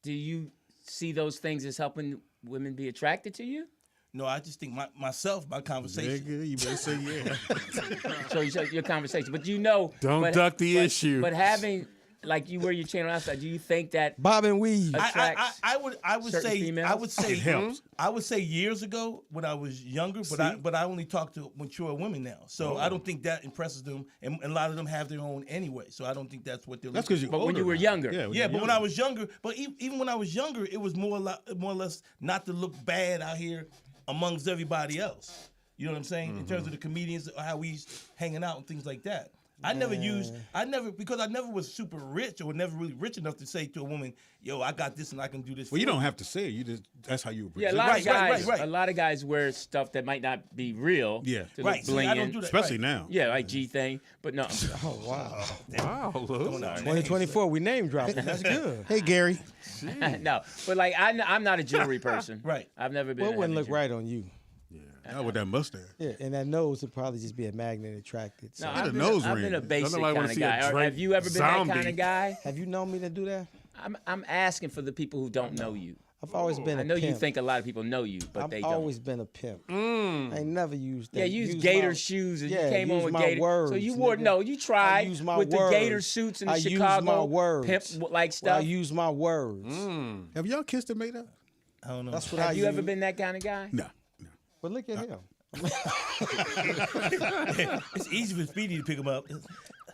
Do you see those things as helping women be attracted to you? No, I just think my conversation. Nigga, you better say yeah. So your conversation, but Don't duck the issue. But having, like, you wear your chain on outside, do you think that Bob and weave. I would certain say females? It helps. I would say years ago when I was younger, but I only talk to mature women now, so I don't think that impresses them, and a lot of them have their own anyway. So I don't think that's what they're. That's looking because for. But when you were younger. Yeah, but when I was younger, but even when I was younger, it was more or less not to look bad out here amongst everybody else. You know what I'm saying? In terms of the comedians, how we hanging out and things like that. I never because I never was super rich or never really rich enough to say to a woman, yo, I got this and I can do this. Well, you don't have to say it. You just that's how you. Yeah, a lot of guys wear stuff that might not be real. Yeah. to Right, look see, I don't bling-in. do that. Especially now. Yeah, like G thing, but no. Oh, wow. Wow, Lou. 2024, we name dropping. That's good. Hey, Gary. No, but like I'm not a jewelry person. Right. I've never been. Well, it wouldn't heavy look jewelry. right on you. Not with that mustache. Yeah, and that nose would probably just be a magnet attracted. So. No, Get a I've been, nose I've ring. been a basic Nobody wanna kind of see a guy. Or Drake have you ever been that kind zombie. of guy? Have you known me to do that? I'm asking for the people who don't know you. I've always been a I know pimp. you think a lot of people know you, but I've they don't. always been a pimp. I ain't never used that. Yeah, you used Use gator my- shoes and yeah, you came on use with my gator. words, so you wore nigga. you tried use my with the words. gator suits and the I use Chicago my words. pimp like stuff. I use my words. Have y'all kissed and made up? I don't know. That's what Have I you ever use. been that kind of guy? No. But look at him. It's easy for Speedy to pick them up.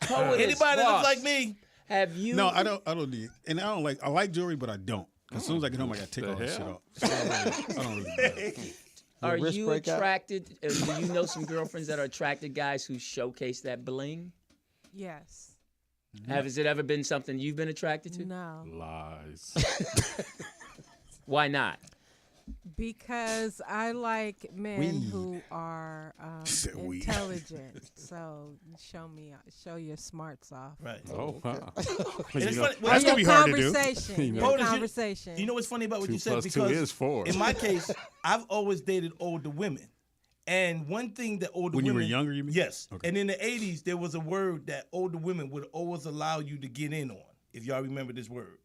Poetess Anybody that Boss, looks like me. Have you? No, I don't need it. And I like jewelry, but I don't. As soon as I get home, I gotta take all that shit off. So I don't really do that. Are wrist you break out? attracted? Do you know some girlfriends that are attracted guys who showcase that bling? Yes. Has it ever been something you've been attracted to? No. Lies. Why not? Because I like men Weed. who are said weed. intelligent. So show your smarts off. Right. Oh, wow. And You it's know, funny- That's gonna be hard to do. Conversation. You Your know. conversation. You know what's funny about what 2 you said? plus 2 Because is 4. in my case, I've always dated older women. And one thing that older When you women... were younger, you mean? Yes. Okay. And in the 80s, there was a word that older women would always allow you to get in on, if y'all remember this word.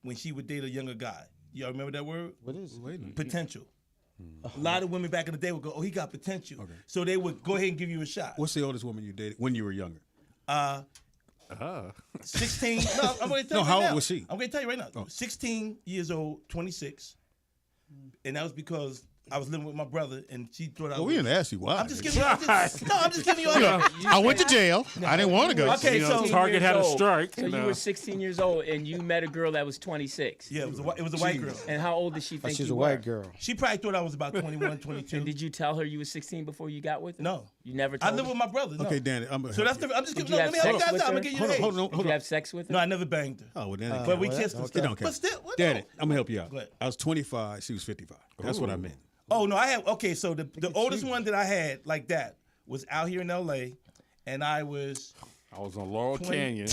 when she would date a younger guy. Y'all remember that word? What is it? Potential. A lot of women back in the day would go, "Oh, he got potential." Okay. So they would go ahead and give you a shot. What's the oldest woman you dated when you were younger? 16. No, I'm going to tell you. how right old now. was she? I'm going to tell you right now. 16 years old, 26, and that was because I was living with my brother, and she thought I was. We didn't ask you why. I'm just giving you. I'm just giving you. I went to jail. I didn't want to go. Okay, so Target had a strike. So you were 16 years old and you met a girl that was 26. Yeah, it was a white girl. And how old did she think She's you a were? white girl. She probably thought I was about 21, 22. And did you tell her you were 16 before you got with her? No. You never I told live her? with my brother. No. Okay, Danny. I'm So that's the. I'm just Did giving. you Let me have help you sex guys with out. I'm her? gonna give you the Hold on. Did you have sex with her? No, I never banged her. Oh, well, then But we kissed and It stuff. don't count. But still, what Danny, no? I'm gonna help you out. Go ahead. I was 25. She was 55. That's what I meant. Oh no, I had so the oldest one that I had like that was out here in LA, and I was on Laurel Canyon.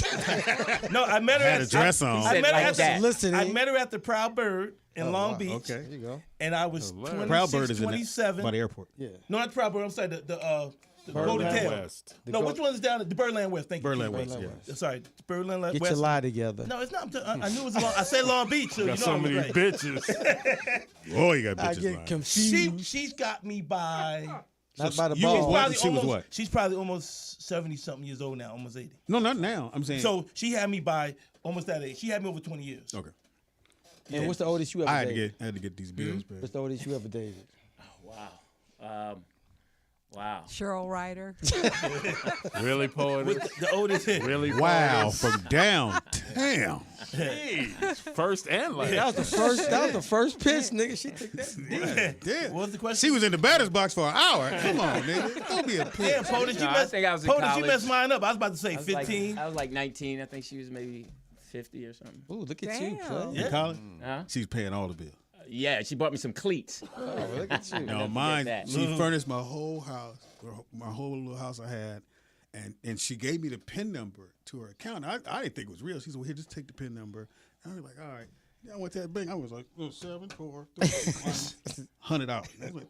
No, I met her. Had a dress on. I met her like at that. I met her at the Proud Bird in Long Beach. Okay. There you go. And I was 26, Proud Bird is in 27. by the airport. Yeah. No, not the Proud Bird. I'm sorry, the Birdland Hotel. West. No, which one is down at the Birdland West? Thank you. Birdland Keith. West, yeah. Sorry, Birdland West. Get your lie together. No, it's not. I knew it was Long. I said Long Beach. So Got you know so I'm many right. bitches. Oh, you got I bitches get lying. confused. She's got me by. Not by the you was ball. what? She was what? She's probably almost 70-something years old now, almost 80. No, not now. I'm saying. So she had me by almost that age. She had me over 20 years. Okay. And what's the oldest you ever I had dated? to get these bills paid. What's the oldest you ever dated? Wow. Wow. Cheryl Ryder. Really, poet? The oldest hit. Really? Wow, poet? from downtown. Jeez. First and last. That was the first. That was the first pitch, nigga. She took that. Damn. What was the question? She was in the batter's box for an hour. Come on, nigga. Don't be a pig. Damn, POTUS, you I messed. think I was in POTUS, you college. messed mine up. I was about to say I was like- 15. I was like 19. I think she was maybe 50 or something. Ooh, look at you, Damn. play. In college? Huh? She's paying all the bills. Yeah, she bought me some cleats. Oh, look at you. No, forget mine. that. She furnished my whole house, my whole little house I had, and she gave me the PIN number to her account. I didn't think it was real. She said, "Well, here, just take the PIN number." And I was like, "All right." I went to that bank. I was like, 7, 4, 3, $100. I was like,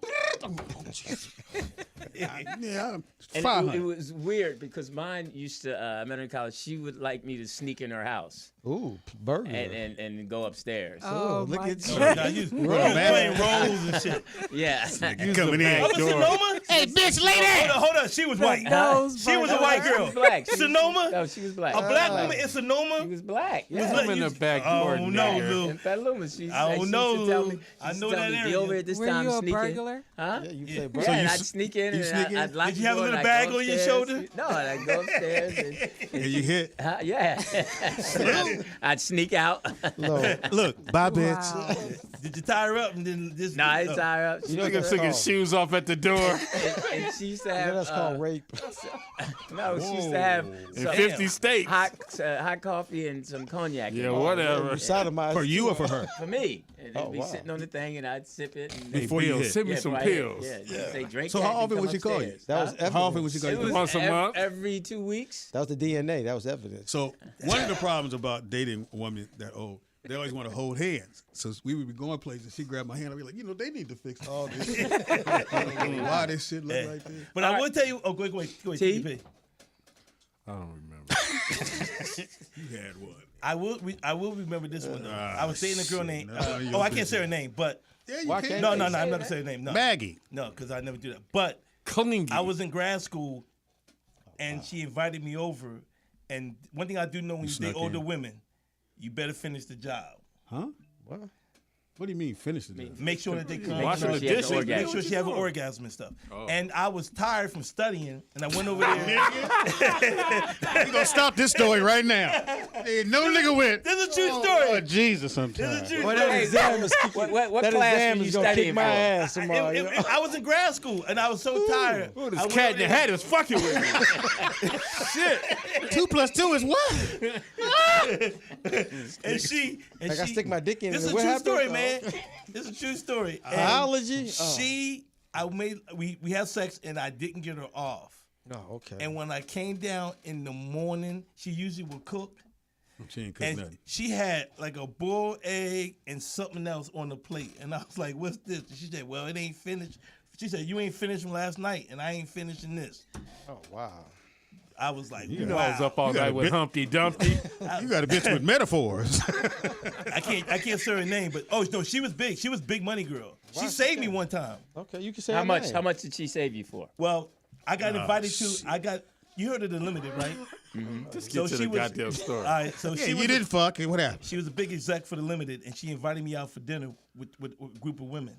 yeah, And $500. it was weird because mine used to, I met her in college, she would like me to sneak in her house. Ooh, burger. And go upstairs. Oh, look my at you. Now you playing roles and shit. Yeah. Coming in. Oh, Sonoma? Hey, bitch, lady! Hold on. She was white. Those She was a white She girl. was black. She was- Sonoma? No, she was black. A black woman in Sonoma? She was black. Was Yeah. let I'm in you- the back Oh, door, no, nigga. Lou. In Petaluma, she I don't know, used to tell Lou. me, I she know used to tell that me, area. be over at this Were time you to a sneak in. burglar? Huh? Yeah, you Yeah. say Yeah, burger. and I'd sneak in and sneak in? I'd lock Did the you have a door little and I'd bag go on your upstairs. shoulder? No, and I'd go upstairs And you hit. yeah. I'd sneak out. Look, bye, bitch. Wow. Did you tie her up and then just? No, I didn't tie her up. You know Nigga that's took his called? shoes off at the door. And she used to You have. know that's called rape. No, she used to have In some 50 states. hot coffee and some cognac. Yeah, in it. whatever. You sodomized For you or too. for her? For me. And it'd Oh, be wow. sitting on the thing and I'd sip it. And Hey, Before you Bill, hit. send me Yeah, some right. pills. Yeah, just say drink So that how and often come would she call you? upstairs. That was Huh? evidence. How often would she call It you? was Once a month? every 2 weeks. That was the DNA. That was evidence. So one of the problems about dating a woman that old, they always want to hold hands. So we would be going places. She grabbed my hand. I'd be like, they need to fix all this. Why this shit look like this? But I will tell you. Oh, go ahead. T? TP. I don't remember. You had one. I will remember this one though. I was dating a girl shit. named. No, you I don't can't say her name, but Yeah, you Why can. can't no, they I'm say not that? gonna say her name. No, Maggie. No, because I never do that. But I was in grad school, and she invited me over. And one thing I do know when you date snuck older in. women, you better finish the job. Huh? What? What do you mean finish the job? Make sure that they come. Washing the she has dishes. an Make orgasm. sure she have an orgasm and stuff. Oh. And I was tired from studying, and I went over there. We gonna stop this story right now. Hey, no nigga went. This is a true story. Oh, Jesus, This is a sometimes. true Well, story. that exam is What that class exam were you is gonna kick studying my for? ass tomorrow. you know? I was in grad school, and I was so tired. Ooh, this I went cat over in the there- head is fucking with me. Shit. 2 + 2 is what? and she, and Like I she, stick my dick in This it. is a What true happened? story, Oh. man. This is a true story. And Biology? Oh. We had sex, and I didn't get her off. No, okay. And when I came down in the morning, she usually would cook. She ain't cook And nothing. she had like a boiled egg and something else on the plate. And I was like, what's this? And she said, well, it ain't finished. She said, you ain't finished from last night, and I ain't finishing this. Oh, wow. I was like, You wow. know, I was up all night with Humpty Dumpty. You got a bitch with metaphors. I can't say her name, but oh no, she was big. She was big money girl. She saved me one time. Okay, you can say How her much? name. How much did she save you for? Well, I got invited to. You heard of the Limited, right? Just get to the goddamn story. All right, so Yeah, she you was didn't fuck, and what happened? She was a big exec for the Limited, and she invited me out for dinner with a group of women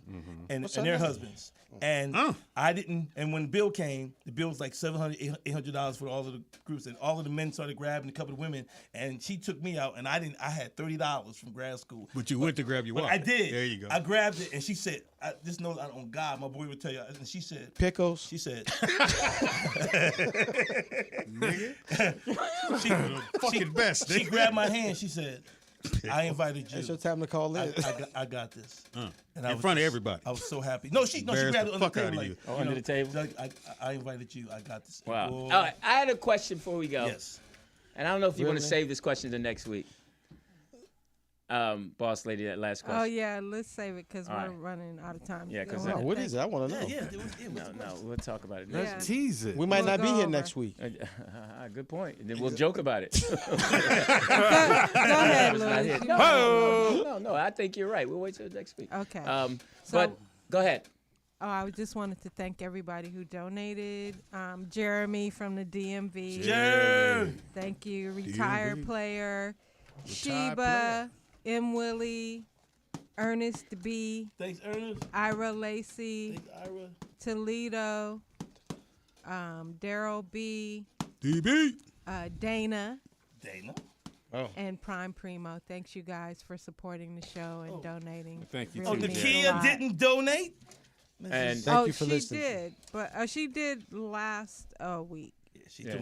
and What's their her name? husbands. And I didn't. And when the bill came, the bill was like $700, $800 for all of the groups, and all of the men started grabbing a couple of women. And she took me out, and I didn't. I had $30 from grad school. But you went to grab your But wallet. I did. There you go. I grabbed it, and she said, "Just know on God, my boy would tell you." And she said, Pickles. She said, fucking best. She grabbed my hand. She said, "I invited you. It's your time to call in. I got this." And In front of everybody. I was so happy. No, she Embarrassed grabbed it the under fuck the out table. of Like, you. Under the table? Doug, I invited you. I got this. Wow. Boy. All right, I had a question before we go. Yes. And I don't know if you want to Really? save this question to next week. Boss lady, that last question. Oh yeah, let's save it because All we're right. running out of time. Yeah, 'cause Oh, what is it? I want to know. Yeah. No, we'll talk about it. Yeah. Let's tease it. We might We'll not be go here over. next week. Good point. And then we'll joke about it. Go ahead, Louie. No. I think you're right. We'll wait till next week. Okay. But go ahead. Oh, I just wanted to thank everybody who donated. Jeremy from the DMV. Jeremy. Thank you. Retired DMV. player. Retired Sheba. M. Willie. Ernest B. Thanks, Ernest. Ira Lacey. Thanks, Ira. Toledo. Daryl B. DB. Dana. Dana. Oh. And Prime Primo. Thanks you guys for supporting the show and donating. Thank you, Really too, means a Nakia lot. didn't donate. And Thank you for she listening. did, but she did last week.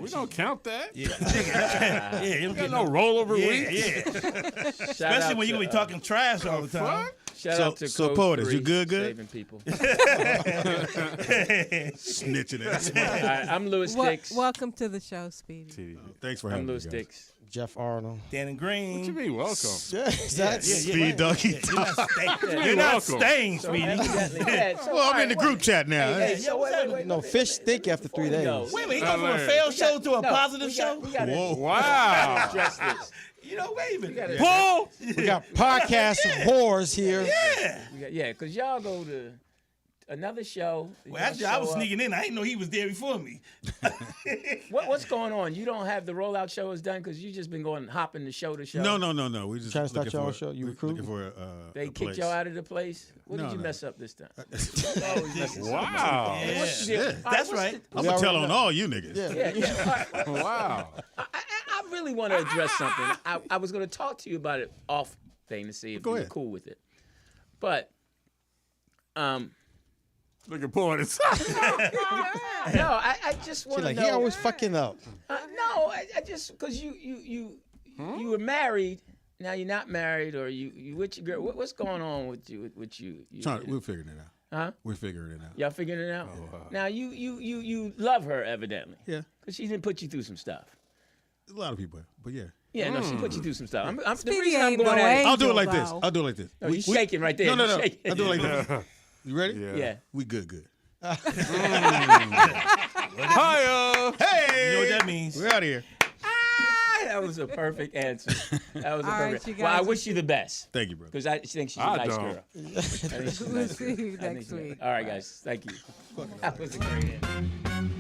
We don't count that. Yeah, you don't Got get no rollover yeah, weeks. Yeah. Shout Especially out when you to, be talking trash all the time. Shout So- out to so Code POTUS, 3, you good? Saving people. Snitching ass. All right, I'm Louis Dix. Welcome to the show, Speedy. Thanks for I'm having me, Louis guys. Dix. Jeff Arnold. Dannon Green. What you mean, welcome? Yeah, exactly. Speed doggy. You're not staying. You're You're not welcome. staying, Speedy. Well, I'm in the group chat now. Hey, so wait. No, fish stink after 3 days. Wait a minute, he go from a failed show to a positive show? Whoa. Wow. Address this. You know, wait a minute. Paul! We got podcast whores here. Yeah. Because y'all go to another show. Well, actually, I was sneaking in. I didn't know he was there before me. What's going on? You don't have the rollout show is done because you just been going hopping the show to show. No. We just Trying to start looking your own for- show? You looking recruiting? for They a kicked place. y'all out of the place. What No, did you no. mess up this time? Wow. Yeah. What's the deal? Yeah. That's right. I'm gonna tell on all you niggas. Yeah. Wow. I really want to address something. I was going to talk to you about it off thing to see if Go you were ahead. cool with it. But, Look at Portis. no, I just want She's to like, know. he always fucking up. No, I just because you were married. Now you're not married, or you with your girl. What's going on with you? We're figuring it out. Huh? We're figuring it out. Y'all figuring it out? Now you love her evidently. Yeah. Because she didn't put you through some stuff. A lot of people, but yeah. Yeah, no, she put you through some stuff. The Speedy reason I'm ain't going no at it. I'll do it like Angel, this. though. No, he's shaking right there. No. He's shaking. I'll do it like this. You ready? Yeah. We good. Hiya. Hey! You know what that means? We're out of here. That was a perfect answer. That was a All right, perfect. you Well, I guys- wish you the best. Thank you, brother. Because I think she's a I nice don't. girl. I think she's a We'll nice see girl. you I think next she's- week. All right, guys. Thank you. That was a great answer.